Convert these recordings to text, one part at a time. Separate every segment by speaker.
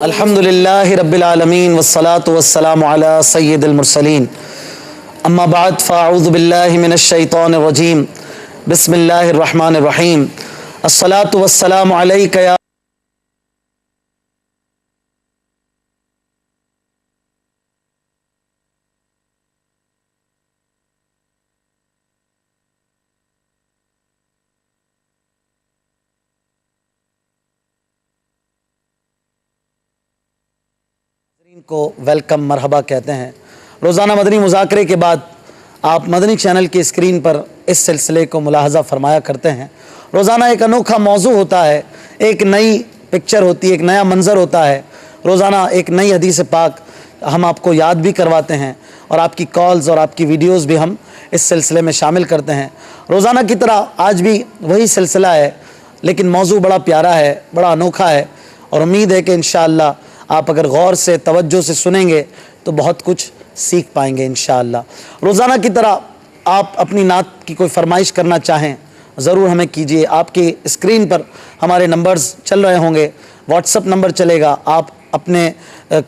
Speaker 1: الحمد للہ رب العالمین والصلاة والسلام علی سید المرسلین اما بعد فاعوذ باللہ من الشیطان الرجیم بسم اللہ الرحمن الرحیم الصلاة والسلام علیک یا کو ویلکم مرحبا کہتے ہیں۔ روزانہ مدنی مذاکرے کے بعد آپ مدنی چینل کی اسکرین پر اس سلسلے کو ملاحظہ فرمایا کرتے ہیں۔ روزانہ ایک انوکھا موضوع ہوتا ہے، ایک نئی پکچر ہوتی ہے، ایک نیا منظر ہوتا ہے۔ روزانہ ایک نئی حدیث پاک ہم آپ کو یاد بھی کرواتے ہیں اور آپ کی کالز اور آپ کی ویڈیوز بھی ہم اس سلسلے میں شامل کرتے ہیں۔ روزانہ کی طرح آج بھی وہی سلسلہ ہے، لیکن موضوع بڑا پیارا ہے، بڑا انوکھا ہے، اور امید ہے کہ انشاءاللہ آپ اگر غور سے توجہ سے سنیں گے تو بہت کچھ سیکھ پائیں گے انشاءاللہ۔ روزانہ کی طرح آپ اپنی نعت کی کوئی فرمائش کرنا چاہیں ضرور ہمیں کیجئے۔ آپ کی اسکرین پر ہمارے نمبرز چل رہے ہوں گے، واٹس اپ نمبر چلے گا، آپ اپنے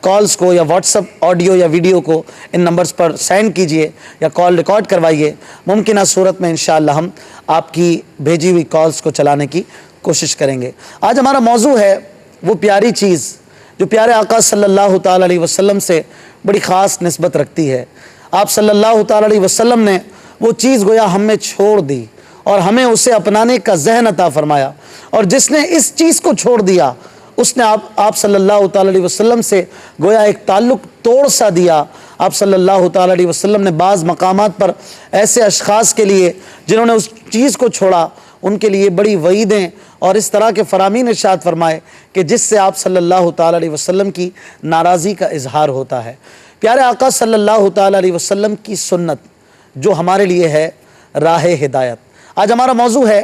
Speaker 1: کالز کو یا واٹس اپ آڈیو یا ویڈیو کو ان نمبرز پر سینڈ کیجئے یا کال ریکارڈ کروائیے۔ ممکنہ صورت میں انشاءاللہ ہم آپ کی بھیجی ہوئی کالز کو چلانے کی کوشش کریں گے۔ آج ہمارا موضوع ہے وہ پیاری چیز جو پیارے آقا صلی اللہ تعالیٰ علیہ وسلم سے بڑی خاص نسبت رکھتی ہے۔ آپ صلی اللہ تعالیٰ علیہ وسلم نے وہ چیز گویا ہم میں چھوڑ دی اور ہمیں اسے اپنانے کا ذہن عطا فرمایا، اور جس نے اس چیز کو چھوڑ دیا اس نے آپ صلی اللہ تعالیٰ علیہ وسلم سے گویا ایک تعلق توڑ سا دیا۔ آپ صلی اللہ تعالیٰ علیہ وسلم نے بعض مقامات پر ایسے اشخاص کے لیے جنہوں نے اس چیز کو چھوڑا ان کے لیے بڑی وعیدیں اور اس طرح کے فرامین ارشاد فرمائے کہ جس سے آپ صلی اللہ تعالیٰ علیہ وسلم کی ناراضی کا اظہار ہوتا ہے۔ پیارے آقا صلی اللہ تعالیٰ علیہ وسلم کی سنت جو ہمارے لیے ہے راہ ہدایت۔ آج ہمارا موضوع ہے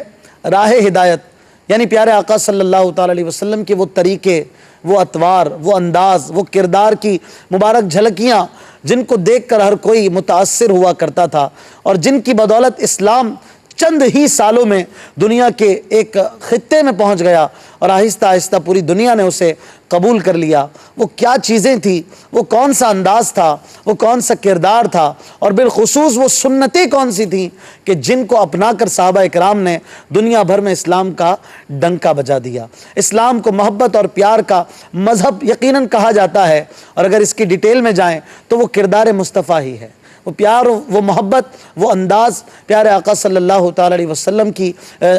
Speaker 1: راہ ہدایت، یعنی پیارے آقا صلی اللہ تعالیٰ علیہ وسلم کے وہ طریقے، وہ اطوار، وہ انداز، وہ کردار کی مبارک جھلکیاں جن کو دیکھ کر ہر کوئی متاثر ہوا کرتا تھا، اور جن کی بدولت اسلام چند ہی سالوں میں دنیا کے ایک خطے میں پہنچ گیا اور آہستہ آہستہ پوری دنیا نے اسے قبول کر لیا۔ وہ کیا چیزیں تھیں، وہ کون سا انداز تھا، وہ کون سا کردار تھا، اور بالخصوص وہ سنتیں کون سی تھیں کہ جن کو اپنا کر صحابہ اکرام نے دنیا بھر میں اسلام کا ڈنکا بجا دیا۔ اسلام کو محبت اور پیار کا مذہب یقیناً کہا جاتا ہے، اور اگر اس کی ڈیٹیل میں جائیں تو وہ کردار مصطفیٰ ہی ہے۔ وہ پیار، وہ محبت، وہ انداز پیارے آقا صلی اللہ تعالیٰ علیہ وسلم کی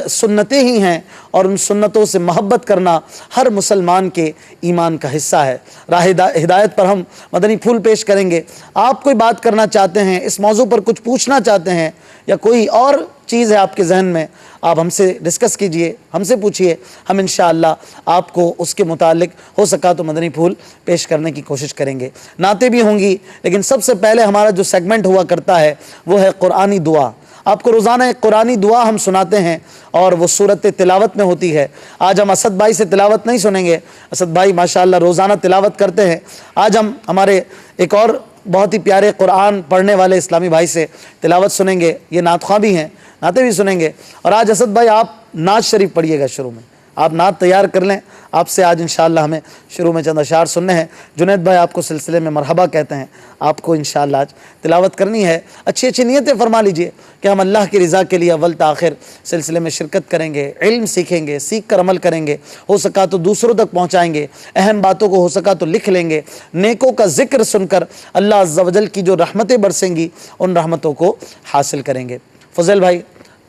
Speaker 1: سنتیں ہی ہیں، اور ان سنتوں سے محبت کرنا ہر مسلمان کے ایمان کا حصہ ہے۔ راہ ہدایت پر ہم مدنی پھول پیش کریں گے۔ آپ کوئی بات کرنا چاہتے ہیں، اس موضوع پر کچھ پوچھنا چاہتے ہیں، یا کوئی اور چیز ہے آپ کے ذہن میں، آپ ہم سے ڈسکس کیجئے، ہم سے پوچھئے، ہم انشاءاللہ آپ کو اس کے متعلق ہو سکا تو مدنی پھول پیش کرنے کی کوشش کریں گے۔ نعتیں بھی ہوں گی، لیکن سب سے پہلے ہمارا جو سیگمنٹ ہوا کرتا ہے وہ ہے قرآنی دعا۔ آپ کو روزانہ ایک قرآنی دعا ہم سناتے ہیں، اور وہ صورت تلاوت میں ہوتی ہے۔ آج ہم اسد بھائی سے تلاوت نہیں سنیں گے، اسد بھائی ماشاءاللہ روزانہ تلاوت کرتے ہیں۔ آج ہم ہمارے ایک اور بہت ہی پیارے قرآن پڑھنے والے اسلامی بھائی سے تلاوت سنیں گے، یہ نعت خواں بھی ہیں، نعتیں بھی سنیں گے۔ اور آج اسد بھائی آپ نعت شریف پڑھیے گا، شروع میں آپ نعت تیار کر لیں، آپ سے آج انشاءاللہ ہمیں شروع میں چند اشعار سننے ہیں۔ جنید بھائی آپ کو سلسلے میں مرحبا کہتے ہیں، آپ کو انشاءاللہ آج تلاوت کرنی ہے۔ اچھی اچھی نیتیں فرما لیجئے کہ ہم اللہ کی رضا کے لیے اول تاخر سلسلے میں شرکت کریں گے، علم سیکھیں گے، سیکھ کر عمل کریں گے، ہو سکا تو دوسروں تک پہنچائیں گے، اہم باتوں کو ہو سکا تو لکھ لیں گے، نیکوں کا ذکر سن کر اللہ عز و جل کی جو رحمتیں برسیں گی ان رحمتوں کو حاصل کریں گے۔ فضل بھائی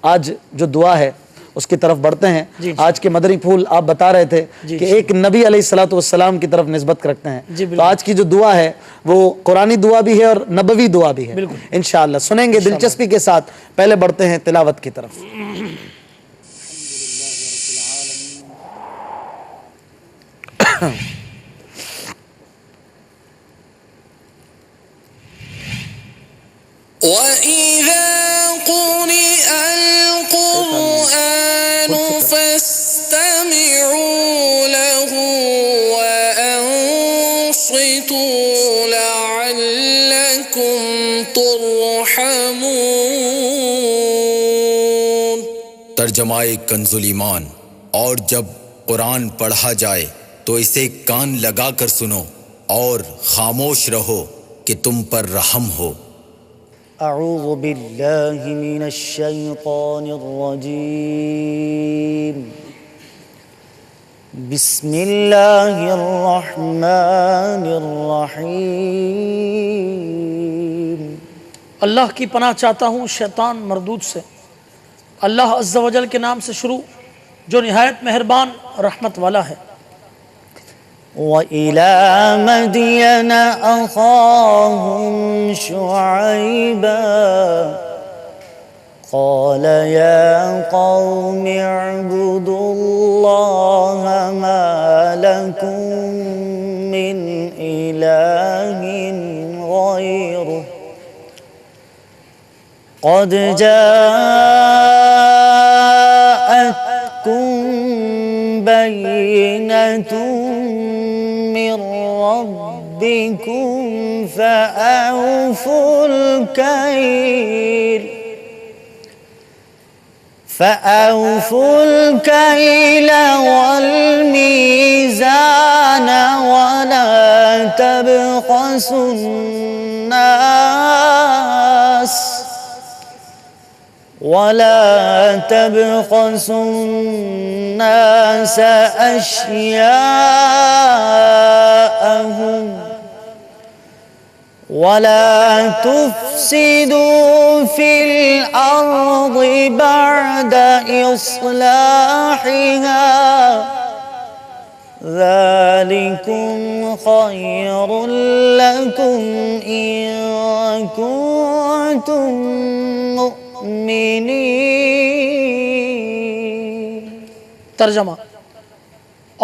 Speaker 1: آج جو دعا ہے اس کی طرف بڑھتے ہیں۔ آج کے مدنی پھول آپ بتا رہے تھے کہ ایک نبی علیہ الصلوۃ والسلام کی طرف نسبت رکھتے ہیں، تو آج کی جو دعا ہے وہ قرآنی دعا بھی ہے اور نبوی دعا بھی ہے، انشاءاللہ سنیں گے دلچسپی کے ساتھ۔ پہلے بڑھتے ہیں تلاوت کی طرف۔
Speaker 2: وَإِذَا قُرِئَ الْقُرْآنُ فَاسْتَمِعُوا لَهُ وَأَنصِتُوا لَعَلَّكُمْ تُرْحَمُونَ۔
Speaker 3: ترجمہ کنز ایمان۔ اور جب قرآن پڑھا جائے تو اسے کان لگا کر سنو اور خاموش رہو کہ تم پر رحم ہو۔
Speaker 1: اعوذ باللہ من الشیطان الرجیم، بسم اللہ الرحمن الرحیم۔
Speaker 4: اللہ کی پناہ چاہتا ہوں شیطان مردود سے۔ اللہ عز و جل کے نام سے شروع جو نہایت مہربان رحمت والا ہے۔
Speaker 1: وَإِلَى مَدْيَنَ أَخَاهُمْ شُعَيْبًا قَالَ يَا قَوْمِ اعْبُدُوا اللَّهَ مَا لَكُمْ مِنْ إِلَٰهٍ غَيْرُهُ قَدْ جَاءَتْكُمْ بَيِّنَةٌ مِّن رَّبِّكُمْ فَأَوْفُوا الْكَيْلَ وَالْمِيزَانَ وَلَا تَبْخَسُوا النَّاسَ أَشْيَاءَهُمْ وَلَا تُفْسِدُوا فِي الْأَرْضِ بَعْدَ إِصْلَاحِهَا ذَلِكُمْ خَيْرٌ لَكُمْ إِن كُنتُم مؤمنین۔
Speaker 4: ترجمہ: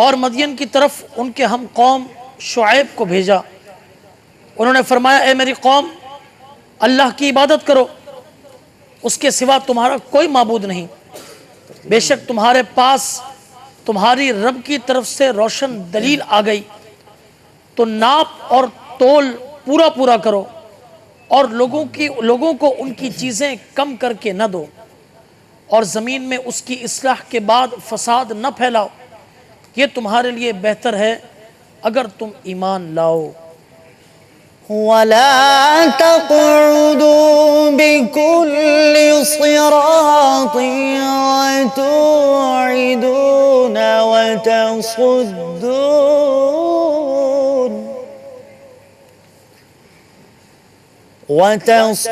Speaker 4: اور مدین کی طرف ان کے ہم قوم شعیب کو بھیجا۔ انہوں نے فرمایا اے میری قوم، اللہ کی عبادت کرو، اس کے سوا تمہارا کوئی معبود نہیں۔ بے شک تمہارے پاس تمہاری رب کی طرف سے روشن دلیل آ گئی، تو ناپ اور تول پورا پورا کرو، اور لوگوں کو ان کی چیزیں کم کر کے نہ دو، اور زمین میں اس کی اصلاح کے بعد فساد نہ پھیلاؤ، یہ تمہارے لیے بہتر ہے اگر تم ایمان لاؤ۔
Speaker 1: وَلَا تَقْعُدُوا بِكُلِّ صِرَاطٍ وَتُوعِدُونَ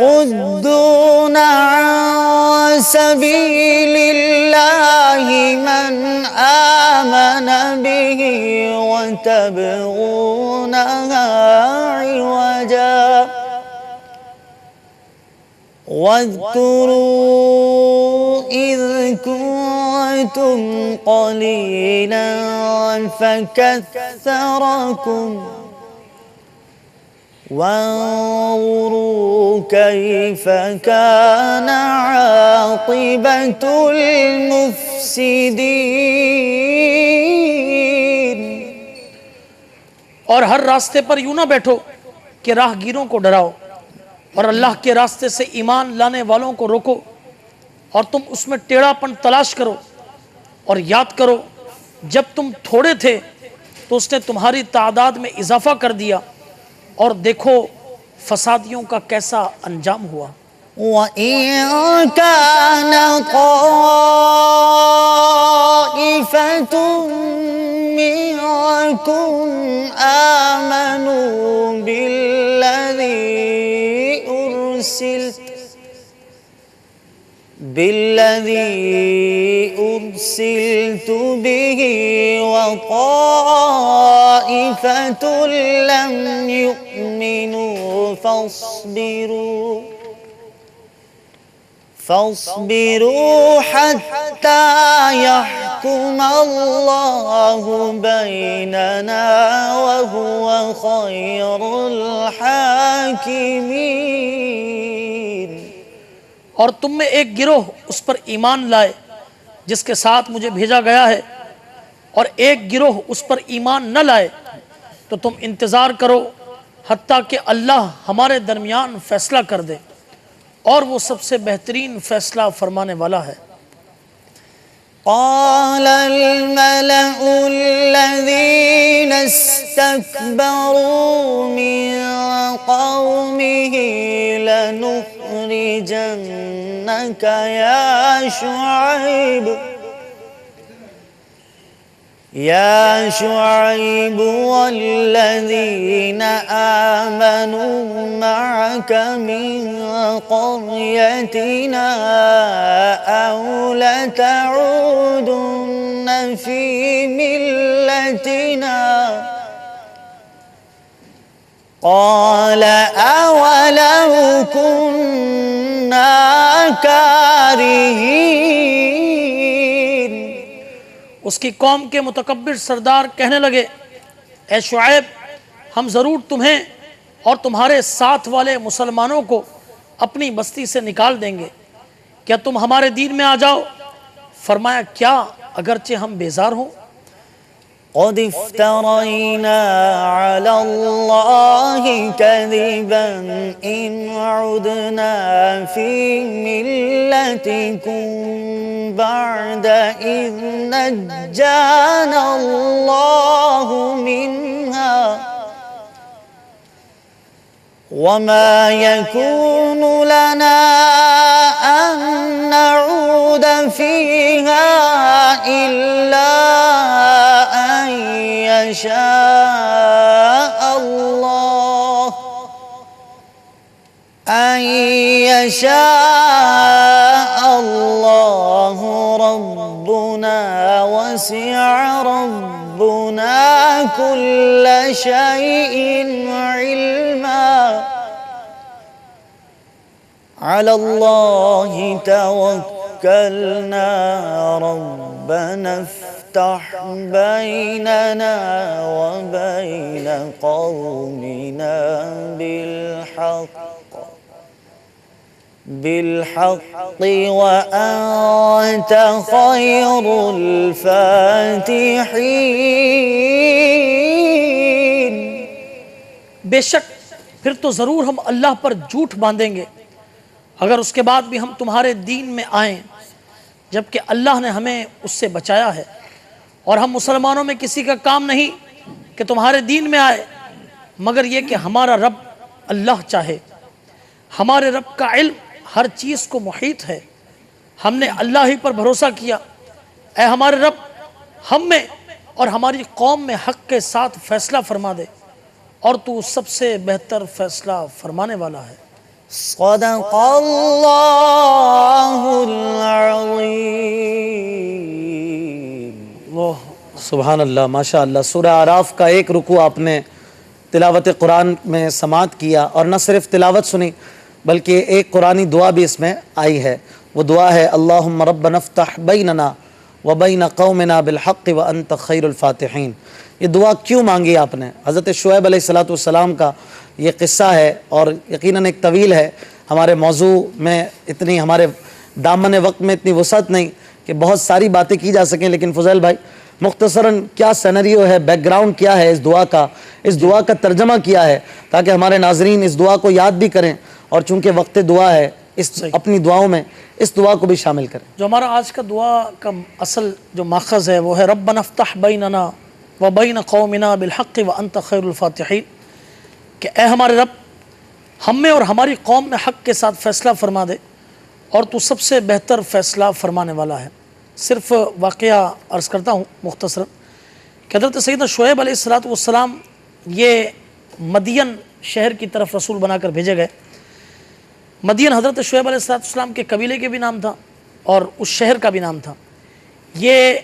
Speaker 1: وتصدون عن سبيل الله من آمن به وتبغونها عوجا واذكروا إذ كنتم قليلا فكثركم وانظروا كيف كان عاقبة المفسدين۔
Speaker 4: اور ہر راستے پر یوں نہ بیٹھو کہ راہ گیروں کو ڈراؤ، اور اللہ کے راستے سے ایمان لانے والوں کو روکو، اور تم اس میں ٹیڑھا پن تلاش کرو، اور یاد کرو جب تم تھوڑے تھے تو اس نے تمہاری تعداد میں اضافہ کر دیا، اور دیکھو فسادیوں کا کیسا انجام ہوا۔
Speaker 1: وَإِن كَانَ طَائِفَةٌ مِّنكُمْ آمَنُوا بالذي أرسلت به وطائفة لم يؤمنوا فاصبروا حتى يحكم الله بيننا وهو خير الحاكمين۔
Speaker 4: اور تم میں ایک گروہ اس پر ایمان لائے جس کے ساتھ مجھے بھیجا گیا ہے، اور ایک گروہ اس پر ایمان نہ لائے، تو تم انتظار کرو حتیٰ کہ اللہ ہمارے درمیان فیصلہ کر دے، اور وہ سب سے بہترین فیصلہ فرمانے والا ہے۔
Speaker 5: قال الملأ الذين استكبروا من قومه لنخرجنك يا شعيب والذين آمنوا معك من قريتنا أو لتعودن في ملتنا قال أولو كنا كارهين.
Speaker 4: اس کی قوم کے متکبر سردار کہنے لگے اے شعیب ہم ضرور تمہیں اور تمہارے ساتھ والے مسلمانوں کو اپنی بستی سے نکال دیں گے، کیا تم ہمارے دین میں آ جاؤ؟ فرمایا کیا اگرچہ ہم بیزار ہوں؟
Speaker 5: قد افترينا على الله كذبا إن عدنا في ملتكم بعد إذ نجانا الله منها وما يكون لنا أن نعود فيها إلا أن يشاء الله ربنا وسع ربنا كل شيء علما على الله توكلنا ربنا افتح بيننا وبين قومنا بالحق وأنت خير الفاتحين.
Speaker 4: بے شک پھر تو ضرور ہم اللہ پر جھوٹ باندھیں گے اگر اس کے بعد بھی ہم تمہارے دین میں آئیں، جبکہ اللہ نے ہمیں اس سے بچایا ہے، اور ہم مسلمانوں میں کسی کا کام نہیں کہ تمہارے دین میں آئے مگر یہ کہ ہمارا رب اللہ چاہے. ہمارے رب کا علم ہر چیز کو محیط ہے، ہم نے اللہ ہی پر بھروسہ کیا. اے ہمارے رب ہم میں اور ہماری قوم میں حق کے ساتھ فیصلہ فرما دے، اور تو سب سے بہتر فیصلہ فرمانے والا ہے.
Speaker 5: صدق اللہ العظیم.
Speaker 1: سبحان اللہ، ماشاء اللہ. سورہ اعراف کا ایک رکوع آپ نے تلاوت قرآن میں سماعت کیا، اور نہ صرف تلاوت سنی بلکہ ایک قرآنی دعا بھی اس میں آئی ہے. وہ دعا ہے اللہم ربنا افتح بیننا وبین قومنا بالحق وانت خیر الفاتحین. یہ دعا کیوں مانگی آپ نے؟ حضرت شعیب علیہ السلام کا یہ قصہ ہے، اور یقیناً ایک طویل ہے. ہمارے موضوع میں اتنی، ہمارے دامن وقت میں اتنی وسعت نہیں کہ بہت ساری باتیں کی جا سکیں، لیکن فضیل بھائی مختصراً کیا سینریو ہے، بیک گراؤنڈ کیا ہے اس دعا کا، اس دعا کا ترجمہ کیا ہے، تاکہ ہمارے ناظرین اس دعا کو یاد بھی کریں، اور چونکہ وقت دعا ہے اس اپنی دعاؤں میں اس دعا کو بھی شامل کریں.
Speaker 4: جو ہمارا آج کا دعا کا اصل جو ماخذ ہے وہ ہے ربنا افتح بیننا وبین قومنا بالحق وانت خیر الفاتحین، کہ اے ہمارے رب ہم میں اور ہماری قوم میں حق کے ساتھ فیصلہ فرما دے، اور تو سب سے بہتر فیصلہ فرمانے والا ہے. صرف واقعہ عرض کرتا ہوں مختصر کہ حضرت سیدنا شعیب علیہ السلام یہ مدین شہر کی طرف رسول بنا کر بھیجے گئے. مدین حضرت شعیب علیہ السلام کے قبیلے کے بھی نام تھا اور اس شہر کا بھی نام تھا. یہ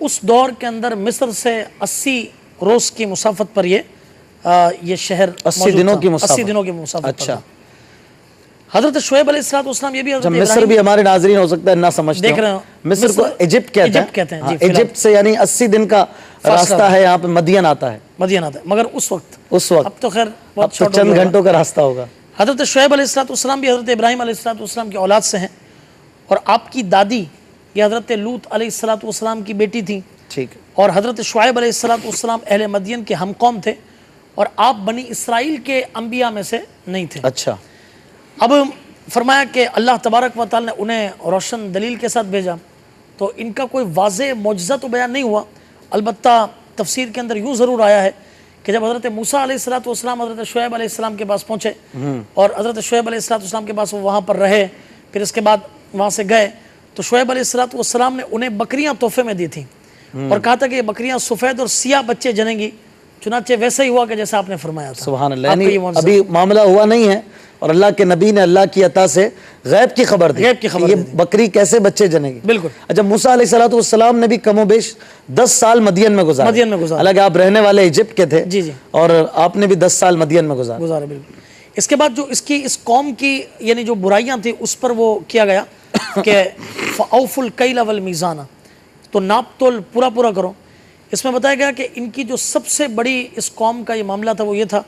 Speaker 4: اس دور کے اندر مصر سے 80 روز کی مسافت پر یہ شہر
Speaker 1: 80 دنوں کی مسافت.
Speaker 4: 80 دنوں کی مسافت.
Speaker 1: اچھا.
Speaker 4: حضرت شعیب علیہ السلام یہ بھی حضرت
Speaker 1: مصر بھی ہمارے ناظرین ہو سکتا ہے نہ سمجھتے
Speaker 4: دیکھ رہے ہو،
Speaker 1: مصر کو ایجپٹ کہتے ہیں.
Speaker 4: جی،
Speaker 1: ایجپٹ سے یعنی 80 دن کا راستہ ہے، یہاں پہ مدین آتا ہے.
Speaker 4: مدین آتا ہے، مگر اس وقت
Speaker 1: اب
Speaker 4: تو خیر
Speaker 1: اب تو چند گھنٹوں کا راستہ ہوگا.
Speaker 4: حضرت شعیب علیہ السلام بھی حضرت ابراہیم علیہ السلام کی اولاد سے ہیں، اور آپ کی دادی یہ حضرت لوط علیہ السلام کی بیٹی تھی.
Speaker 1: ٹھیک.
Speaker 4: اور حضرت شعیب علیہ السلام اہل مدین کے ہم قوم تھے، اور آپ بنی اسرائیل کے انبیاء میں سے نہیں تھے.
Speaker 1: اچھا.
Speaker 4: اب فرمایا کہ اللہ تبارک و تعالی نے انہیں روشن دلیل کے ساتھ بھیجا، تو ان کا کوئی واضح معجزہ تو بیان نہیں ہوا، البتہ تفسیر کے اندر یوں ضرور آیا ہے کہ جب حضرت موسیٰ علیہ السلام حضرت شعیب علیہ السلام کے پاس پہنچے اور حضرت شعیب علیہ السلام کے پاس وہ وہاں پر رہے، پھر اس کے بعد وہاں سے گئے، تو شعیب علیہ السلام نے انہیں بکریاں تحفے میں دی تھیں اور کہا تھا کہ یہ بکریاں سفید اور سیاہ بچے جنیں گی، چنانچہ ویسا ہی ہوا کہ جیسا آپ نے فرمایا تھا۔
Speaker 1: سبحان اللہ،
Speaker 4: آپ کا
Speaker 1: یعنی
Speaker 4: یہ معجزہ۔
Speaker 1: ابھی معاملہ ہوا نہیں ہے اور اللہ کے نبی نے اللہ کی عطا سے غیب کی خبر دی،
Speaker 4: غیب کی خبر
Speaker 1: کہ یہ
Speaker 4: دے دی۔
Speaker 1: بکری کیسے بچے جنے گی۔
Speaker 4: بالکل۔
Speaker 1: اچھا، موسیٰ علیہ السلام نے بھی کم و بیش 10 سال مدین میں گزارے،
Speaker 4: مدین میں گزارے۔
Speaker 1: حالانکہ آپ رہنے والے ایجپٹ کے تھے،
Speaker 4: جی جی،
Speaker 1: اور آپ نے بھی 10 سال مدین میں گزارے۔
Speaker 4: گزارے بالکل۔ اس کے بعد جو اس قوم کی یعنی جو برائیاں تھیں اس پر وہ کیا گیا کہ فَأَوْفُوا الْكَيْلَ وَالْمِيزَانَ، تو ناپ تول پورا پورا کرو۔ اس میں بتایا گیا کہ ان کی جو سب سے بڑی اس قوم کا یہ معاملہ تھا وہ یہ تھا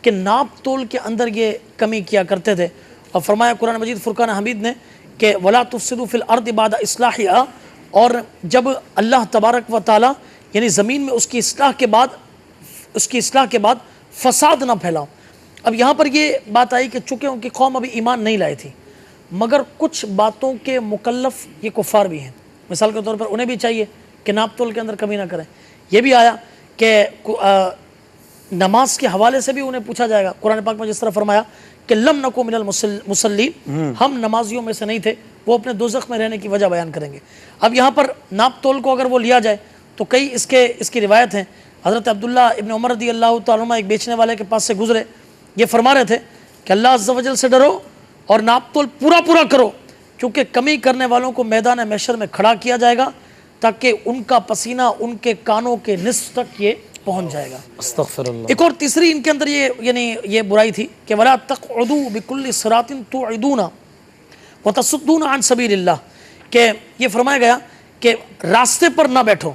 Speaker 4: کہ ناپ تول کے اندر یہ کمی کیا کرتے تھے، اور فرمایا قرآن مجید فرقان حمید نے کہ وَلَا تُفْسِدُوا فِي الْأَرْضِ بَعْدَ إِصْلَاحِهَا، اور جب اللہ تبارک و تعالیٰ یعنی زمین میں اس کی اصلاح کے بعد فساد نہ پھیلاؤ۔ اب یہاں پر یہ بات آئی کہ چونکہ ان کی قوم ابھی ایمان نہیں لائے تھی، مگر کچھ باتوں کے مکلف یہ کفار بھی ہیں، مثال کے طور پر انہیں بھی چاہیے کہ ناپ تول کے اندر کمی نہ کریں۔ یہ بھی آیا کہ نماز کے حوالے سے بھی انہیں پوچھا جائے گا، قرآن پاک میں جس طرح فرمایا کہ لم نکو من المصلین، ہم نمازیوں میں سے نہیں تھے، وہ اپنے دوزخ میں رہنے کی وجہ بیان کریں گے۔ اب یہاں پر ناپ تول کو اگر وہ لیا جائے تو کئی اس کی روایت ہیں۔ حضرت عبداللہ ابن عمر رضی اللہ تعالیٰ عنہ ایک بیچنے والے کے پاس سے گزرے، یہ فرما رہے تھے کہ اللہ عز و جل سے ڈرو اور ناپ تول پورا پورا کرو، کیونکہ کمی کرنے والوں کو میدان محشر میں کھڑا کیا جائے گا تاکہ ان کا پسینہ ان کے کانوں کے نصف تک یہ پہنچ جائے گا۔
Speaker 1: استغفر اللہ۔
Speaker 4: ایک اور تیسری ان کے اندر یہ برائی تھی کہ وَلَا تَقْعُدُوا بِكُلِّ صِرَاطٍ تُوعِدُونَ وَتَصُدُّونَ عَنْ سَبِيلِ اللَّهِ، کہ یہ فرمایا گیا کہ راستے پر نہ بیٹھو۔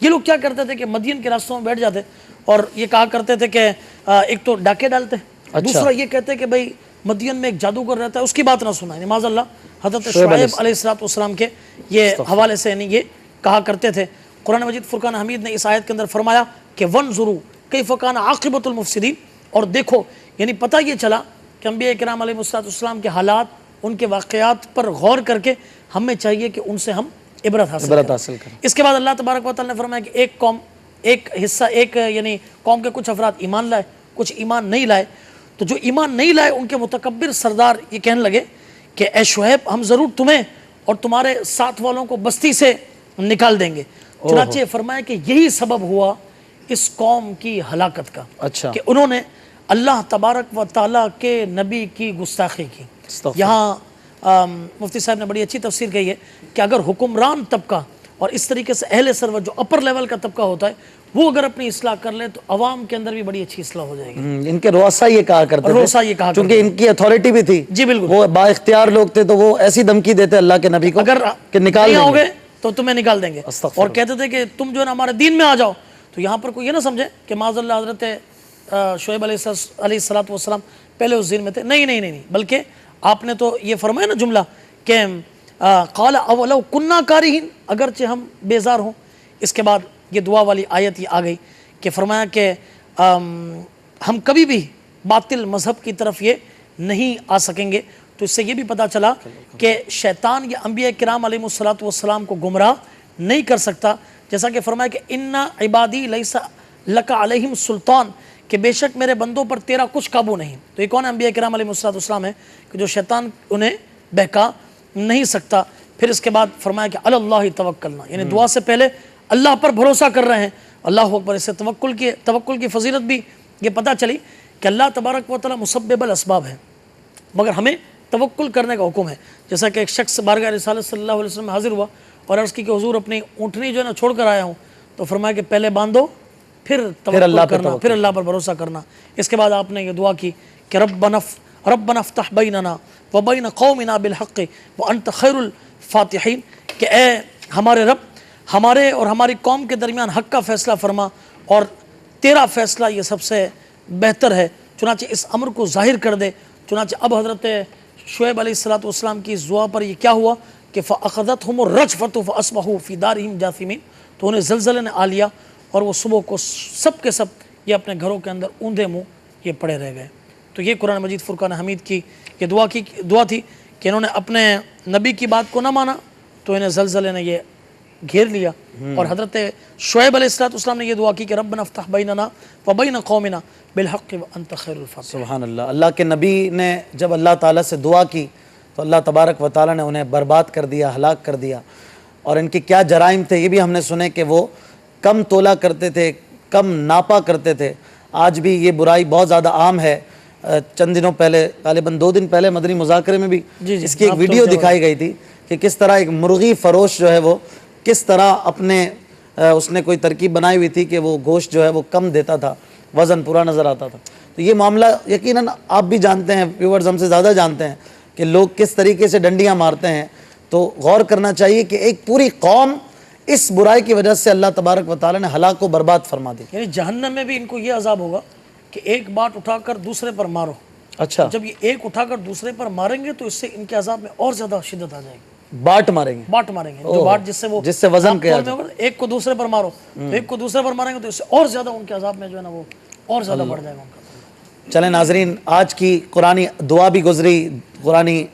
Speaker 4: یہ لوگ کیا کرتے تھے کہ مدین کے راستوں میں بیٹھ جاتے اور یہ کہا کرتے تھے کہ ایک تو ڈاکے ڈالتے، دوسرا یہ کہتے کہ بھئی مدین میں ایک جادوگر رہتا ہے، اس کی بات نہ سنائیں، معاذ اللہ حضرت شعیب علیہ السلام کے یہ حوالے سے یعنی یہ کہا کرتے تھے۔ قرآن مجید فرقان حمید نے اس آیت کے اندر فرمایا کہ وَانظُرُوا كَيْفَ كَانَ عَاقِبَةُ الْمُفْسِدِينَ، اور دیکھو یعنی پتہ یہ چلا کہ انبیاء کرام علیہ السلام کے حالات، ان کے واقعات پر غور کر کے ہمیں چاہیے کہ ان سے ہم عبرت حاصل کریں۔ اس کے بعد اللہ تبارک و تعالیٰ نے فرمایا کہ ایک قوم، ایک حصہ، یعنی قوم کے کچھ افراد ایمان لائے، کچھ ایمان نہیں لائے، تو جو ایمان نہیں لائے ان کے متکبر سردار یہ کہنے لگے کہ اے شعیب، ہم ضرور تمہیں اور تمہارے ساتھ والوں کو بستی سے نکال دیں گے۔ چنانچہ فرمایا کہ یہی سبب ہوا اس قوم کی ہلاکت کا،
Speaker 1: اچھا،
Speaker 4: کہ انہوں نے اللہ تبارک و تعالیٰ کے نبی کی گستاخی کی۔ یہاں مفتی صاحب نے بڑی اچھی تفسیر کہی ہے کہ اگر حکمران طبقہ اور اس طریقے سے اہل ثروت جو اپر لیول کا طبقہ ہوتا ہے وہ اگر اپنی اصلاح کر لے تو عوام کے اندر بھی بڑی اچھی اصلاح ہو جائے گی۔
Speaker 1: ان کے رؤسا یہ کہا کرتے تھے،
Speaker 4: رؤسا یہ کہا
Speaker 1: چونکہ ان کی اتھارٹی بھی تھی،
Speaker 4: جی بالکل،
Speaker 1: وہ با اختیار لوگ تھے، تو وہ ایسی دھمکی دیتے اللہ کے نبی کو
Speaker 4: اگر
Speaker 1: کہ نکال
Speaker 4: نہیں
Speaker 1: دیں
Speaker 4: ہوگے تو تمہیں نکال دیں گے،
Speaker 1: استغفر
Speaker 4: اور کہتے تھے کہ تم جو ہے نا ہمارے دین میں آ جاؤ۔ تو یہاں پر کوئی یہ نہ سمجھے کہ معاذ اللہ حضرت شعیب علیہ السلام پہلے اس دین میں تھے، نہیں، بلکہ آپ نے تو یہ فرمایا نا جملہ کہ قال اولو کننا کارہین، اگرچہ ہم بیزار ہوں۔ اس کے بعد یہ دعا والی آیت یہ آ گئی کہ فرمایا کہ ہم کبھی بھی باطل مذہب کی طرف یہ نہیں آ سکیں گے۔ تو اس سے یہ بھی پتہ چلا کہ شیطان یا انبیاء کرام علیہ السلام کو گمراہ نہیں کر سکتا، جیسا کہ فرمایا کہ اِنَّ عِبَادِي لَيْسَ لَكَ عَلَيْهِمْ سُلطان، کہ بے شک میرے بندوں پر تیرا کچھ قابو نہیں۔ تو یہ کون انبیاء کرام علیہ السلام ہے کہ جو شیطان انہیں بہکا نہیں سکتا۔ پھر اس کے بعد فرمایا کہ علی اللہ توکلنا، یعنی دعا سے پہلے اللہ پر بھروسہ کر رہے ہیں۔ اللہ اکبر، اس سے توکل کی فضیلت بھی یہ پتہ چلی کہ اللہ تبارک و تعالیٰ مسبب الاسباب ہے، مگر ہمیں توکل کرنے کا حکم ہے۔ جیسا کہ ایک شخص بارگاہ رسالت صلی اللہ علیہ وسلم میں حاضر ہوا اور عرض کی کہ حضور اپنی اونٹنی جو ہے نا چھوڑ کر آیا ہوں، تو فرمایا کہ پہلے باندھو پھر توکل کرنا، پھر اللہ پر بھروسہ کرنا۔ اس کے بعد آپ نے یہ دعا کی کہ ربنا افتح بیننا وبین قومنا بالحق وانت خیر الفاتحین، کہ اے ہمارے رب، ہمارے اور ہماری قوم کے درمیان حق کا فیصلہ فرما اور تیرا فیصلہ یہ سب سے بہتر ہے، چنانچہ اس امر کو ظاہر کر دے۔ چنانچہ اب حضرت شعیب علیہ السلام کی اس دعا پر یہ کیا ہوا کہ فَأَخَذَتْهُمُ الرَّجْفَةُ فَأَصْبَحُوا فِي دَارِهِمْ جَاثِمِينَ، تو انہیں زلزلے نے آ لیا اور وہ صبح کو سب کے سب یہ اپنے گھروں کے اندر اوندھے منہ یہ پڑے رہ گئے۔ تو یہ قرآن مجید فرقان حمید کی یہ دعا تھی کہ انہوں نے اپنے نبی کی بات کو نہ مانا تو انہیں زلزلے نے یہ گھیر لیا اور حضرت شعیب علیہ السلام نے یہ دعا کی کہ ربنا افتح بیننا وبین قومنا بالحق وانت خیر الفاتحین۔
Speaker 1: سبحان اللہ۔ اللہ کے نبی نے جب اللہ تعالیٰ سے دعا کی تو اللہ تبارک و تعالیٰ نے انہیں برباد کر دیا، ہلاک کر دیا۔ اور ان کے کیا جرائم تھے یہ بھی ہم نے سنے کہ وہ کم تولا کرتے تھے، کم ناپا کرتے تھے۔ آج بھی یہ برائی بہت زیادہ عام ہے۔ چند دنوں پہلے، غالباً 2 دن پہلے مدنی مذاکرے میں بھی اس کی ایک ویڈیو دکھائی گئی تھی کہ کس طرح ایک مرغی فروش جو ہے وہ کس طرح اپنے اس نے کوئی ترکیب بنائی ہوئی تھی کہ وہ گوشت جو ہے وہ کم دیتا تھا، وزن پورا نظر آتا تھا۔ تو یہ معاملہ یقیناً آپ بھی جانتے ہیں، ویورز ہم سے زیادہ جانتے ہیں کہ لوگ کس طریقے سے ڈنڈیاں مارتے ہیں۔ تو غور کرنا چاہیے کہ ایک پوری قوم اس برائی کی وجہ سے اللہ تبارک و تعالیٰ نے ہلاک و برباد فرما دی۔
Speaker 4: یعنی جہنم میں بھی ان کو یہ عذاب ہوگا کہ ایک بات اٹھا کر دوسرے پر مارو۔
Speaker 1: اچھا،
Speaker 4: جب یہ ایک اٹھا کر دوسرے پر ماریں گے تو اس سے ان کے عذاب میں اور زیادہ شدت آ جائے گی۔
Speaker 1: باٹ ماریں گے،
Speaker 4: باٹ ماریں گے، جو باٹ جس سے
Speaker 1: وزن
Speaker 4: عام
Speaker 1: کیا
Speaker 4: طور میں ہوگا، ایک کو دوسرے پر مارو تو ایک کو دوسرے پر ماریں گے تو اس سے اور زیادہ ان کے عذاب میں جو ہے نا وہ اور زیادہ بڑھ جائے گا ان کا۔
Speaker 1: چلیں ناظرین، آج کی قرآنی دعا بھی گزری، قرآنی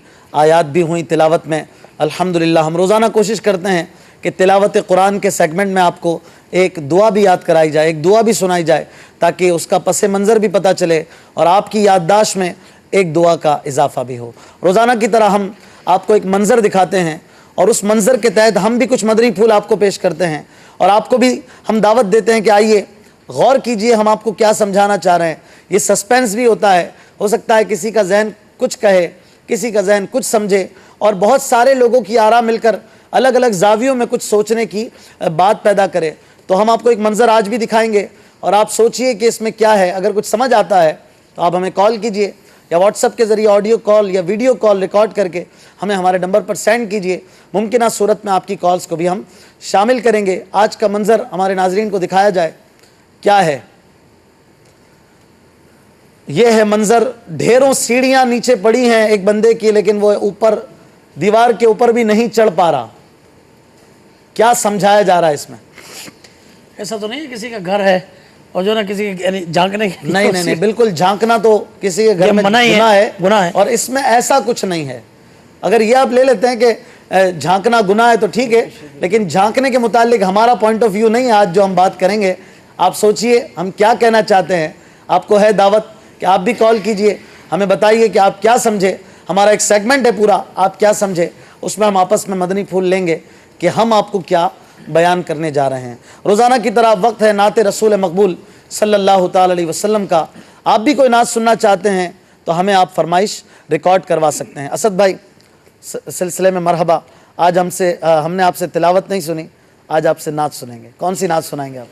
Speaker 1: آیات بھی ہوئیں تلاوت میں الحمدللہ۔ ہم روزانہ کوشش کرتے ہیں کہ تلاوت قرآن کے سیگمنٹ میں آپ کو ایک دعا بھی یاد کرائی جائے، ایک دعا بھی سنائی جائے تاکہ اس کا پس منظر بھی پتہ چلے اور آپ کی یادداشت میں ایک دعا کا اضافہ بھی ہو۔ روزانہ کی طرح ہم آپ کو ایک منظر دکھاتے ہیں اور اس منظر کے تحت ہم بھی کچھ مدنی پھول آپ کو پیش کرتے ہیں اور آپ کو بھی ہم دعوت دیتے ہیں کہ آئیے غور کیجئے ہم آپ کو کیا سمجھانا چاہ رہے ہیں۔ یہ سسپینس بھی ہوتا ہے، ہو سکتا ہے کسی کا ذہن کچھ کہے، کسی کا ذہن کچھ سمجھے، اور بہت سارے لوگوں کی آراء مل کر الگ الگ زاویوں میں کچھ سوچنے کی بات پیدا کرے۔ تو ہم آپ کو ایک منظر آج بھی دکھائیں گے اور آپ سوچئے کہ اس میں کیا ہے۔ اگر کچھ سمجھ آتا ہے تو آپ ہمیں کال کیجئے یا واٹس ایپ کے ذریعے آڈیو کال یا ویڈیو کال ریکارڈ کر کے ہمیں ہمارے نمبر پر سینڈ کیجئے۔ ممکنہ صورت میں آپ کی کالز کو بھی ہم شامل کریں گے۔ آج کا منظر ہمارے ناظرین کو دکھایا جائے، کیا ہے؟ یہ ہے منظر، ڈھیروں سیڑھیاں نیچے پڑی ہیں ایک بندے کی، لیکن وہ اوپر دیوار کے اوپر بھی نہیں چڑھ پا رہا۔ کیا سمجھایا جا رہا ہے اس میں؟
Speaker 4: ایسا تو نہیں ہے کسی کا گھر ہے اور جو نا کسی کے یعنی جھانکنے کے
Speaker 1: نہیں، بالکل جھانکنا تو کسی کے گھر میں گناہ ہے اور اس میں ایسا کچھ نہیں ہے۔ اگر یہ آپ لے لیتے ہیں کہ جھانکنا گناہ ہے تو ٹھیک ہے، لیکن جھانکنے کے متعلق ہمارا پوائنٹ آف ویو نہیں ہے آج جو ہم بات کریں گے۔ آپ سوچئے ہم کیا کہنا چاہتے ہیں۔ آپ کو ہے دعوت کہ آپ بھی کال کیجئے، ہمیں بتائیے کہ آپ کیا سمجھے۔ ہمارا ایک سیگمنٹ ہے پورا، آپ کیا سمجھے، اس میں ہم آپس میں مدنی پھول لیں گے کہ ہم آپ کو کیا بیان کرنے جا رہے ہیں۔ روزانہ کی طرح وقت ہے نعت رسول مقبول صلی اللہ تعالی علیہ وسلم کا۔ آپ بھی کوئی نعت سننا چاہتے ہیں تو ہمیں آپ فرمائش ریکارڈ کروا سکتے ہیں۔ اسد بھائی، سلسلے میں مرحبا۔ آج ہم نے آپ سے تلاوت نہیں سنی، آج آپ سے نعت سنیں گے۔ کون سی نعت سنائیں گے آپ؟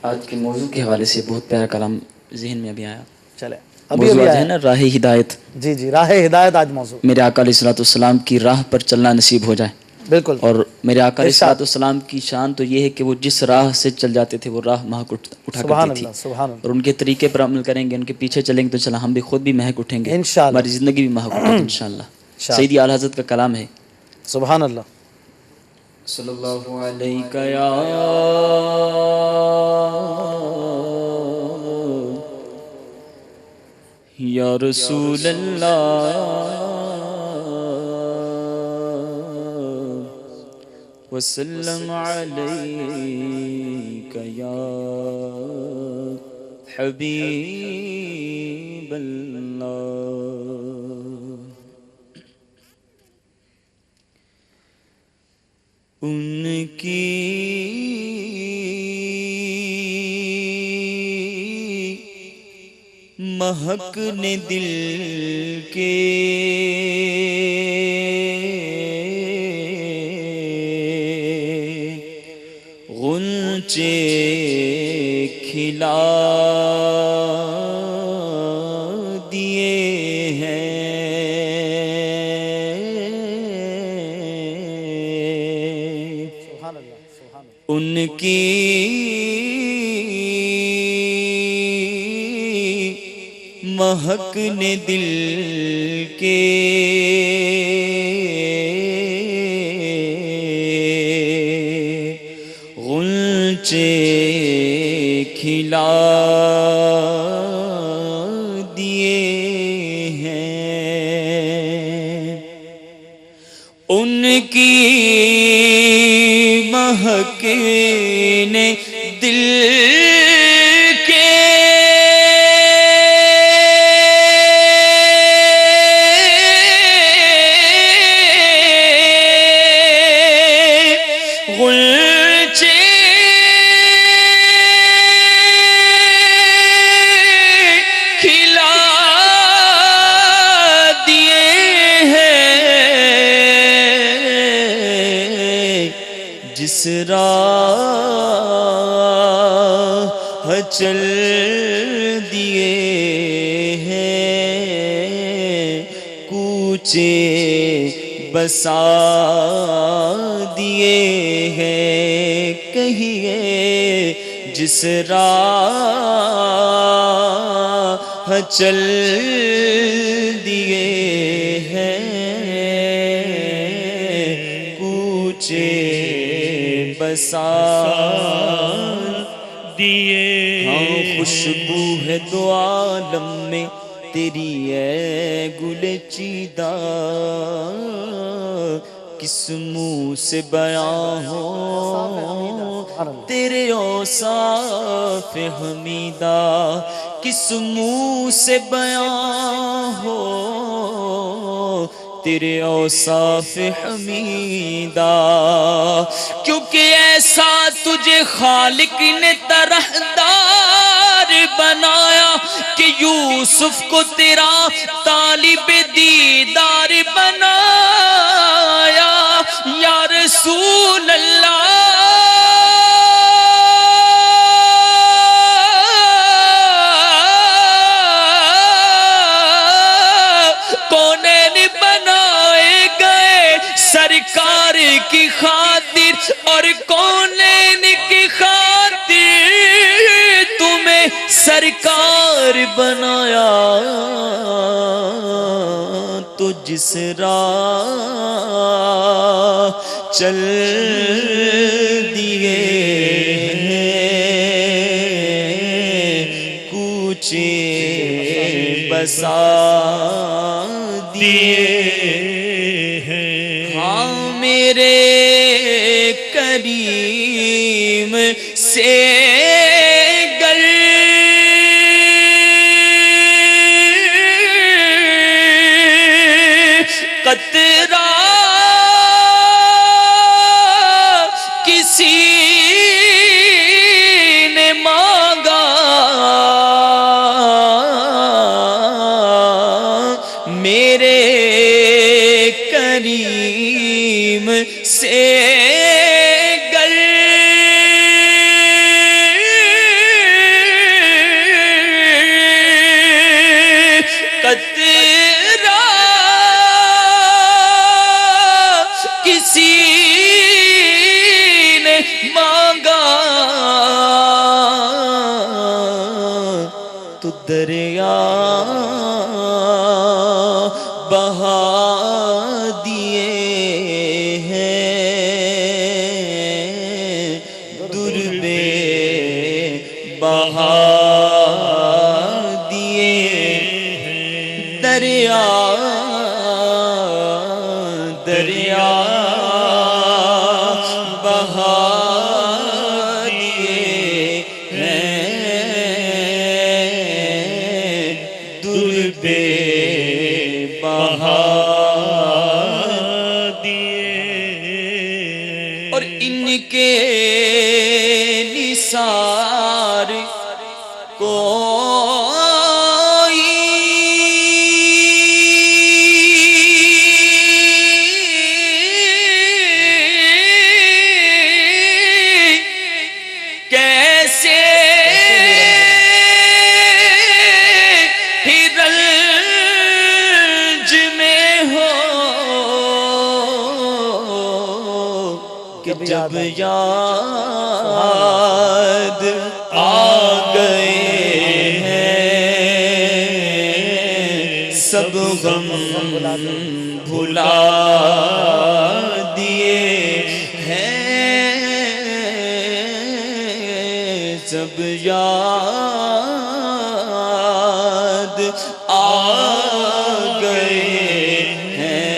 Speaker 6: آج کے موضوع کے حوالے سے بہت پیارا کلام ذہن میں ابھی آیا۔
Speaker 1: چلے
Speaker 6: موضوع آج ہے نا راہ ہدایت۔
Speaker 1: جی، راہ ہدایت آج موضوع۔
Speaker 6: میرے آقا علیہ الصلوۃ والسلام کی راہ پر چلنا نصیب ہو جائے۔
Speaker 1: بالکل۔
Speaker 6: اور میرے آقا علیہ الصلوۃ والسلام کی شان تو یہ ہے کہ وہ جس راہ سے چل جاتے تھے وہ راہ مہک اٹھا کرتی تھی،
Speaker 1: سبحان اللہ۔
Speaker 6: اور ان کے طریقے پر عمل کریں گے، ان کے پیچھے چلیں گے تو چلا ہم بھی خود بھی مہک اٹھیں گے،
Speaker 1: انشاءاللہ،
Speaker 6: ہماری زندگی بھی مہک اٹھے گی انشاءاللہ۔ سیدی اعلیٰ حضرت کا کلام ہے،
Speaker 1: سبحان اللہ۔
Speaker 6: صلی اللہ علیہ یا یا رسول اللہ وسلم علیک یا حبیب اللہ۔ ان کی مہک نے دل کے غنچے کھلا دیے ہیں۔ ان کی مہک نے دل کے غنچے کھلا دیے ہیں۔ ان کی مہکنے دل کے غنچے کھلا دیے ہیں جس راہ چل دیے ہیں کوچے بسا دیے ہیں کہیے جس راہ چل دیے ہیں کوچے بسا دیے ہاں خوشبو ہے دو عالم میں تیری اے گل چیدہ کس منہ سے بیاں ہو تیرے اوصاف حمیدہ کس منہ سے بیاں ہو تیرے اوصاف حمیدہ کیونکہ ایسا تجھے خالق نے طرحدار بنایا کہ یوسف کو تیرا طالب دیدار بنایا یا رسول اللہ سرکار کی خاطر اور کونین کی خاطر تمہیں سرکار بنایا تو جس راہ چل دیے کوچے بسا دیے میرے کریم سے گر قطرہ کسی نے مانگا میرے کریم سے گر قطرہ کسی نے مانگا تو دریا بہا دیے بہا دیے دریا دریا بہا دیے ہیں دربے بہا دیے اور ان کے نثار کوئی کیسے ہی رنج میں ہو کہ جب یاد آ گئے ہیں سب غم بھلا دیے ہیں سب یاد آ گئے ہیں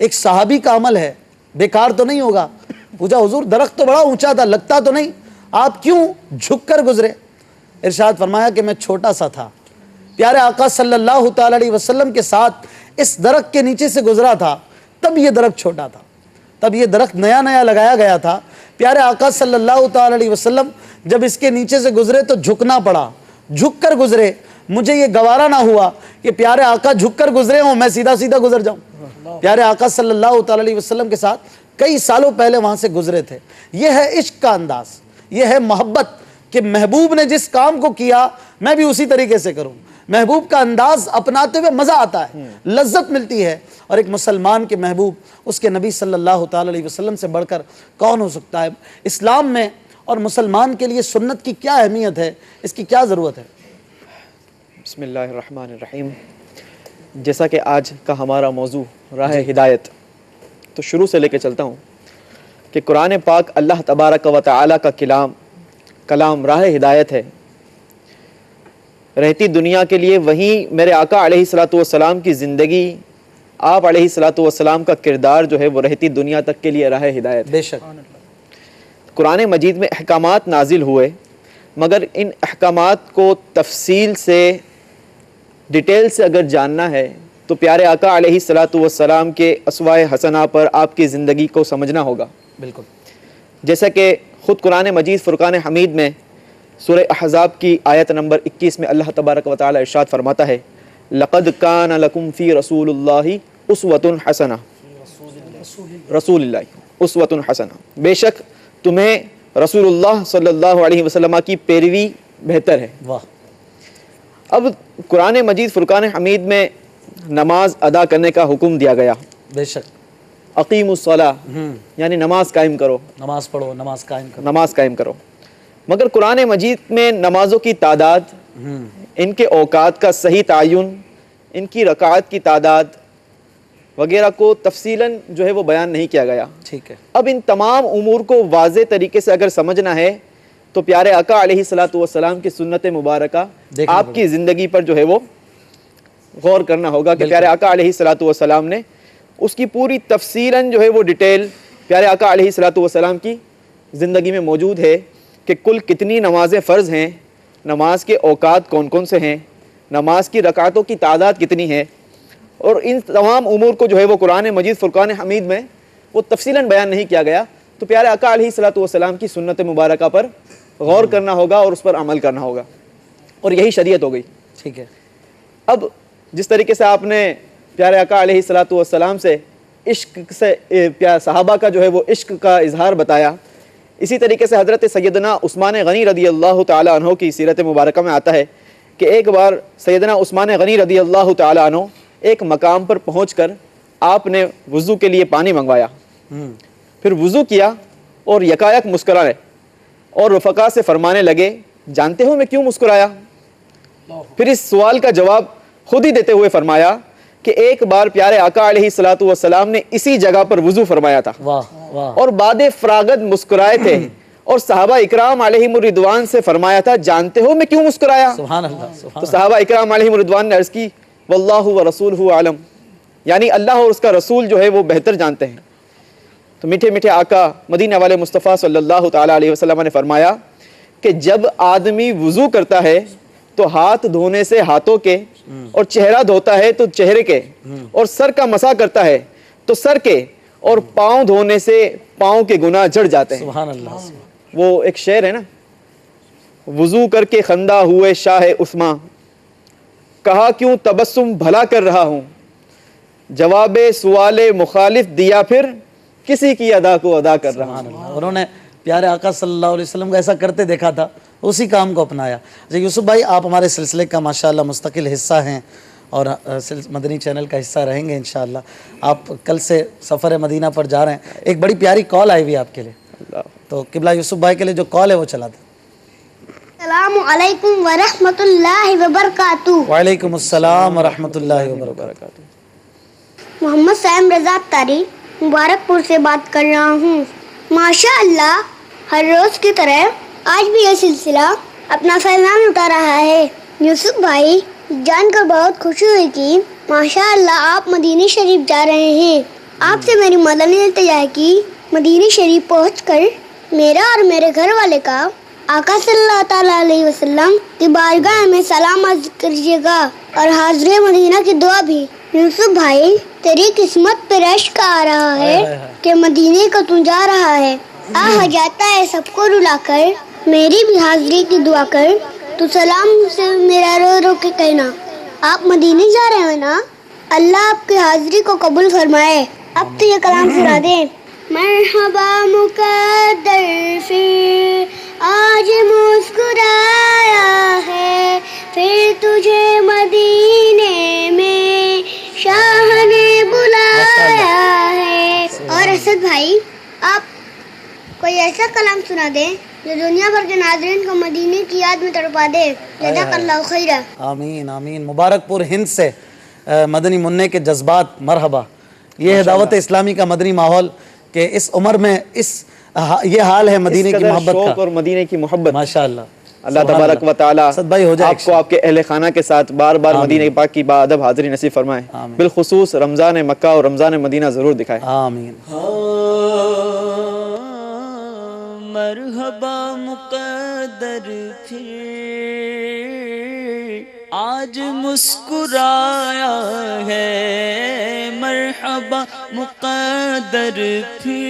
Speaker 1: ایک صحابی کا عمل ہے, بیکار تو نہیں ہوگا. پوچھا حضور درخت تو بڑا اونچا تھا, لگتا تو نہیں, آپ کیوں جھک کر گزرے؟ ارشاد فرمایا کہ میں چھوٹا سا تھا, پیارے آقا صلی اللہ تعالی علیہ وسلم کے ساتھ اس درخت کے نیچے سے گزرا تھا, تب یہ درخت چھوٹا تھا, تب یہ درخت نیا نیا لگایا گیا تھا. پیارے آقا صلی اللہ تعالی علیہ وسلم جب اس کے نیچے سے گزرے تو جھکنا پڑا, جھک کر گزرے. مجھے یہ گوارا نہ ہوا کہ پیارے آقا جھک کر گزرے ہوں, میں سیدھا سیدھا گزر جاؤں. پیارے آقا صلی اللہ تعالی علیہ وسلم کے ساتھ کئی سالوں پہلے وہاں سے گزرے تھے. یہ ہے عشق کا انداز, یہ ہے محبت کہ محبوب نے جس کام کو کیا میں بھی اسی طریقے سے کروں. محبوب کا انداز اپناتے ہوئے مزہ آتا ہے, لذت ملتی ہے. اور ایک مسلمان کے محبوب اس کے نبی صلی اللہ تعالی علیہ وسلم سے بڑھ کر کون ہو سکتا ہے؟ اسلام میں اور مسلمان کے لیے سنت کی کیا اہمیت ہے, اس کی کیا ضرورت ہے؟
Speaker 7: بسم اللہ الرحمن الرحیم. جیسا کہ آج کا ہمارا موضوع راہ ہدایت, تو شروع سے لے کے چلتا ہوں کہ قرآن پاک اللہ تبارک و تعالی کا کلام راہ ہدایت ہے. رہتی دنیا کے لیے وہیں میرے آقا علیہ الصلوۃ والسلام کی زندگی, آپ علیہ الصلوۃ والسلام کا کردار جو ہے وہ رہتی دنیا تک کے لیے راہ ہدایت ہے.
Speaker 1: بے شک.
Speaker 7: قرآن مجید میں احکامات نازل ہوئے, مگر ان احکامات کو تفصیل سے ڈیٹیل سے اگر جاننا ہے تو پیارے آقا علیہ الصلوۃ والسلام کے اسوۂ حسنہ پر آپ کی زندگی کو سمجھنا ہوگا.
Speaker 1: بالکل.
Speaker 7: جیسا کہ خود قرآن مجید فرقان حمید میں سورہ احزاب کی آیت نمبر 21 میں اللہ تبارک و تعالی ارشاد فرماتا ہے, لقد کان لکم فی رسول اللہ اسوۃ حسنہ, رسول اللہ اسوۃ حسنہ, بے شک تمہیں رسول اللہ صلی اللہ علیہ وسلم کی پیروی بہتر ہے.
Speaker 1: واہ.
Speaker 7: اب قرآن مجید فرقان حمید میں نماز ادا کرنے کا حکم دیا گیا.
Speaker 1: بے شک.
Speaker 7: اقیم الصلاۃ یعنی نماز قائم کرو,
Speaker 1: نماز پڑھو, نماز قائم کرو.
Speaker 7: نماز قائم کرو. مگر قرآن مجید میں نمازوں کی تعداد, ان کے اوقات کا صحیح تعین, ان کی رکعات کی تعداد وغیرہ کو تفصیلاً جو ہے وہ بیان نہیں کیا گیا.
Speaker 1: ٹھیک ہے.
Speaker 7: اب ان تمام امور کو واضح طریقے سے اگر سمجھنا ہے تو پیارے آقا علیہ الصلوۃ والسلام کی سنت مبارکہ آپ کی زندگی پر جو ہے وہ غور کرنا ہوگا کہ پیارے آقا علیہ الصلوۃ والسلام نے اس کی پوری تفصیلاً جو ہے وہ ڈیٹیل پیارے آقا علیہ الصلوۃ والسلام کی زندگی میں موجود ہے کہ کل کتنی نمازیں فرض ہیں, نماز کے اوقات کون کون سے ہیں, نماز کی رکعتوں کی تعداد کتنی ہے, اور ان تمام امور کو جو ہے وہ قرآن مجید فرقان حمید میں وہ تفصیلاً بیان نہیں کیا گیا. تو پیارے آقا علیہ الصلوۃ والسلام کی سنت مبارکہ پر غور کرنا ہوگا اور اس پر عمل کرنا ہوگا, اور یہی شریعت ہو گئی.
Speaker 1: ٹھیک ہے.
Speaker 7: اب جس طریقے سے آپ نے پیارے آقا علیہ الصلوۃ والسلام سے عشق سے صحابہ کا جو ہے وہ عشق کا اظہار بتایا, اسی طریقے سے حضرت سیدنا عثمان غنی رضی اللہ تعالی عنہ کی سیرت مبارکہ میں آتا ہے کہ ایک بار سیدنا عثمان غنی رضی اللہ تعالی عنہ ایک مقام پر پہنچ کر آپ نے وضو کے لیے پانی منگوایا, پھر وضو کیا اور یکایک مسکرائے اور رفقا سے فرمانے لگے, جانتے ہو میں کیوں مسکرایا؟ پھر اس سوال کا جواب خود ہی دیتے ہوئے فرمایا کہ ایک بار پیارے آقا علیہ الصلوۃ والسلام نے اسی جگہ پر وضو فرمایا تھا اور بعد فراغت مسکرائے تھے, اور صحابہ اکرام علیہم الرضوان سے فرمایا تھا, جانتے ہو میں کیوں مسکرایا؟
Speaker 1: سبحان اللہ.
Speaker 7: تو صحابہ اکرام علیہم الرضوان نے عرض کی, واللہ ورسولہ اعلم, یعنی اللہ اور اس کا رسول جو ہے وہ بہتر جانتے ہیں. تو میٹھے میٹھے آقا مدینہ والے مصطفیٰ صلی اللہ تعالی علیہ وسلم نے فرمایا کہ جب آدمی وضو کرتا ہے تو ہاتھ دھونے سے ہاتھوں کے, اور چہرہ دھوتا ہے تو چہرے کے, اور سر کا مسح کرتا ہے تو سر کے, اور پاؤں دھونے سے پاؤں کے گناہ جڑ جاتے ہیں.
Speaker 1: سبحان اللہ.
Speaker 7: وہ ایک شعر ہے نا, وضو کر کے خندہ ہوئے شاہ عثمان, کہا کیوں تبسم بھلا کر رہا ہوں, جواب سوال مخالف دیا پھر کسی کی ادا کو ادا کر رہا ہوں.
Speaker 1: انہوں نے پیارے آقا صلی اللہ علیہ وسلم کو ایسا کرتے دیکھا تھا, اسی کام کو اپنایا. یوسف بھائی آپ ہمارے سلسلے کا ماشاءاللہ مستقل حصہ ہیں اور مدنی چینل کا حصہ رہیں گے انشاءاللہ. آپ کل سے سفر مدینہ پر جا رہے ہیں, ایک بڑی پیاری کال آئی ہوئی آپ کے لیے, تو قبلہ یوسف بھائی کے لیے جو کال ہے وہ چلا دیں.
Speaker 8: السلام علیکم ورحمۃ اللہ وبرکاتہ.
Speaker 1: وعلیکم السلام ورحمۃ اللہ وبرکاتہ.
Speaker 8: محمد سائم رضا تاری مبارک پور سے بات کر رہا ہوں. ماشاء اللہ ہر روز کی طرح آج بھی یہ سلسلہ اپنا فیضان اٹھا رہا ہے. یوسف بھائی جان کر بہت خوشی ہوئی کہ ماشاء اللہ آپ مدینہ شریف جا رہے ہیں. آپ سے میری مدنی التجا ہے کہ مدینہ شریف پہنچ کر میرا اور میرے گھر والے کا آقا صلی اللہ تعالیٰ علیہ وسلم کی بارگاہ میں سلام عرض کریے گا اور حاضر مدینہ کی دعا بھی۔ یوسف بھائی، تیری قسمت پہ رشک آ رہا ہے کہ مدینے کا تو جا رہا ہے، آ جاتا ہے سب کو رلا کر، میری بھی حاضری کی دعا کر، تو سلام سے میرا رو رو کے کہنا آپ مدینے جا رہے ہیں نا، اللہ آپ کی حاضری کو قبول فرمائے۔ اب تو یہ کلام سنا دیں۔ مرحبا مقدر پھر آج مسکرایا ہے، پھر تجھے مدینے میں شاہ نے بلایا ہے۔ اور اسد بھائی، آپ کوئی ایسا کلام سنا دیں جو دنیا بھر کے ناظرین کو مدینے کی یاد میں تڑپا دے۔ جزاک اللہ خیرہ۔
Speaker 1: آمین آمین۔ مبارک پور ہند سے مدنی منع کے جذبات، مرحبا۔ یہ ہے دعوت اسلامی کا مدنی ماحول کہ اس عمر میں یہ حال ہے مدینے کی محبت کا
Speaker 7: شوق اور مدینے کی محبت۔
Speaker 1: ماشاءاللہ۔
Speaker 7: اللہ تبارک و تعالی آپ کو آپ کے اہل خانہ کے ساتھ بار بار مدینہ پاک کی باادب حاضری نصیب فرمائے، بالخصوص رمضان مکہ اور رمضان مدینہ ضرور دکھائے۔
Speaker 1: آمین۔
Speaker 6: مرحبا مقدر پھر آج مسکرایا ہے، مرحبا مقدر پھر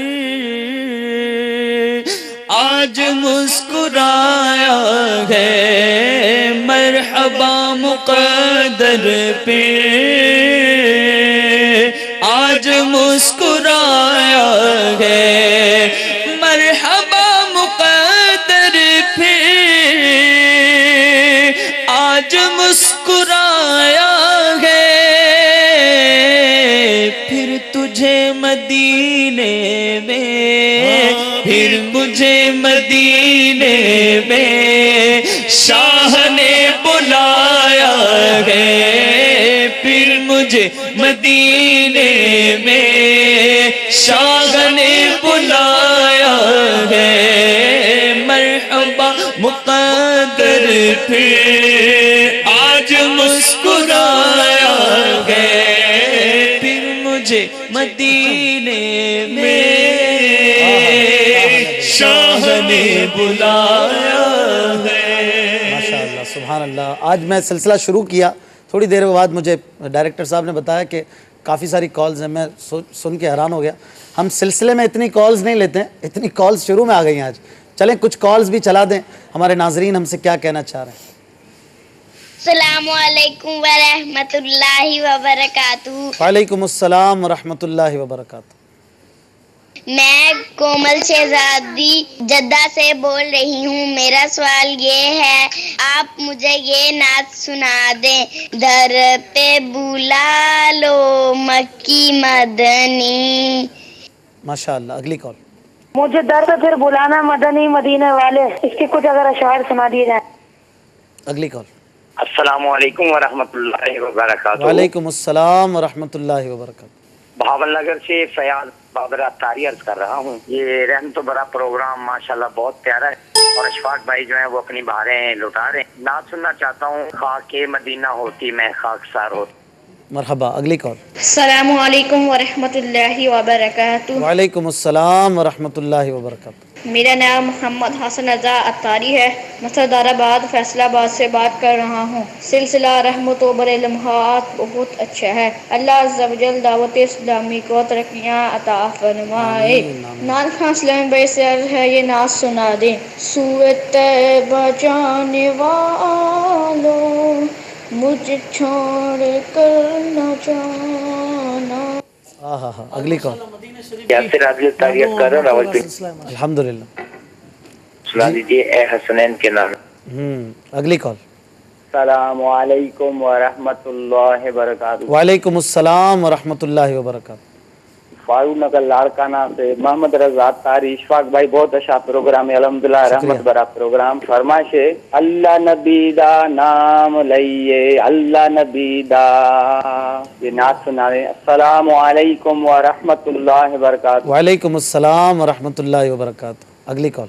Speaker 6: آج مسکرایا ہے، مرحبا مقدر پھر آج مسکرایا ہے، مرحبا مقدر پھر آج مسکرایا ہے، پھر تجھے مدینے میں، پھر مجھے مدینے میں شاہ نے بلایا ہے، پھر مجھے مدینے میں شاہ نے بلایا ہے، مرحبا مقدر پھر آج مسکرایا ہے، پھر مجھے مدینے میں شاہ نے بلایا ہے۔
Speaker 1: ماشاءاللہ، سبحان اللہ۔ آج میں سلسلہ شروع کیا، تھوڑی دیر بعد مجھے ڈائریکٹر صاحب نے بتایا کہ کافی ساری کالز ہیں، میں سن کے حیران ہو گیا۔ ہم سلسلے میں اتنی کالز نہیں لیتے ہیں، اتنی کالز شروع میں آ گئی ہیں آج۔ چلیں کچھ کالز بھی چلا دیں، ہمارے ناظرین ہم سے کیا کہنا چاہ رہے ہیں۔
Speaker 8: السلام علیکم ورحمۃ اللہ وبرکاتہ۔
Speaker 1: وعلیکم السلام ورحمۃ اللہ وبرکاتہ۔
Speaker 8: میں کومل شہزادی جدہ سے بول رہی ہوں۔ میرا سوال یہ ہے، آپ مجھے یہ نعت سنا دیں، در پہ بلا لو مکی مدنی۔
Speaker 1: ماشاءاللہ۔ اگلی کال۔
Speaker 9: مجھے در پہ پھر بلانا مدنی مدینے والے، اس کے کچھ اگر اشعار سنا دیے جائیں۔
Speaker 1: اگلی کال۔
Speaker 10: السلام علیکم ورحمۃ اللہ وبرکاتہ۔
Speaker 1: وعلیکم السلام ورحمۃ اللہ وبرکاتہ۔
Speaker 10: بھاول نگر سے فیاض بابر اتاری عرض کر رہا ہوں۔ یہ رحمت و برا پروگرام ماشاءاللہ بہت پیارا ہے، اور اشفاق بھائی جو ہیں وہ اپنی بہاریں لٹا رہے ہیں۔ نعت سننا چاہتا ہوں، خاک مدینہ ہوتی میں خاکسار ہوتی۔
Speaker 1: مرحبا۔ اگلی کال۔
Speaker 11: السلام علیکم ورحمۃ اللہ وبرکاتہ۔
Speaker 1: وعلیکم السلام ورحمۃ اللہ وبرکاتہ۔
Speaker 11: میرا نام محمد حسن رضا اتاری ہے، مسعود آباد فیصلہ آباد سے بات کر رہا ہوں۔ سلسلہ رحمت و برے لمحات بہت اچھا ہے۔ اللہ عز و جل دعوت اسلامی کو ترقیاں عطا فرمائے۔ نعت خان اسلامی بھائی سے عرض ہے، یہ نعت سنا دیں۔ سوئے طیبہ جانے والوں مجھ چھوڑ کر نہ جانا۔
Speaker 1: اگلی کال۔
Speaker 10: یاسر عادل تاریخ کر رہا ہوں۔
Speaker 1: الحمدللہ۔
Speaker 10: سنا دیجیے اے حسنین کے نام۔
Speaker 1: اگلی کال۔
Speaker 12: السلام علیکم ورحمۃ اللہ وبرکاتہ۔
Speaker 1: وعلیکم السلام ورحمۃ اللہ وبرکاتہ۔
Speaker 12: فاروق نگر لاڑکانہ سے محمد رضا تاری۔ اشفاق بھائی بہت اچھا پروگرام ہے، الحمدللہ رحمت برا پروگرام۔ فرمائش ہے، اللہ نبی دا نام لئیے، اللہ نبی دا، یہ نعت سنا رہے ہیں۔ السلام علیکم ورحمۃ اللہ وبرکاتہ۔
Speaker 1: وعلیکم السلام ورحمۃ اللہ وبرکاتہ۔ اگلی کال۔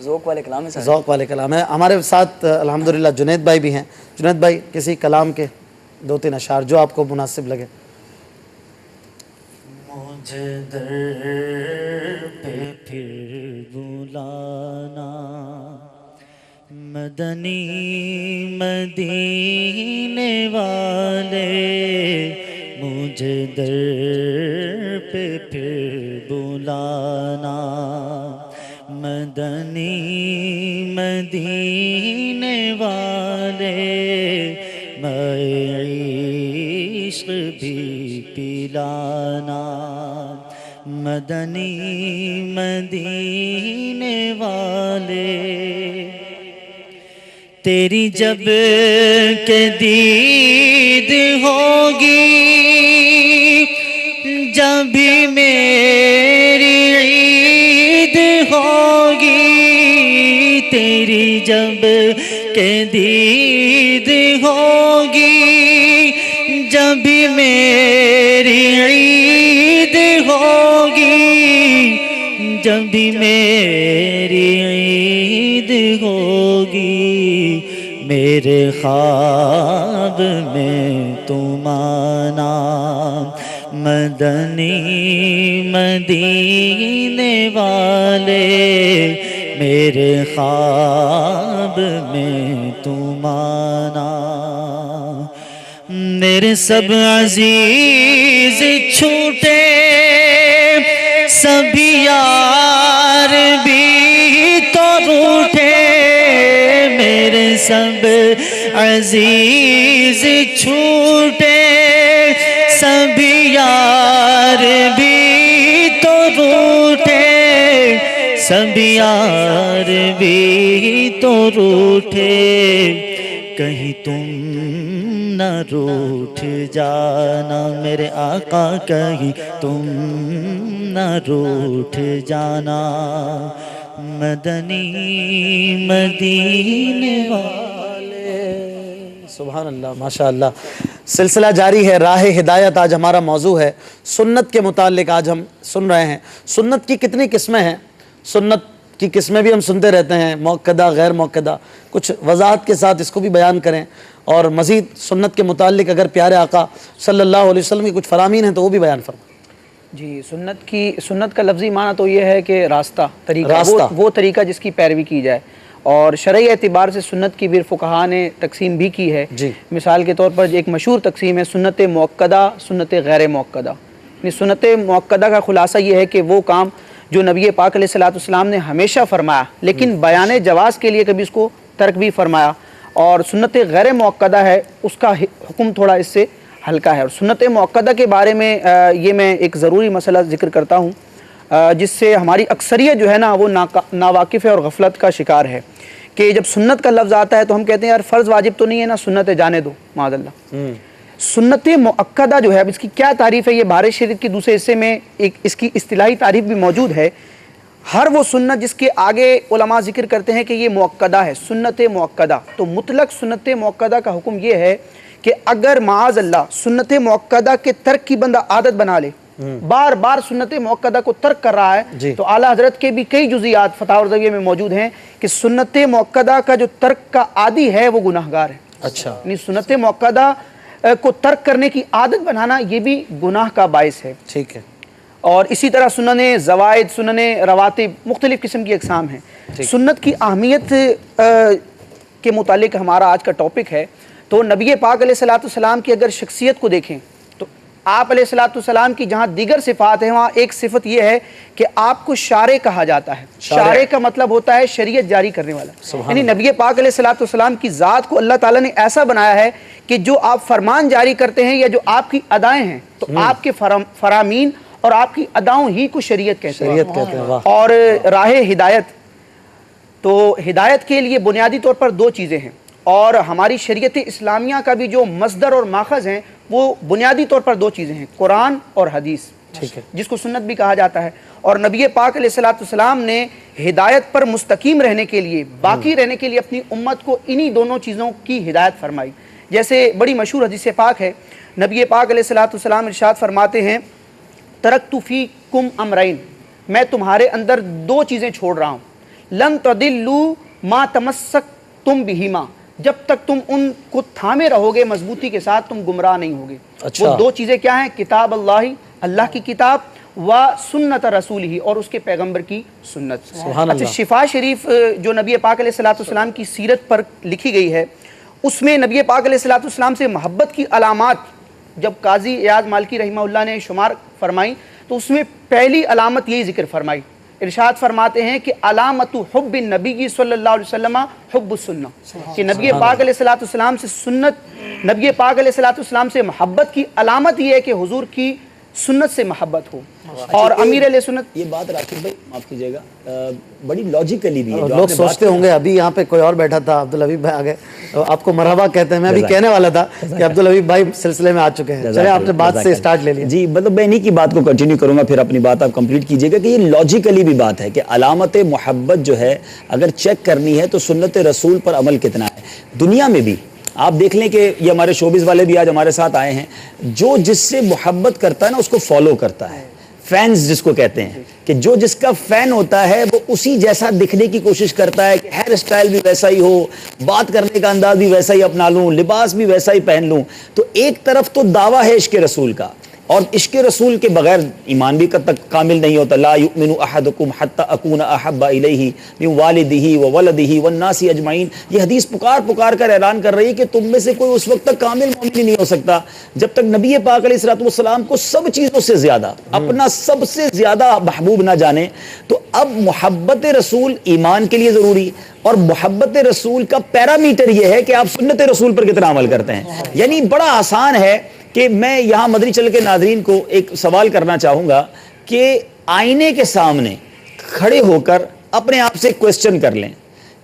Speaker 5: ذوق والے کلام ہے
Speaker 1: ذوق والے کلام ہے ہمارے ساتھ الحمدللہ جنید بھائی بھی ہیں۔ جنید بھائی کسی کلام کے 2-3 اشعار جو آپ کو مناسب لگے۔
Speaker 6: مجھے در پہ پھر بلانا مدنی مدینے والے، مجھے در پہ پھر بلانا مدنی مدینے والے، میں عشق بھی پلانا مدنی مدینے والے، تیری جب کہ دید ہوگی جب بھی میری عید ہوگی، تیری جب کہ دید ہوگی جب بھی میری عید ہوگی، جب بھی میری عید ہوگی، میرے خواب میں تم آنا مدنی مدینے والے، میرے خواب میں تم آنا، میرے سب عزیز چھوٹے سبھی یار بھی تو روٹھے، میرے سب عزیز چھوٹے سبھی یار بھی تو روٹھے، سبھی یار بھی تو روٹھے، کہیں تم نہ روٹھ جانا میرے آقا، کہیں تم نہ روٹھ جانا مدنی مدینے والے۔
Speaker 1: سبحان اللہ ماشاءاللہ۔ سلسلہ جاری ہے راہ ہدایت، آج ہمارا موضوع ہے سنت کے متعلق آج ہم سن رہے ہیں۔ سنت کی کتنی قسمیں ہیں؟ سنت کی قسمیں بھی ہم سنتے رہتے ہیں، موقدہ غیر موقدہ، کچھ وضاحت کے ساتھ اس کو بھی بیان کریں، اور مزید سنت کے متعلق اگر پیارے آقا صلی اللہ علیہ وسلم کی کچھ فرامین ہیں تو وہ بھی بیان فرمائیں۔
Speaker 7: جی، سنت کا لفظی معنی تو یہ ہے کہ راستہ، طریقہ، وہ طریقہ جس کی پیروی کی جائے، اور شرعی اعتبار سے سنت کی بھی فقہا نے تقسیم بھی کی ہے۔ مثال کے طور پر ایک مشہور تقسیم ہے سنت موقدہ، سنت غیر موقدہ۔ یعنی سنت موقدہ کا خلاصہ یہ ہے کہ وہ کام جو نبی پاک علیہ الصلوۃ والسلام نے ہمیشہ فرمایا لیکن بیان جواز کے لیے کبھی اس کو ترک بھی فرمایا، اور سنت غیر موقدہ ہے اس کا حکم تھوڑا اس سے ہلکا ہے۔ اور سنت موقدہ کے بارے میں یہ میں ایک ضروری مسئلہ ذکر کرتا ہوں جس سے ہماری اکثریت جو ہے نا وہ ناواقف ہے اور غفلت کا شکار ہے، کہ جب سنت کا لفظ آتا ہے تو ہم کہتے ہیں یار فرض واجب تو نہیں ہے نا، سنت جانے دو، معاذ اللہ۔ سنت مؤکدہ جو ہے اب اس کی کیا تعریف ہے، یہ بارش شریف کے دوسرے حصے میں ایک اس کی اصطلاحی تعریف بھی موجود ہے۔ ہر وہ سنت جس کے آگے علماء ذکر کرتے ہیں کہ یہ مؤکدہ ہے، سنت مؤکدہ، تو مطلق سنت مؤکدہ کا حکم یہ ہے کہ اگر معاذ اللہ سنت مؤکدہ کے ترک کی بندہ عادت بنا لے، بار بار سنت مؤکدہ کو ترک کر رہا ہے، تو اعلیٰ حضرت کے بھی کئی جزیات فتاوی الرضویہ میں موجود ہیں کہ سنت مؤکدہ کا جو ترک کا عادی ہے وہ گناہگار ہے۔
Speaker 1: اچھا،
Speaker 7: یعنی سنت مؤکدہ کو ترک کرنے کی عادت بنانا یہ بھی گناہ کا باعث ہے۔
Speaker 1: ٹھیک ہے۔
Speaker 7: اور اسی طرح سنن زوائد، سنن رواتب، مختلف قسم کی اقسام ہیں۔ سنت کی اہمیت کے متعلق ہمارا آج کا ٹاپک ہے، تو نبی پاک علیہ الصلوۃ والسلام کی اگر شخصیت کو دیکھیں تو آپ علیہ الصلوۃ والسلام کی جہاں دیگر صفات ہیں وہاں ایک صفت یہ ہے کہ آپ کو شارع کہا جاتا ہے۔ شارع کا مطلب ہوتا ہے شریعت جاری کرنے والا، یعنی نبی پاک علیہ الصلوۃ والسلام کی ذات کو اللہ تعالیٰ نے ایسا بنایا ہے کہ جو آپ فرمان جاری کرتے ہیں یا جو آپ کی ادائیں ہیں تو آپ کے فرامین اور آپ کی اداؤں ہی کو شریعت کہتے ہیں۔ اور راہ ہدایت، تو ہدایت کے لیے بنیادی طور پر دو چیزیں ہیں، اور ہماری شریعت اسلامیہ کا بھی جو مصدر اور ماخذ ہیں وہ بنیادی طور پر دو چیزیں ہیں، قرآن اور حدیث۔
Speaker 13: جس کو سنت بھی کہا جاتا ہے. اور نبی پاک علیہ الصلوۃ والسلام نے ہدایت پر مستقیم رہنے کے لیے، باقی رہنے کے لیے اپنی امت کو انہی دونوں چیزوں کی ہدایت فرمائی. جیسے بڑی مشہور حدیث پاک ہے، نبی پاک علیہ الصلوۃ والسلام ارشاد فرماتے ہیں ترکت فیکم امرین، میں تمہارے اندر دو چیزیں چھوڑ رہا ہوں، لن تضلوا ما تمسکتم بہما، جب تک تم ان کو تھامے رہو گے مضبوطی کے ساتھ تم گمراہ نہیں ہوگے. وہ دو چیزیں کیا ہیں؟ کتاب اللہ کی کتاب و سنت رسول ہی، اور اس کے پیغمبر کی سنت. اچھا، شفا شریف جو نبی پاک علیہ الصلوۃ والسلام کی سیرت پر لکھی گئی ہے، اس میں نبی پاک علیہ الصلوۃ والسلام سے محبت کی علامات جب قاضی ایاز مالکی رحمہ اللہ نے شمار فرمائی تو اس میں پہلی علامت یہی ذکر فرمائی. ارشاد فرماتے ہیں کہ علامت حب النبی صلی اللہ علیہ وسلم حب السنہ، کہ نبی پاک علیہ الصلوۃ والسلام سے سنت، نبی پاک علیہ الصلوۃ والسلام سے محبت کی علامت یہ ہے کہ حضور کی سنت سے محبت ہو. اور امیر علیہ سنت،
Speaker 14: یہ بات راکب بھائی معاف کیجیے گا بڑی لاجیکلی بھی ہے.
Speaker 1: لوگ سوچتے ہوں گے ابھی یہاں پہ کوئی اور بیٹھا تھا، عبدالحبیب بھائی آگے، آپ کو مرحبا کہتے ہیں. میں ابھی کہنے والا تھا کہ عبدالحبیب بھائی سلسلے میں آ چکے ہیں. چلے آپ نے بات سے سٹارٹ لے لیا.
Speaker 14: جی مطلب میں انہی کی بات کو کنٹینیو کروں گا، پھر اپنی بات آپ کمپلیٹ کیجیے گا کہ یہ لاجیکلی بھی بات ہے کہ علامت محبت جو ہے اگر چیک کرنی ہے تو سنت رسول پر عمل کتنا ہے. دنیا میں بھی آپ دیکھ لیں کہ یہ ہمارے شوبز والے بھی آج ہمارے ساتھ آئے ہیں، جو جس سے محبت کرتا ہے نا اس کو فالو کرتا ہے. فینز جس کو کہتے ہیں کہ جو جس کا فین ہوتا ہے وہ اسی جیسا دکھنے کی کوشش کرتا ہے کہ ہیئر اسٹائل بھی ویسا ہی ہو، بات کرنے کا انداز بھی ویسا ہی اپنا لوں، لباس بھی ویسا ہی پہن لوں. تو ایک طرف تو دعویٰ ہے عشق رسول کا، اور عشق رسول کے بغیر ایمان بھی کامل نہیں ہوتا. لا یؤمن احدکم حتی اکون احب الیہ من والدہ وولدہ والناس اجمعین. یہ حدیث پکار کر اعلان کر رہی ہے کہ تم میں سے کوئی اس وقت تک کامل مومن نہیں ہو سکتا جب تک نبی پاک علیہ الصلوۃ والسلام کو سب چیزوں سے زیادہ، اپنا سب سے زیادہ محبوب نہ جانے. تو اب محبت رسول ایمان کے لیے ضروری، اور محبت رسول کا پیرامیٹر یہ ہے کہ آپ سنت رسول پر کتنا عمل کرتے ہیں. یعنی بڑا آسان ہے کہ میں یہاں مدنی چینل کے ناظرین کو ایک سوال کرنا چاہوں گا کہ آئینے کے سامنے کھڑے ہو کر اپنے آپ سے کوسچن کر لیں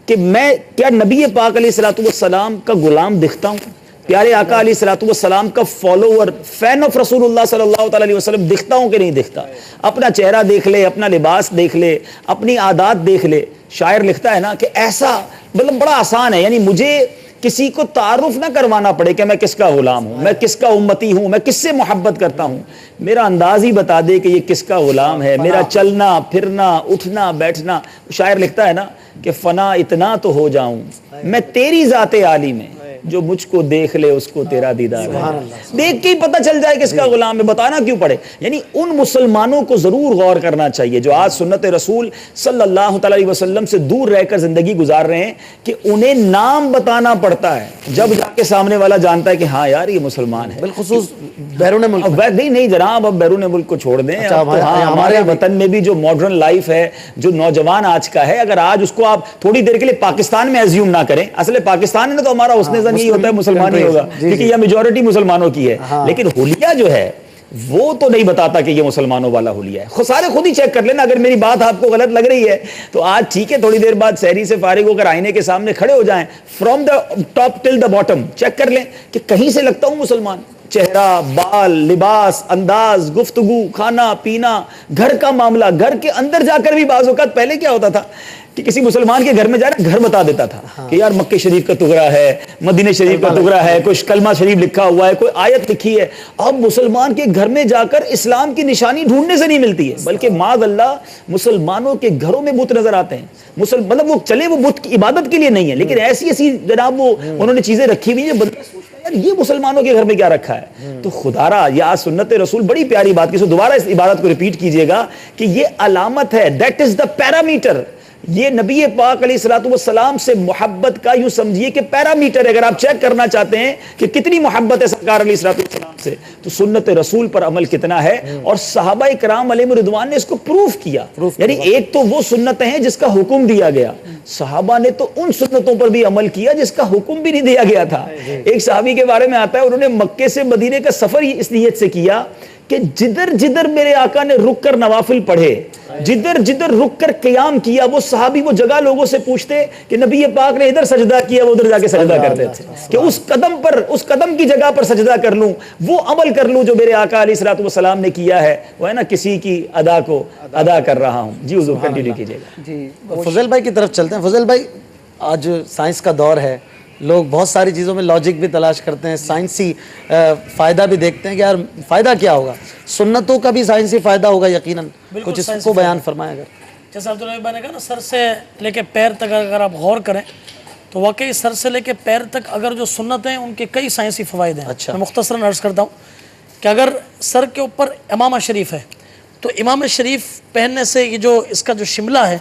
Speaker 14: کہ میں کیا نبی پاک علیہ الصلوۃ والسلام کا غلام دکھتا ہوں؟ پیارے آقا علیہ الصلوۃ والسلام کا فالوور، فین آف رسول اللہ صلی اللہ تعالی علیہ وسلم دکھتا ہوں کہ نہیں دکھتا؟ اپنا چہرہ دیکھ لے، اپنا لباس دیکھ لے، اپنی عادات دیکھ لے. شاعر لکھتا ہے نا کہ ایسا مطلب بڑا آسان ہے، یعنی مجھے کسی کو تعارف نہ کروانا پڑے کہ میں کس کا غلام ہوں، میں کس کا امتی ہوں، میں کس سے محبت کرتا ہوں. میرا انداز ہی بتا دے کہ یہ کس کا غلام ہے، میرا چلنا پھرنا اٹھنا بیٹھنا. شاعر لکھتا ہے نا کہ فنا اتنا تو ہو جاؤں میں تیری ذات عالی میں، جو مجھ کو دیکھ لے اس کو تیرا دیدار ہے. دیکھ کے ہی پتہ چل جائے کس کا غلام ہے، بتانا کیوں پڑے. یعنی ان مسلمانوں کو ضرور غور کرنا چاہیے جو آج سنت رسول صلی اللہ تعالی علیہ وسلم سے دور رہ کر زندگی گزار رہے ہیں، کہ انہیں نام بتانا پڑتا ہے جب جا کے سامنے والا جانتا ہے کہ ہاں یار یہ مسلمان ہے.
Speaker 1: بالخصوص بیرون ملک.
Speaker 14: نہیں جناب، اب بیرون ملک کو چھوڑ دیں. ہمارے وطن میں بھی جو ماڈرن لائف ہے، جو نوجوان آج کا ہے، اگر آج اس کو آپ تھوڑی دیر کے لیے پاکستان میں ایزیوم نہ کریں، اصل پاکستان ہے نا تو ہمارا اس نے یہی ہوتا ہے مسلمان ہی ہوگا، کیونکہ یہ میجورٹی مسلمانوں کی ہے. لیکن حلیہ جو ہے وہ تو نہیں بتاتا کہ یہ مسلمانوں والا حلیہ ہے. سارے خود ہی چیک کر لینا. اگر میری بات آپ کو غلط لگ رہی ہے تو آج ٹھیک ہے، تھوڑی دیر بعد سحری سے فارغ ہو کر آئینے کے سامنے کھڑے ہو جائیں، from the top till the bottom check کر لیں کہ کہیں سے لگتا ہوں مسلمان. چہرہ، بال، لباس، انداز، گفتگو، کھانا پینا، گھر کا معاملہ. گھر کے اندر جا کر بھی بعض اوقات پہلے کیا ہوتا تھا کہ کسی مسلمان کے گھر میں جانا گھر بتا دیتا تھا کہ یار مکہ شریف کا ٹکڑا ہے، مدینہ شریف کا ٹکڑا ہے، کوئی کلمہ شریف لکھا ہوا ہے، کوئی آیت لکھی ہے. اب مسلمان کے گھر میں جا کر اسلام کی نشانی ڈھونڈنے سے نہیں ملتی ہے، بلکہ معاذ اللہ مسلمانوں کے گھروں میں بت نظر آتے ہیں. مطلب وہ چلے وہ بت کی عبادت کے لیے نہیں ہے، لیکن ایسی ایسی جناب وہ انہوں نے چیزیں رکھی ہوئی ہیں، بندہ سوچتا ہے یار یہ مسلمانوں کے گھر میں کیا رکھا ہے. تو خدا را یا سنت رسول بڑی پیاری بات کی. سو دوبارہ اس عبادت کو ریپیٹ کیجئے گا کہ یہ علامت ہے، دیٹ از دا پیرامیٹر. یہ نبی پاک علیہ الصلوۃ والسلام سے محبت کا یوں سمجھیے کہ پیرامیٹر. اگر آپ چیک کرنا چاہتے ہیں کہ کتنی محبت ہے سرکار علیہ الصلوۃ والسلام سے، تو سنت رسول پر عمل کتنا ہے. اور صحابہ کرام علیہم رضوان نے اس کو پروف کیا. یعنی ایک تو وہ سنتیں ہیں جس کا حکم دیا گیا، صحابہ نے تو ان سنتوں پر بھی عمل کیا جس کا حکم بھی نہیں دیا گیا تھا. ایک صحابی کے بارے میں آتا ہے انہوں نے مکے سے مدینے کا سفر اس نیت سے کیا کہ جدھر جدھر میرے آقا نے رک کر نوافل پڑھے، جدھر جدھر رک کر قیام کیا، وہ صحابی وہ جگہ لوگوں سے پوچھتے کہ نبی پاک نے ادھر سجدہ کیا، وہ ادھر جا کے سجدہ کرتے تھے کہ اس قدم پر، اس قدم کی جگہ پر سجدہ کر لوں، وہ عمل کر لوں جو میرے آقا علیہ الصلوۃ والسلام نے کیا ہے، وہ ہے نا کسی کی ادا کو ادا کر رہا ہوں۔ جی حضور کنٹینیو کیجیے گا۔
Speaker 13: جی
Speaker 1: فضل بھائی کی طرف چلتے ہیں۔ فضل بھائی، آج سائنس کا دور ہے، لوگ بہت ساری چیزوں میں لاجک بھی تلاش کرتے ہیں، سائنسی فائدہ بھی دیکھتے ہیں کہ یار فائدہ کیا ہوگا، سنتوں کا بھی سائنسی فائدہ ہوگا یقیناً، کچھ اس کو بیان فرمائیں اگر۔
Speaker 4: جیسا عبداللہ بھائی نے کہا نا، سر سے لے کے پیر تک اگر آپ غور کریں تو واقعی سر سے لے کے پیر تک اگر جو سنت ہیں ان کے کئی سائنسی فوائد ہیں۔ میں مختصراً عرض کرتا ہوں کہ اگر سر کے اوپر امامہ شریف ہے تو امامہ شریف پہننے سے یہ جو اس کا جو شملہ ہے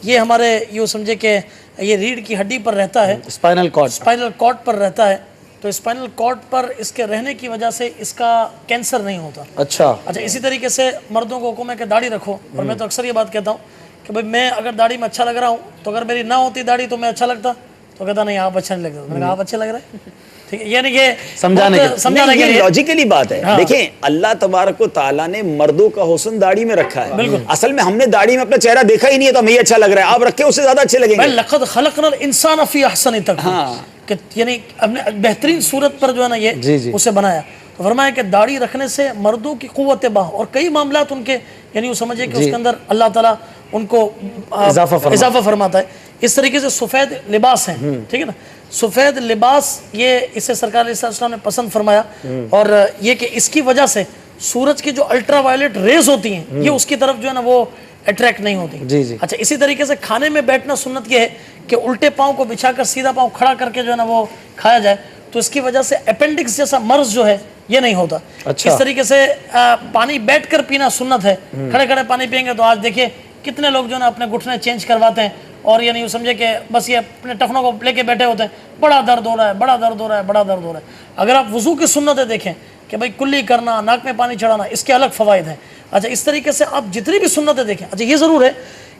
Speaker 4: یہ ہمارے یوں سمجھے کہ یہ ریڑھ کی ہڈی پر رہتا ہے،
Speaker 1: اسپائنل
Speaker 4: کارڈ پر رہتا ہے، تو اسپائنل کارڈ پر اس کے رہنے کی وجہ سے اس کا کینسر نہیں ہوتا۔
Speaker 1: اچھا،
Speaker 4: اسی طریقے سے مردوں کو حکم ہے کہ داڑھی رکھو، اور میں تو اکثر یہ بات کہتا ہوں کہ بھائی میں اگر داڑھی میں اچھا لگ رہا ہوں تو اگر میری نہ ہوتی داڑھی تو میں اچھا لگتا، تو کہتا نہیں آپ اچھا نہیں لگتا، میں نے کہا آپ اچھے لگ رہے ہیں، ٹھیک ہے، یعنی کہ
Speaker 14: سمجھانے کے لیے لاجیکلی بات ہے۔ دیکھیں اللہ تبارک و تعالیٰ نے مردوں کا حسن داڑھی میں رکھا ہے، اصل میں ہم نے داڑھی میں اپنا چہرہ دیکھا ہی نہیں ہے تو ہمیں یہ اچھا لگ رہا ہے، آپ رکھے اس سے زیادہ اچھے لگیں گے۔
Speaker 4: لقد خلقنا الانسان فی احسن تقویم، کہ یعنی بہترین صورت پر جو ہے نا یہ اسے بنایا، تو فرمایا کہ داڑھی رکھنے سے مردوں کی قوت باہ اور کئی معاملات ان کے یعنی وہ سمجھے کہ اس کے اندر اللہ تعالیٰ ان کو اضافہ فرماتا ہے۔ اس طریقے سے سفید لباس ہیں، ٹھیک ہے نا، سفید لباس یہ اسے سرکار علیہ السلام نے پسند فرمایا، اور یہ کہ اس کی وجہ سے سورج کی جو الٹرا وائلٹ ریز ہوتی ہیں یہ اس کی طرف جو ہے نا وہ اٹریکٹ نہیں ہوتی۔ اچھا، اسی طریقے سے کھانے میں بیٹھنا سنت یہ ہے کہ الٹے پاؤں کو بچھا کر سیدھا پاؤں کھڑا کر کے جو ہے نا وہ کھایا جائے، تو اس کی وجہ سے اپینڈکس جیسا مرض جو ہے یہ نہیں ہوتا۔ اس طریقے سے پانی بیٹھ کر پینا سنت ہے، کھڑے کھڑے پانی پئیں گے تو آج دیکھیے کتنے لوگ جو ہے نا اپنے گھٹنے چینج کرواتے ہیں اور یہ نہیں سمجھے کہ بس یہ اپنے ٹخنوں کو لے کے بیٹھے ہوتے ہیں، بڑا درد ہو رہا ہے، بڑا درد ہو رہا ہے، بڑا درد ہو رہا ہے۔ اگر آپ وضو کی سنتیں دیکھیں کہ بھائی کلی کرنا، ناک میں پانی چڑھانا، اس کے الگ فوائد ہیں۔ اچھا، اس طریقے سے آپ جتنی بھی سنتیں دیکھیں، اچھا یہ ضرور ہے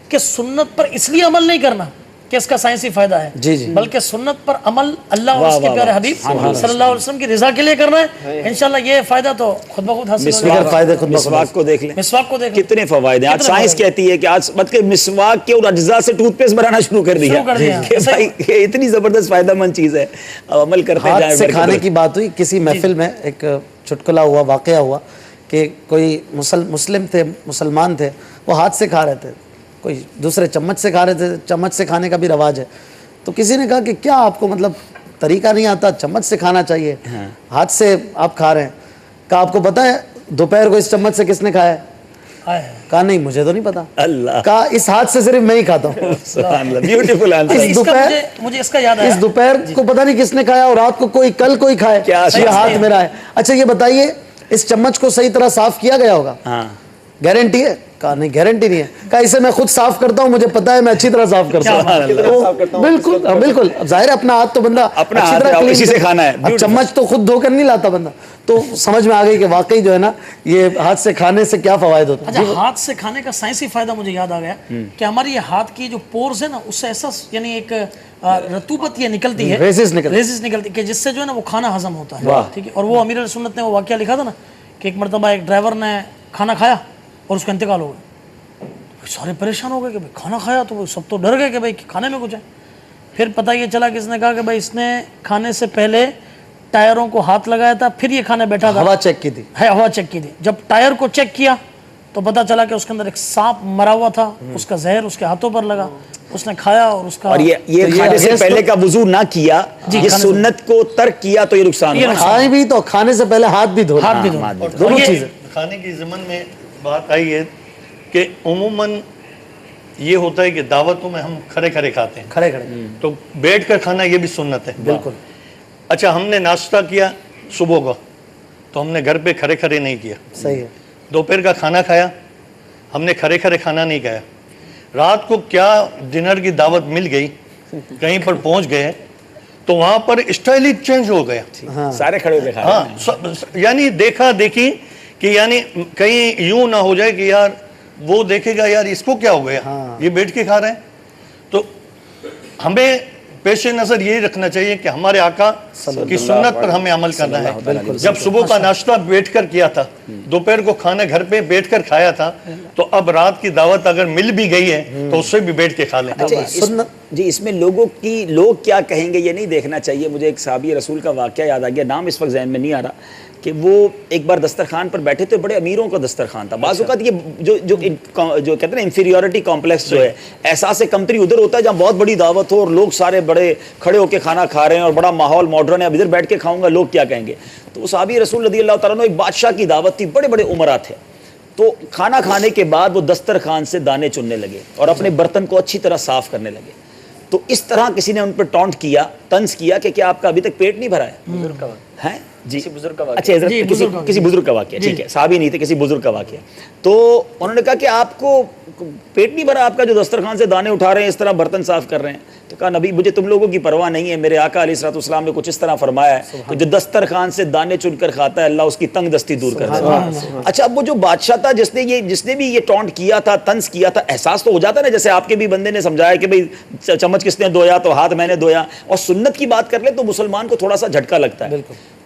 Speaker 4: کہ سنت پر اس لیے عمل نہیں کرنا کہ اس کا سائنسی فائدہ ہے، بلکہ سنت پر عمل اللہ اور اس کے پیارے حبیب صلی اللہ علیہ وسلم کی رضا کے لیے کرنا ہے، انشاءاللہ یہ فائدہ تو خود بخود حاصل ہوگا۔
Speaker 14: مسواک کو دیکھ لیں،
Speaker 4: مسواک کو دیکھ لیں
Speaker 14: کتنے فوائد ہیں۔ آج سائنس کہتی ہے کہ آج بلکہ مسواک کے اور اجزاء سے ٹوتھ پیسٹ بنانا شروع کر دیا کہ بھائی یہ اتنی زبردست فائدہ مند چیز ہے، عمل کرتے جائیں۔
Speaker 1: ہاتھ سے کھانے کی بات ہوئی، کسی محفل میں ایک چٹکلا ہوا، واقعہ ہوا کہ کوئی مسلمان تھے، وہ ہاتھ سے کھا رہے تھے، کوئی دوسرے چمچ سے کھا رہے تھے، چمچ سے کھانے کا بھی رواج ہے، تو کسی نے کہا کہ کیا آپ کو مطلب طریقہ نہیں آتا، چمچ سے کھانا چاہیے، ہاتھ سے آپ کھا رہے ہیں۔ کہا آپ کو پتہ ہے دوپہر کو اس چمچ سے کس نے کھایا ہے؟ کہا نہیں مجھے تو نہیں پتا۔
Speaker 14: اللہ،
Speaker 1: کہا اس ہاتھ سے صرف میں ہی کھاتا ہوں۔
Speaker 14: سبحان اللہ، بیوٹیفل آنسر۔
Speaker 4: مجھے اس کا یاد آیا،
Speaker 1: اس دوپہر کو پتہ نہیں کس نے کھایا اور رات کو کوئی کل کوئی کھائے، یہ ہاتھ میرا ہے۔ اچھا یہ بتائیے اس چمچ کو صحیح طرح صاف کیا گیا ہوگا؟ گارنٹی ہے؟ کہا نہیں گارنٹی نہیں ہے۔ کہا اسے میں خود صاف کرتا ہوں، مجھے پتا ہے میں اچھی طرح صاف کرتا ہوں۔ بالکل بالکل، ظاہر ہے اپنا ہاتھ تو بندہ اچھی طرح
Speaker 14: اسی سے کھانا ہے،
Speaker 1: اب چمچ تو خود دھو کر نہیں لاتا بندہ، تو سمجھ میں آ گئی کہ واقعی جو ہے نا یہ ہاتھ سے کھانے سے کیا فوائد ہوتے ہیں۔
Speaker 4: اچھا، ہاتھ سے کھانے کا سائنسی فائدہ مجھے یاد آ گیا کہ ہماری یہ ہاتھ کی جو پورز ہے نا اس سے ایسا یعنی ایک رطوبت یہ نکلتی ہے، ریزز نکلتی ہے کہ جس سے جو ہے نا وہ کھانا ہضم ہوتا ہے، ٹھیک ہے۔ اور وہ امیر سنت نے وہ واقعہ لکھا تھا نا کہ ایک مرتبہ ایک ڈرائیور نے کھانا کھایا اور اس کا انتقال ہو گیا، سارے پریشان ہو گئے کہ بھائی کھانا کھایا، تو سب تو ڈر گئے کہ بھائی کھانے میں کچھ ہے۔ پھر پتہ یہ چلا کہ اس نے کہا کہ بھائی اس نے کھانے سے پہلے ٹائروں کو ہاتھ لگایا تھا، پھر یہ کھانے بیٹھا تھا،
Speaker 1: ہوا چیک کی تھی،
Speaker 4: ہوا چیک کی تھی۔ جب ٹائر کو چیک کیا تو پتہ چلا کہ اس کے اندر ایک سانپ مرا ہوا تھا، اس کا زہر اس کے ہاتھوں پر لگا، اس نے کھایا اور اس کا،
Speaker 14: اور یہ کھانے سے پہلے کا وضو نہ کیا، یہ سنت کو ترک کیا تو یہ نقصان ہے۔
Speaker 1: کھائے بھی تو کھانے سے پہلے ہاتھ بھی دھو، دونوں چیزیں۔
Speaker 15: کھانے کی ضمن میں بات آئی ہے کہ عموماً یہ ہوتا ہے کہ دعوتوں میں ہم کھڑے کھڑے کھاتے ہیں،
Speaker 1: کھڑے کھڑے،
Speaker 15: تو بیٹھ کر کھانا یہ بھی سنت ہے۔
Speaker 1: بالکل۔
Speaker 15: اچھا، ہم نے ناشتہ کیا صبح کا تو ہم نے گھر پہ کھڑے کھڑے نہیں کیا،
Speaker 1: صحیح ہے۔
Speaker 15: دوپہر کا کھانا کھایا ہم نے کھڑے کھڑے کھانا نہیں کھایا، رات کو کیا ڈنر کی دعوت مل گئی، کہیں پر پہنچ گئے تو وہاں پر اسٹائل ہی چینج ہو گیا،
Speaker 14: سارے کھڑے ہوئے کھا رہے ہیں،
Speaker 15: یعنی دیکھا دیکھی کہ یعنی کہیں یوں نہ ہو جائے کہ یار وہ دیکھے گا یار اس کو کیا ہو گیا، یہ بیٹھ کے کھا رہے ہیں۔ تو ہمیں پیش نظر یہی رکھنا چاہیے کہ ہمارے آقا کی سنت پر ہمیں عمل کرنا ہے. جب صبح کا ناشتہ بیٹھ کر کیا تھا, دوپہر کو کھانا گھر پہ بیٹھ کر کھایا تھا, تو اب رات کی دعوت اگر مل بھی گئی ہے تو اس سے بھی بیٹھ کے کھا لیں.
Speaker 14: جی اس میں لوگ کیا کہیں گے یہ نہیں دیکھنا چاہیے. مجھے ایک صحابی رسول کا واقعہ یاد آ گیا, نام اس وقت ذہن میں نہیں آ رہا, کہ وہ ایک بار دسترخوان پر بیٹھے تھے, بڑے امیروں کا دسترخوان تھا. بعض اوقات یہ جو کہتے ہیں نا انفیریورٹی کمپلیکس جو ہے, احساس کمتری ادھر ہوتا ہے جہاں بہت بڑی دعوت ہو اور لوگ سارے بڑے کھڑے ہو کے کھانا کھا رہے ہیں اور بڑا ماحول ماڈرن ہے, اب ادھر بیٹھ کے کھاؤں گا لوگ کیا کہیں گے. تو وہ صحابی رسول رضی اللہ تعالیٰ عنہ, ایک بادشاہ کی دعوت تھی, بڑے بڑے عمرا تھے, تو کھانا کھانے کے بعد وہ دسترخوان سے دانے چننے لگے اور اپنے برتن کو اچھی طرح صاف کرنے لگے. تو اس طرح کسی نے ان پر ٹونٹ کیا, طنز کیا کہ کیا آپ کا ابھی تک پیٹ نہیں بھرا ہے؟ جی اچھا, کسی بزرگ کا واقعہ, ٹھیک ہے, صحابی نہیں تھے, کسی بزرگ کا واقعہ. تو انہوں نے کہا کہ آپ کو پیٹ نہیں بھرا آپ کا جو دسترخوان سے دانے اٹھا رہے ہیں, اس طرح برتن صاف کر رہے ہیں؟ تو کہا نبی مجھے تم لوگوں کی پرواہ نہیں ہے, میرے آقا علیہ الصلوۃ والسلام نے کچھ اس طرح فرمایا ہے کہ جو دسترخوان سے دانے چن کر کھاتا ہے اللہ اس کی تنگ دستی دور کر دیتا ہے. اچھا, اب وہ جو بادشاہ تھا جس نے بھی یہ ٹونٹ کیا تھا, طنز کیا تھا, احساس تو ہو جاتا ہے نا, جیسے آپ کے بھی بندے نے سمجھایا کہ بھئی چمچ کس نے دھویا تو ہاتھ میں نے دھویا, اور سنت کی بات کر لیں تو مسلمان کو تھوڑا سا جھٹکا لگتا ہے.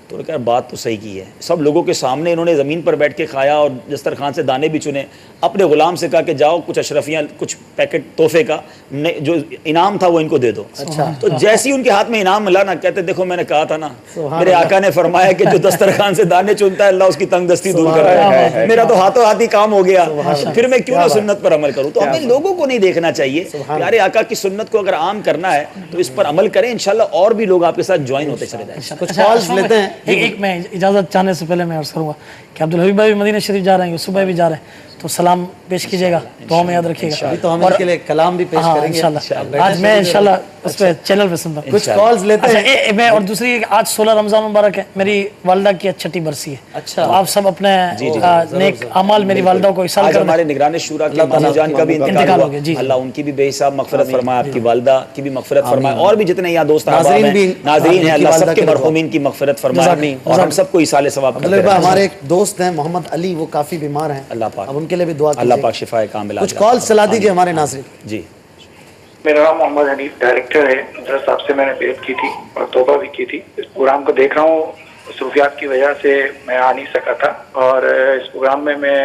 Speaker 14: تو انہوں نے کہا بات تو صحیح کی ہے, سب لوگوں کے سامنے انہوں نے زمین پر بیٹھ کے کھایا اور دسترخوان سے دانے بھی چنے. اپنے غلام سے کہا کہ جاؤ کچھ اشرفیاں, کچھ پیکٹ تحفے کا جو انعام تھا وہ ان کو دے دو. تو جیسے ہی ان کے ہاتھ میں انعام ملا نا, کہتے دیکھو میں نے کہا تھا نا, میرے آقا نے فرمایا کہ جو دسترخوان سے دانے چنتا ہے اللہ اس کی تنگ دستی دور کر رہا ہے. میرا تو ہاتھوں ہاتھ ہی کام ہو گیا, پھر میں کیوں نہ سنت پر عمل کروں. تو ہمیں لوگوں کو نہیں دیکھنا چاہیے, پیارے آقا کی سنت کو اگر عام کرنا ہے تو اس پر عمل کریں, انشاءاللہ اور بھی لوگ آپ کے ساتھ جوائن ہوتے چلے جائیں.
Speaker 1: کچھ کالز لیتے ہیں.
Speaker 4: ایک میں اجازت چاہنے سے پہلے میں عرض کروں گا کہ عبدالحبیب بھائی مدینہ شریف جا رہے ہیں, یوسف بھائی بھی جا رہے ہیں, تو سلام پیش کیجیے گا, دعا میں یاد رکھیے گا.
Speaker 1: تو ہم ان کے لیے کلام بھی پیش کریں گے
Speaker 4: انشاءاللہ. آج میں انشاءاللہ اس پہ چینل پہ سنتا ہوں.
Speaker 1: کچھ کالز لیتے ہیں.
Speaker 4: میں اور دوسری آج 16 رمضان مبارک ہے, میری والدہ کی 6ٹھی برسی ہے.
Speaker 1: اچھا,
Speaker 4: تو آپ سب اپنے نیک اعمال میری والدہ کو ایصال کریں.
Speaker 14: ہمارے نگران شورا کے ماما جان کا بھی انتقال ہوا, اللہ ان کی بھی بے حساب مغفرت فرمائے, آپ کی والدہ کی بھی مغفرت فرمائے, اور بھی جتنے یہاں دوست ناظرین ہیں اللہ سب کے مرحومین کی مغفرت فرمائے اور ہم سب کو ایصال ثواب کرے.
Speaker 1: ہمارے ایک دوست ہیں محمد علی, وہ کافی بیمار ہیں,
Speaker 14: اللہ پاک
Speaker 1: اب ان کے لیے بھی دعا کیجیے.
Speaker 14: اللہ پاک شفائے کاملہ.
Speaker 1: کچھ کال چلا دیجیے ہمارے ناظرین.
Speaker 14: جی
Speaker 16: میرا نام محمد حنیف ڈائریکٹر ہے. حضرت صاحب سے میں نے بیعت کی تھی اور توبہ بھی کی تھی. اس پروگرام کو دیکھ رہا ہوں, مصروفیات کی وجہ سے میں آ نہیں سکا تھا, اور اس پروگرام میں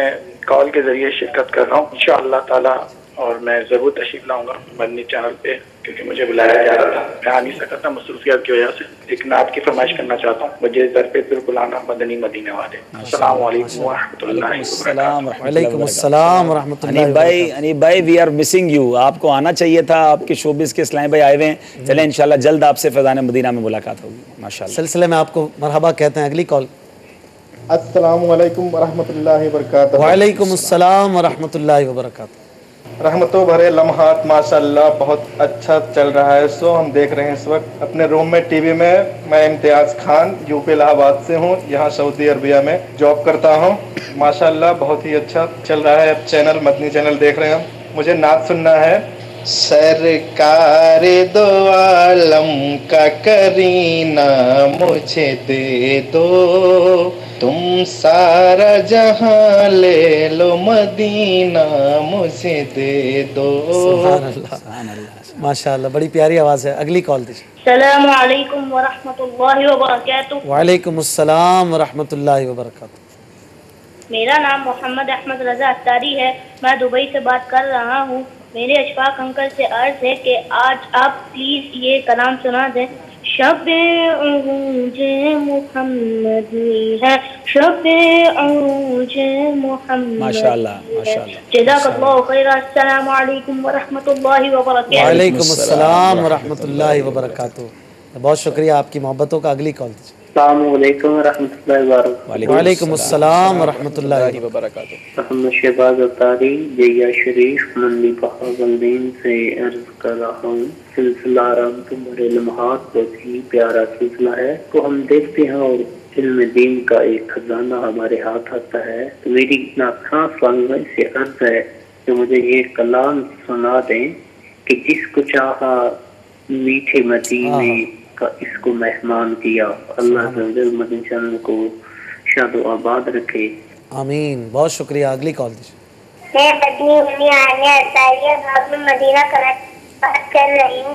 Speaker 16: کال کے ذریعے شرکت کر رہا ہوں انشاءاللہ تعالی, اور میں ضرور تشریف لاؤں گا مدنی چینل پہ, کیونکہ مجھے بلایا جا رہا تھا, میں آ نہیں سکا تھا مصروفیات کی وجہ سے. لیکن آپ کی فرمائش کرنا چاہتا ہوں, مجھے در پہ پھر بلانا مدنی مدینے والے. السلام علیکم ورحمۃ اللہ وبرکاتہ.
Speaker 1: وعلیکم السلام ورحمۃ اللہ.
Speaker 14: انیب بھائی وی آر مسنگ یو, آپ کو آنا چاہیے تھا, آپ کے شوبز کے اسلام بھائی آئے ہوئے ہیں. چلیں انشاءاللہ جلد آپ سے فیضان مدینہ میں ملاقات ہوگی ماشاءاللہ.
Speaker 1: سلسلے میں آپ کو مرحبا کہتے ہیں. اگلی کال.
Speaker 17: السلام علیکم ورحمۃ اللہ وبرکاتہ.
Speaker 1: وعلیکم السلام ورحمۃ اللہ وبرکاتہ.
Speaker 17: رحمتوں بھرے لمحات ماشاءاللہ بہت اچھا چل رہا ہے. سو ہم دیکھ رہے ہیں اس وقت اپنے روم میں ٹی وی میں. میں امتیاز خان یو پی الہ آباد سے ہوں, یہاں سعودی عربیہ میں جاب کرتا ہوں. ماشاءاللہ بہت ہی اچھا چل رہا ہے چینل, مدنی چینل دیکھ رہے ہیں ہم. مجھے نعت سننا ہے. سرکار دو عالم کا کرینہ مجھے دے دو, تم سارا جہاں لے لو مدینہ مجھے دے دو.
Speaker 1: سبحان اللہ, ماشاءاللہ بڑی پیاری آواز ہے. اگلی کال دیجیے.
Speaker 18: السلام علیکم ورحمۃ اللہ وبرکاتہ.
Speaker 1: وعلیکم السلام ورحمۃ اللہ وبرکاتہ.
Speaker 18: میرا نام محمد احمد رضا اتاری ہے, میں دبئی سے بات کر رہا ہوں. میرے اشفاق انکل سے عرض ہے کہ آج آپ پلیز یہ کلام سنا دیں. شب عروج محمدی ہے, شب عروج محمدی.
Speaker 14: ماشاءاللہ ماشاءاللہ.
Speaker 18: جزاک اللہ خیر. السلام علیکم ورحمۃ اللہ وبرکاتہ.
Speaker 1: وعلیکم السلام ورحمۃ اللہ وبرکاتہ. بہت شکریہ آپ کی محبتوں کا. اگلی کال دیجیے.
Speaker 19: السلام علیکم ورحمۃ اللہ وبرکاتہ.
Speaker 1: وعلیکم السلام ورحمۃ اللہ وبرکاتہ.
Speaker 19: محمد شہباز اتاری جیا شریف منڈی بہاولدین سے عرض کر رہا ہوں. سلسلہ رحمت تمہارے لمحات بہت ہی پیارا سلسلہ ہے. تو ہم دیکھتے ہیں اور علم دین کا ایک خزانہ ہمارے ہاتھ آتا ہے. تو میری ناخواں فالوور سے عرض ہے کہ مجھے یہ کلام سنا دیں کہ جس کو چاہا میٹھے مدینے کا اس کو مہمان کیا. اللہ مدنی چینل کو شاد و آباد رکھے.
Speaker 1: آمین. بہت شکریہ. اگلی کال دیجیے.
Speaker 8: میں مدنی عالیہ اتاریہ باب میں مدینہ کراچی بات کر رہی ہوں.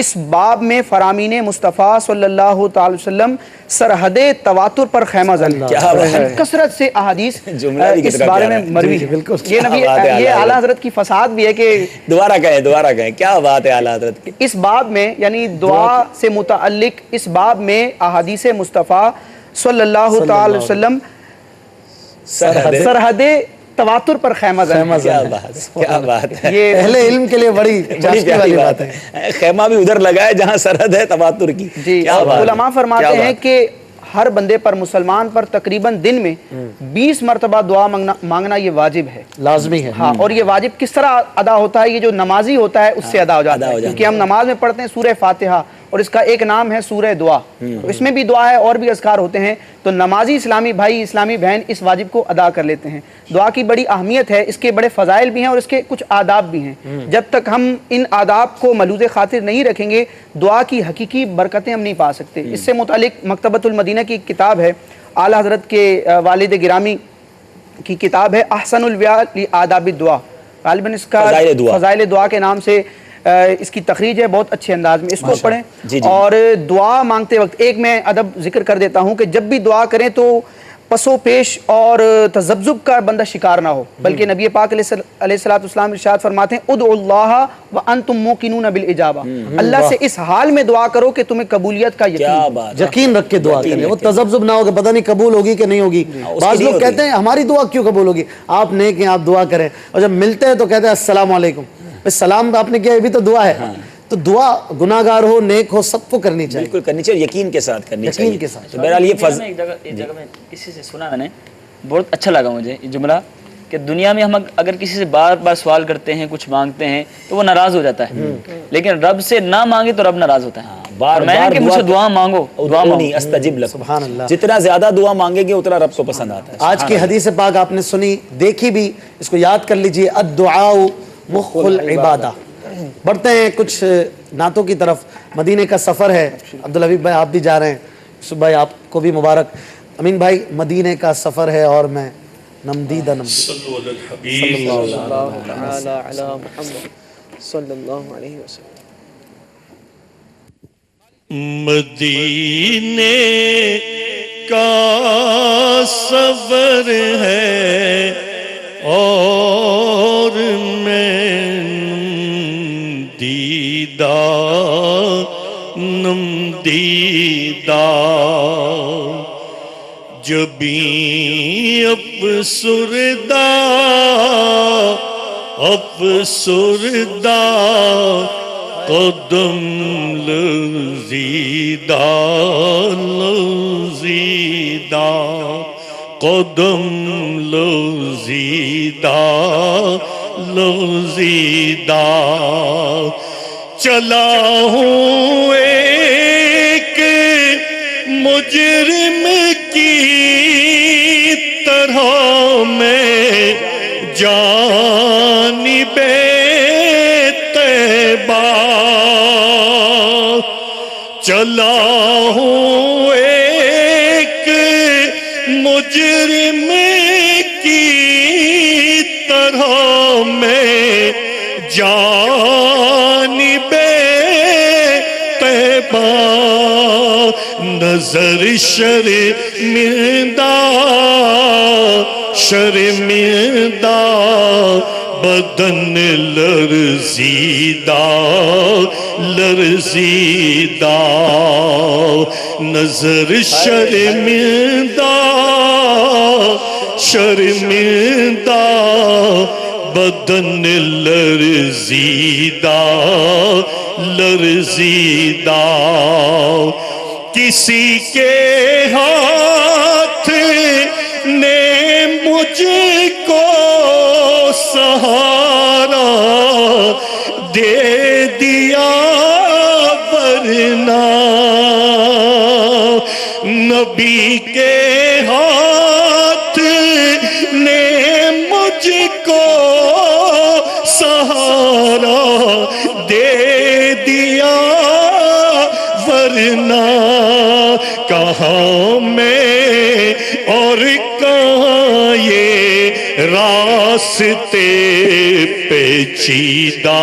Speaker 13: اس باب میں فرامین مصطفیٰ صلی اللہ تعالی وسلم سرحد تواتر پر خیمہ زن کثرت سے احادیث اس بارے میں مروی ہے. یہ نبی یہ اعلیٰ حضرت کی فساد بھی ہے کہ
Speaker 14: دوبارہ کہیں کیا بات ہے اعلیٰ حضرت کی.
Speaker 13: اس باب میں یعنی دعا سے متعلق اس باب میں احادیث مصطفیٰ صلی اللہ تعالی وسلم سرحد تواتر پر خیمہ زن.
Speaker 14: کیا بات ہے،
Speaker 13: یہ
Speaker 1: اہل علم کے لیے بڑی چاشنی والی بات ہے.
Speaker 14: خیمہ بھی ادھر لگا ہے جہاں سرحد ہے تواتر کی.
Speaker 13: جی علماء فرماتے ہیں کہ ہر بندے پر مسلمان پر تقریباً دن میں 20 مرتبہ دعا مانگنا یہ واجب ہے،
Speaker 1: لازمی ہے.
Speaker 13: ہاں، اور یہ واجب کس طرح ادا ہوتا ہے؟ یہ جو نمازی ہوتا ہے اس سے ادا ہو جاتا ہے، کیونکہ ہم نماز میں پڑھتے ہیں سورہ فاتحہ اور اس کا ایک نام ہے سورہ دعا، تو اس میں بھی دعا ہے اور بھی اذکار ہوتے ہیں. تو نمازی اسلامی بھائی اسلامی بہن اس واجب کو ادا کر لیتے ہیں. دعا کی بڑی اہمیت ہے، اس کے بڑے فضائل بھی ہیں اور اس کے کچھ آداب بھی ہیں. جب تک ہم ان آداب کو ملوذ خاطر نہیں رکھیں گے دعا کی حقیقی برکتیں ہم نہیں پا سکتے. اس سے متعلق مکتبۃ المدینہ کی کتاب ہے، اعلیٰ حضرت کے والد گرامی کی کتاب ہے احسن الویاء لآداب الدعا، غالباً اس کا فضائل دعا کے نام سے اس کی تخریج ہے، بہت اچھے انداز میں اس کو پڑھیں. اور دعا مانگتے وقت ایک میں ادب ذکر کر دیتا ہوں کہ جب بھی دعا کریں تو پس و پیش اور تذبذب کا بندہ شکار نہ ہو، بلکہ نبی پاک علیہ الصلوۃ والسلام ارشاد فرماتے ہیں ادعوا اللہ وانتم موقنون بالاجابہ، اللہ سے اس حال میں دعا کرو کہ تمہیں قبولیت کا
Speaker 1: یقین رکھ کے دعا کریں. وہ تذبذب نہ ہو کہ پتہ نہیں قبول ہوگی کہ نہیں ہوگی. بعض لوگ کہتے ہیں ہماری دعا کیوں قبول ہوگی؟ آپ نیک ہیں، آپ دعا کریں، اور جب ملتے ہیں تو کہتے ہیں السلام علیکم. سلام تو آپ نے کیا، یہ بھی تو دعا ہے. تو دعا گناہگار ہو نیک ہو سب کو کرنی چاہیے،
Speaker 14: بالکل کرنی چاہیے، یقین کے ساتھ کرنی چاہیے.
Speaker 1: یقین کے ساتھ.
Speaker 14: تو بہرحال یہ
Speaker 3: ایک جگہ میں کسی سے سنا، میں نے بہت اچھا لگا مجھے یہ جملہ کہ دنیا میں ہم اگر کسی سے بار بار سوال کرتے ہیں، کچھ مانگتے ہیں تو وہ ناراض ہو جاتا ہے، لیکن رب سے نہ مانگے تو رب ناراض ہوتا ہے.
Speaker 14: بار
Speaker 3: بار کہ مجھ سے دعا مانگو، دعا مانگو،
Speaker 14: استجب لکم.
Speaker 1: سبحان اللہ.
Speaker 14: جتنا زیادہ دعا مانگے گے اتنا رب کو پسند آتا ہے.
Speaker 1: آج کی حدیث پاک آپ نے سنی دیکھی بھی، اس کو یاد کر لیجئے، الدعاء مخ العبادہ. بڑھتے ہیں کچھ نعتوں کی طرف. مدینے کا سفر ہے، عبدالحبیب بھائی آپ بھی جا رہے ہیں، یوسف بھائی آپ کو بھی مبارک. امین بھائی مدینے کا سفر ہے اور میں نمدیدہ
Speaker 2: صلو علی الحبیب
Speaker 5: صلی اللہ علیہ وسلم.
Speaker 2: مدینے کا سفر ہے اور میں نمدیدہ جبیں افسردہ قدم لرزیدہ قدم لرزیدہ چلا ہوں ایک مجرم کی طرح میں جانب طیبہ چلا ہوں ایک مجرم کی طرح میں جانب طیبہ نظر شرمندہ بدن لرزیدہ نظر شرمندہ بدن لرزیدہ کسی کے ہاتھ نے مجھ کو سہارا دے دیا ورنہ نبی کے ہاتھ نے مجھ کو سہارا دے دیا ورنہ کہاں میں اور کہاں یہ راستے پیچیدہ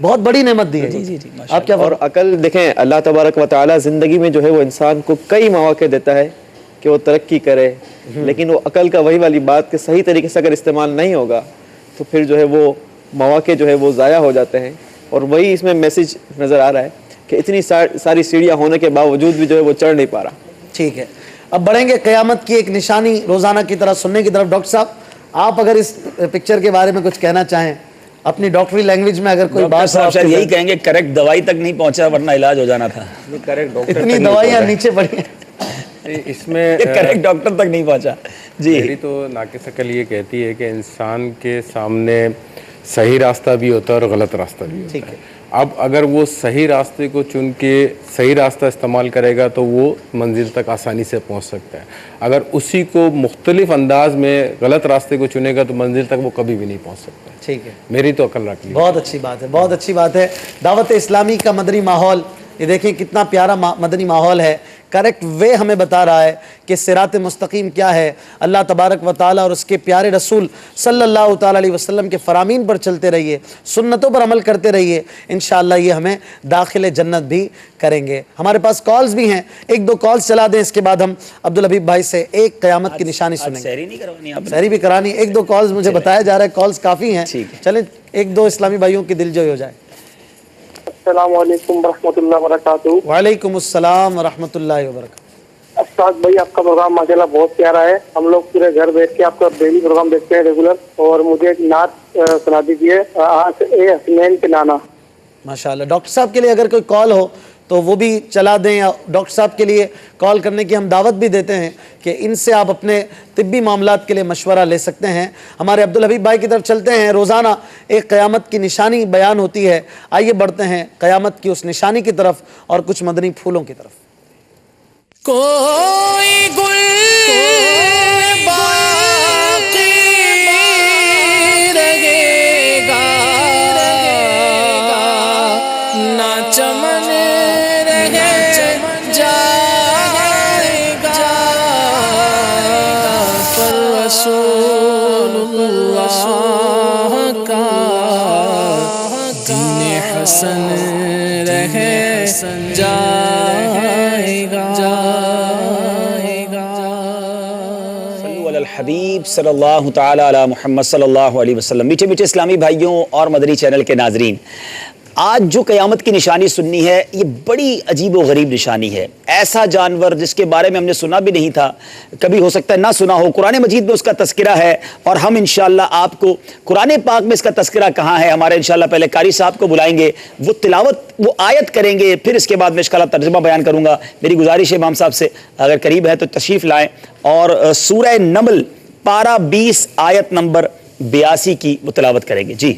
Speaker 1: بہت بڑی نعمت دی ہے.
Speaker 14: جی
Speaker 1: آپ کیا
Speaker 7: اور عقل دیکھیں اللہ تبارک و تعالی زندگی میں جو ہے وہ انسان کو کئی مواقع دیتا ہے کہ وہ ترقی کرے، لیکن وہ عقل کا وہی والی بات کہ صحیح طریقے سے اگر استعمال نہیں ہوگا تو پھر جو ہے وہ مواقع جو ہے وہ ضائع ہو جاتے ہیں. اور وہی اس میں میسج نظر آ رہا ہے کہ اتنی ساری سیڑھیاں ہونے کے باوجود بھی جو ہے وہ چڑھ نہیں پا رہا.
Speaker 1: ٹھیک ہے، اب بڑھیں گے قیامت کی ایک نشانی روزانہ کی طرح سننے کی طرف. ڈاکٹر صاحب آپ اگر اس پکچر کے بارے میں کچھ کہنا چاہیں اپنی ڈاکٹری لینگویج میں، اگر کوئی بات
Speaker 14: صاحب شاید یہی کہیں گے کریکٹ دوائی تک نہیں پہنچا ورنہ علاج ہو جانا تھا.
Speaker 1: اتنی دوائیاں نیچے پڑی ہیں،
Speaker 6: اس میں
Speaker 14: کریکٹ ڈاکٹر تک نہیں پہنچا. جی
Speaker 6: میری تو ناقص عقل یہ کہتی ہے کہ انسان کے سامنے صحیح راستہ بھی ہوتا ہے اور غلط راستہ بھی ہوتا ہے. اب اگر وہ صحیح راستے کو چن کے صحیح راستہ استعمال کرے گا تو وہ منزل تک آسانی سے پہنچ سکتا ہے. اگر اسی کو مختلف انداز میں غلط راستے کو چنے گا تو منزل تک وہ کبھی بھی نہیں پہنچ سکتا.
Speaker 1: ٹھیک ہے،
Speaker 6: میری تو عقل رکھ لی.
Speaker 1: بہت اچھی بات ہے، بہت اچھی بات ہے. دعوت اسلامی کا مدنی ماحول یہ دیکھیں کتنا پیارا مدنی ماحول ہے. کریکٹ وے ہمیں بتا رہا ہے کہ صراط مستقیم کیا ہے. اللہ تبارک و تعالیٰ اور اس کے پیارے رسول صلی اللہ تعالیٰ علیہ وسلم کے فرامین پر چلتے رہیے، سنتوں پر عمل کرتے رہیے، انشاءاللہ یہ ہمیں داخل جنت بھی کریں گے. ہمارے پاس کالز بھی ہیں، ایک دو کالز چلا دیں، اس کے بعد ہم عبدالحبیب بھائی سے ایک قیامت کی نشانی سنیں گے.
Speaker 14: سحری نہیں کروانی آپ نے؟
Speaker 1: سحری بھی کرانی. ایک دو کالز مجھے بتایا جا رہا ہے کالز کافی ہیں، چلیں ایک دو اسلامی بھائیوں کی دل جوئی ہو جائے.
Speaker 10: السلام علیکم ورحمۃ اللہ وبرکاتہ.
Speaker 1: وعلیکم السلام ورحمۃ اللہ وبرکاتہ.
Speaker 10: استاد بھائی آپ کا پروگرام ماشاءاللہ بہت پیارا ہے. ہم لوگ پورے گھر بیٹھ کے آپ کا ڈیلی پروگرام دیکھتے ہیں ریگولر. اور مجھے ایک نعت سنا دیجیے، اے حسنین کے نانا.
Speaker 1: ماشاءاللہ. ڈاکٹر صاحب کے لیے اگر کوئی کال ہو تو وہ بھی چلا دیں، یا ڈاکٹر صاحب کے لیے کال کرنے کی ہم دعوت بھی دیتے ہیں کہ ان سے آپ اپنے طبی معاملات کے لیے مشورہ لے سکتے ہیں. ہمارے عبدالحبیب بھائی کی طرف چلتے ہیں. روزانہ ایک قیامت کی نشانی بیان ہوتی ہے، آئیے بڑھتے ہیں قیامت کی اس نشانی کی طرف اور کچھ مدنی پھولوں کی طرف.
Speaker 12: کوئی گل باقی رہے گا نہ چمن رہ جائے گا، پر رسول اللہ کا دین حسن رہ جائے گا.
Speaker 14: حبیب صلی اللہ تعالی علی محمد صلی اللہ علیہ وسلم. میٹھے میٹھے اسلامی بھائیوں اور مدنی چینل کے ناظرین، آج جو قیامت کی نشانی سننی ہے یہ بڑی عجیب و غریب نشانی ہے. ایسا جانور جس کے بارے میں ہم نے سنا بھی نہیں تھا، کبھی ہو سکتا ہے نہ سنا ہو. قرآن مجید میں اس کا تذکرہ ہے اور ہم انشاءاللہ آپ کو قرآن پاک میں اس کا تذکرہ کہاں ہے، ہمارے انشاءاللہ پہلے قاری صاحب کو بلائیں گے، وہ تلاوت وہ آیت کریں گے، پھر اس کے بعد میں انشاءاللہ ترجمہ بیان کروں گا. میری گزارش ہے امام صاحب سے اگر قریب ہے تو تشریف لائیں اور سورہ نمل پارہ 20 آیت نمبر 82 کی وہ تلاوت کریں گے. جی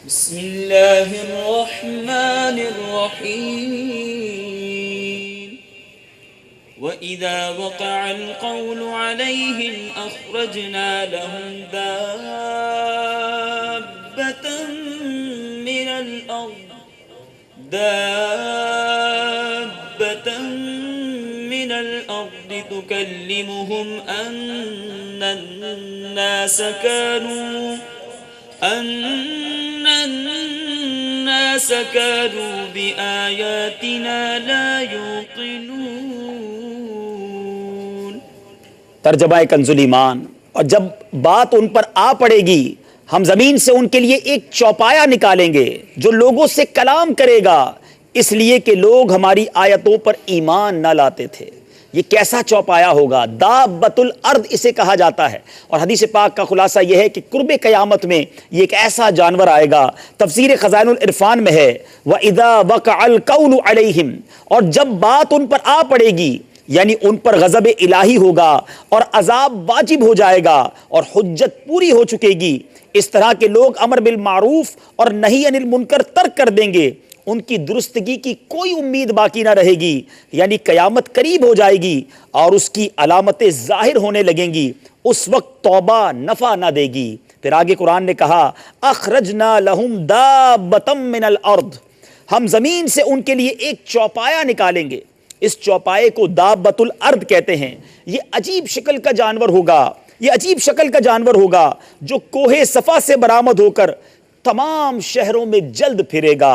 Speaker 12: بسم اللہ الرحمن الرحیم. وَإِذَا وَقَعَ الْقَوْلُ عَلَيْهِمْ أَخْرَجْنَا لَهُمْ دَابَّةً مِّنَ الْأَرْضِ تُكَلِّمُهُمْ أَنَّ النَّاسَ كَانُوا بِآيَاتِنَا لَا يُوقِنُونَ.
Speaker 14: ترجمہ کنز ایمان. اور جب بات ان پر آ پڑے گی ہم زمین سے ان کے لیے ایک چوپایا نکالیں گے جو لوگوں سے کلام کرے گا، اس لیے کہ لوگ ہماری آیتوں پر ایمان نہ لاتے تھے. یہ کیسا چوپایا ہوگا؟ دابۃ الارض اسے کہا جاتا ہے. اور حدیث پاک کا خلاصہ یہ ہے کہ قرب قیامت میں یہ ایک ایسا جانور آئے گا. تفسیر خزائن العرفان میں ہے وَإِذَا وَقَعَ الْقَوْلُ عَلَيْهِمْ، اور جب بات ان پر آ پڑے گی یعنی ان پر غضب الہی ہوگا اور عذاب واجب ہو جائے گا اور حجت پوری ہو چکے گی. اس طرح کے لوگ امر بالمعروف اور نہی عن المنکر ترک کر دیں گے، ان کی درستگی کی کوئی امید باقی نہ رہے گی. یعنی قیامت قریب ہو جائے گی اور اس کی علامتیں ظاہر ہونے لگیں گی. اس وقت توبہ نفع نہ دے گی. پھر آگے قرآن نے کہا اخرجنا لہم دابۃ من الارض، ہم زمین سے ان کے لیے ایک چوپایا نکالیں گے. اس چوپائے کو دابۃ الارض کہتے ہیں. یہ عجیب شکل کا جانور ہوگا، یہ عجیب شکل کا جانور ہوگا جو کوہ صفا سے برآمد ہو کر تمام شہروں میں جلد پھرے گا،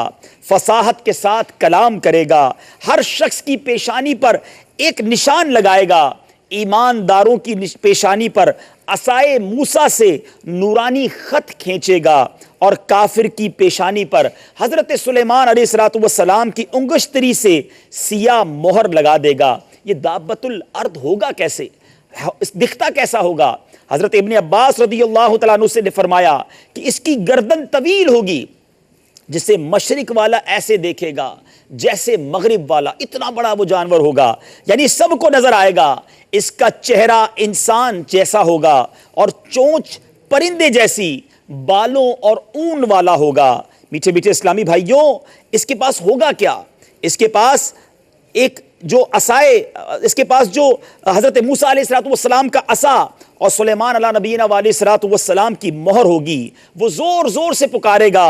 Speaker 14: فصاحت کے ساتھ کلام کرے گا، ہر شخص کی پیشانی پر ایک نشان لگائے گا، ایمانداروں کی پیشانی پر عصائے موسیٰ سے نورانی خط کھینچے گا، اور کافر کی پیشانی پر حضرت سلیمان علیہ السلام کی انگشتری سے سیاہ مہر لگا دے گا۔ یہ دابۃ الارض ہوگا کیسے، دکھتا کیسا ہوگا؟ حضرت ابن عباس رضی اللہ تعالیٰ عنہ سے نے فرمایا کہ اس کی گردن طویل ہوگی، جسے مشرق والا ایسے دیکھے گا جیسے مغرب والا، اتنا بڑا وہ جانور ہوگا، یعنی سب کو نظر آئے گا۔ اس کا چہرہ انسان جیسا ہوگا اور چونچ پرندے جیسی، بالوں اور اون والا ہوگا۔ میٹھے میٹھے اسلامی بھائیوں، اس کے پاس ہوگا کیا؟ اس کے پاس ایک جو عصائے، اس کے پاس جو حضرت موسیٰ علیہ السلام کا عصا اور سلیمان علیہ نبینا علیہ السلام کی مہر ہوگی۔ وہ زور زور سے پکارے گا،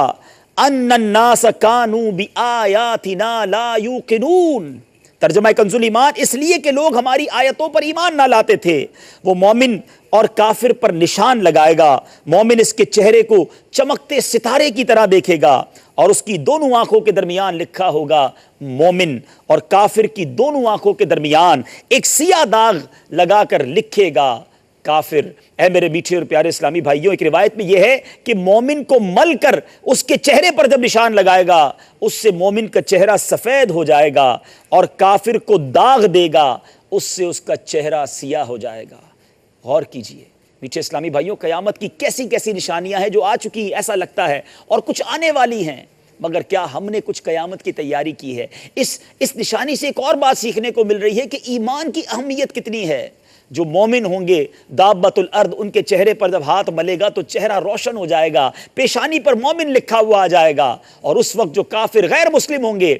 Speaker 14: ان الناس کانوا بآیاتنا لا یوقنون۔ ترجمہ کنز الایمان، اس لیے کہ لوگ ہماری آیتوں پر ایمان نہ لاتے تھے۔ وہ مومن اور کافر پر نشان لگائے گا۔ مومن اس کے چہرے کو چمکتے ستارے کی طرح دیکھے گا، اور اس کی دونوں آنکھوں کے درمیان لکھا ہوگا مومن، اور کافر کی دونوں آنکھوں کے درمیان ایک سیاہ داغ لگا کر لکھے گا کافر۔ اے میرے میٹھے اور پیارے اسلامی بھائیوں، ایک روایت میں یہ ہے کہ مومن کو مل کر اس کے چہرے پر جب نشان لگائے گا، اس سے مومن کا چہرہ سفید ہو جائے گا، اور کافر کو داغ دے گا، اس سے اس کا چہرہ سیاہ ہو جائے گا۔ غور کیجئے میٹھے اسلامی بھائیوں، قیامت کی کیسی کیسی نشانیاں ہیں جو آ چکی ہیں، ایسا لگتا ہے، اور کچھ آنے والی ہیں، مگر کیا ہم نے کچھ قیامت کی تیاری کی ہے؟ اس نشانی سے ایک اور بات سیکھنے کو مل رہی ہے کہ ایمان کی اہمیت کتنی ہے۔ جو مومن ہوں گے، دابۃ الارض، ان کے چہرے پر جب ہاتھ ملے گا تو چہرہ روشن ہو جائے گا، پیشانی پر مومن لکھا ہوا آ جائے گا، اور اس وقت جو کافر غیر مسلم ہوں گے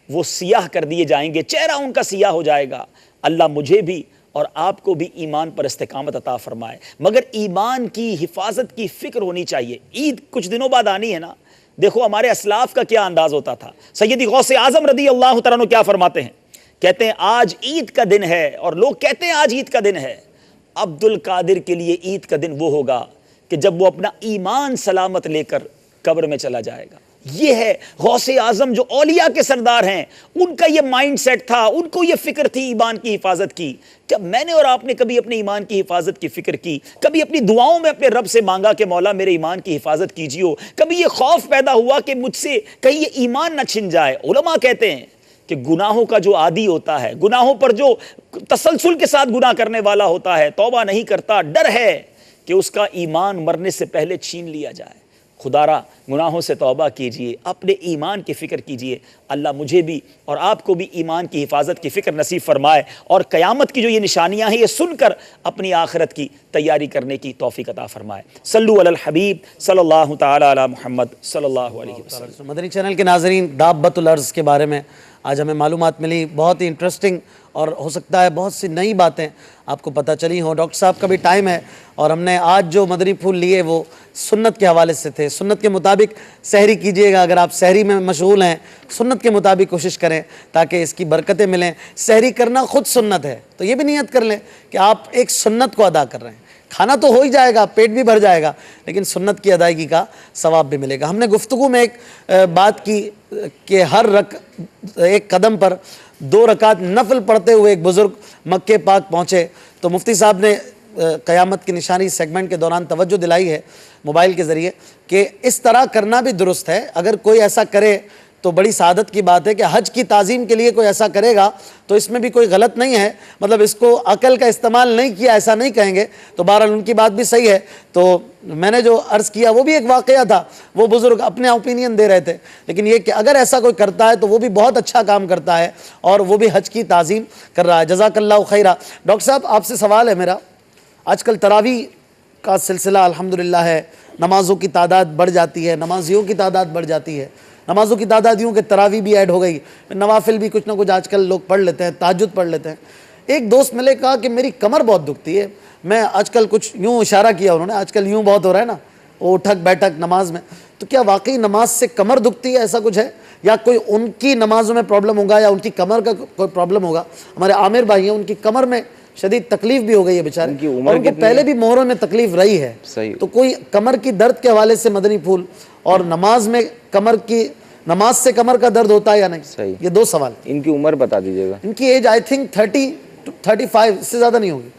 Speaker 14: وہ سیاہ کر دیے جائیں گے، چہرہ ان کا سیاہ ہو جائے گا۔ اللہ مجھے بھی اور آپ کو بھی ایمان پر استقامت عطا فرمائے، مگر ایمان کی حفاظت کی فکر ہونی چاہیے۔ عید کچھ دنوں بعد آنی ہے نا، دیکھو ہمارے اسلاف کا کیا انداز ہوتا تھا۔ سیدی غوث اعظم رضی اللہ تعالیٰ عنہ کیا فرماتے ہیں؟ کہتے ہیں آج عید کا دن ہے، اور لوگ کہتے ہیں آج عید کا دن ہے۔ عبد القادر کے لیے عید کا دن وہ ہوگا کہ جب وہ اپنا ایمان سلامت لے کر قبر میں چلا جائے گا۔ یہ ہے غوث اعظم جو اولیاء کے سردار ہیں، ان کا یہ مائنڈ سیٹ تھا، ان کو یہ فکر تھی ایمان کی حفاظت کی۔ کیا میں نے اور آپ نے کبھی اپنے ایمان کی حفاظت کی فکر کی؟ کبھی اپنی دعاؤں میں اپنے رب سے مانگا کہ مولا میرے ایمان کی حفاظت کیجیے؟ کبھی یہ خوف پیدا ہوا کہ مجھ سے کہیں یہ ایمان نہ چھن جائے؟ علماء کہتے ہیں کہ گناہوں کا جو عادی ہوتا ہے، گناہوں پر جو تسلسل کے ساتھ گناہ کرنے والا ہوتا ہے، توبہ نہیں کرتا، ڈر ہے کہ اس کا ایمان مرنے سے پہلے چھین لیا جائے۔ خدا را گناہوں سے توبہ کیجئے، اپنے ایمان کی فکر کیجئے۔ اللہ مجھے بھی اور آپ کو بھی ایمان کی حفاظت کی فکر نصیب فرمائے، اور قیامت کی جو یہ نشانیاں ہیں یہ سن کر اپنی آخرت کی تیاری کرنے کی توفیق عطا فرمائے۔ صلو علی الحبیب صلی اللہ تعالی علی محمد صلی اللہ علیہ وسلم۔
Speaker 1: مدنی چینل کے ناظرین، دابۃ الارض کے بارے میں آج ہمیں معلومات ملی، بہت ہی انٹرسٹنگ، اور ہو سکتا ہے بہت سی نئی باتیں آپ کو پتہ چلی ہوں۔ ڈاکٹر صاحب کا بھی ٹائم ہے، اور ہم نے آج جو مدنی پھول لیے وہ سنت کے حوالے سے تھے۔ سنت کے مطابق سحری کیجئے گا، اگر آپ سحری میں مشغول ہیں سنت کے مطابق کوشش کریں تاکہ اس کی برکتیں ملیں۔ سحری کرنا خود سنت ہے، تو یہ بھی نیت کر لیں کہ آپ ایک سنت کو ادا کر رہے ہیں۔ کھانا تو ہو ہی جائے گا، پیٹ بھی بھر جائے گا، لیکن سنت کی ادائیگی کا ثواب بھی ملے گا۔ ہم نے گفتگو میں ایک بات کی کہ ہر ایک قدم پر 2 رکعت نفل پڑھتے ہوئے ایک بزرگ مکہ پاک پہنچے، تو مفتی صاحب نے قیامت کی نشانی سیگمنٹ کے دوران توجہ دلائی ہے موبائل کے ذریعے کہ اس طرح کرنا بھی درست ہے۔ اگر کوئی ایسا کرے تو بڑی سعادت کی بات ہے کہ حج کی تعظیم کے لیے کوئی ایسا کرے گا تو اس میں بھی کوئی غلط نہیں ہے، مطلب اس کو عقل کا استعمال نہیں کیا ایسا نہیں کہیں گے، تو بہرحال ان کی بات بھی صحیح ہے۔ تو میں نے جو عرض کیا وہ بھی ایک واقعہ تھا، وہ بزرگ اپنے اوپینین دے رہے تھے، لیکن یہ کہ اگر ایسا کوئی کرتا ہے تو وہ بھی بہت اچھا کام کرتا ہے، اور وہ بھی حج کی تعظیم کر رہا ہے۔ جزاک اللہ خیرہ۔ ڈاکٹر صاحب آپ سے سوال ہے میرا، آج کل تراویح کا سلسلہ الحمدللہ ہے، نمازوں کی تعداد بڑھ جاتی ہے، نمازیوں کی تعداد بڑھ جاتی ہے، نمازوں کی تعداد یوں کہ تراویح بھی ایڈ ہو گئی، نوافل بھی کچھ نہ کچھ آج کل لوگ پڑھ لیتے ہیں، تہجد پڑھ لیتے ہیں۔ ایک دوست ملے، کہا کہ میری کمر بہت دکھتی ہے، میں آج کل کچھ یوں اشارہ کیا انہوں نے، آج کل یوں بہت ہو رہا ہے نا، وہ اٹھک بیٹھک نماز میں، تو کیا واقعی نماز سے کمر دکھتی ہے، ایسا کچھ ہے، یا کوئی ان کی نمازوں میں پرابلم ہوگا یا ان کی کمر کا کوئی پرابلم ہوگا؟ ہمارے عامر بھائی ہیں، ان کی کمر میں شدید تکلیف بھی ہو گئی ہے بیچارے، اور ان کو پہلے بھی مہروں میں تکلیف رہی ہے. تو کوئی کمر کی درد کے حوالے سے مدنی پھول اور نماز میں نماز سے کمر کا درد ہوتا ہے یا نہیں؟ یہ دو سوال.
Speaker 4: ان کی عمر بتا دیجیے گا.
Speaker 1: ان کی ایج آئی تھنک 30-35 اس سے زیادہ نہیں ہوگی.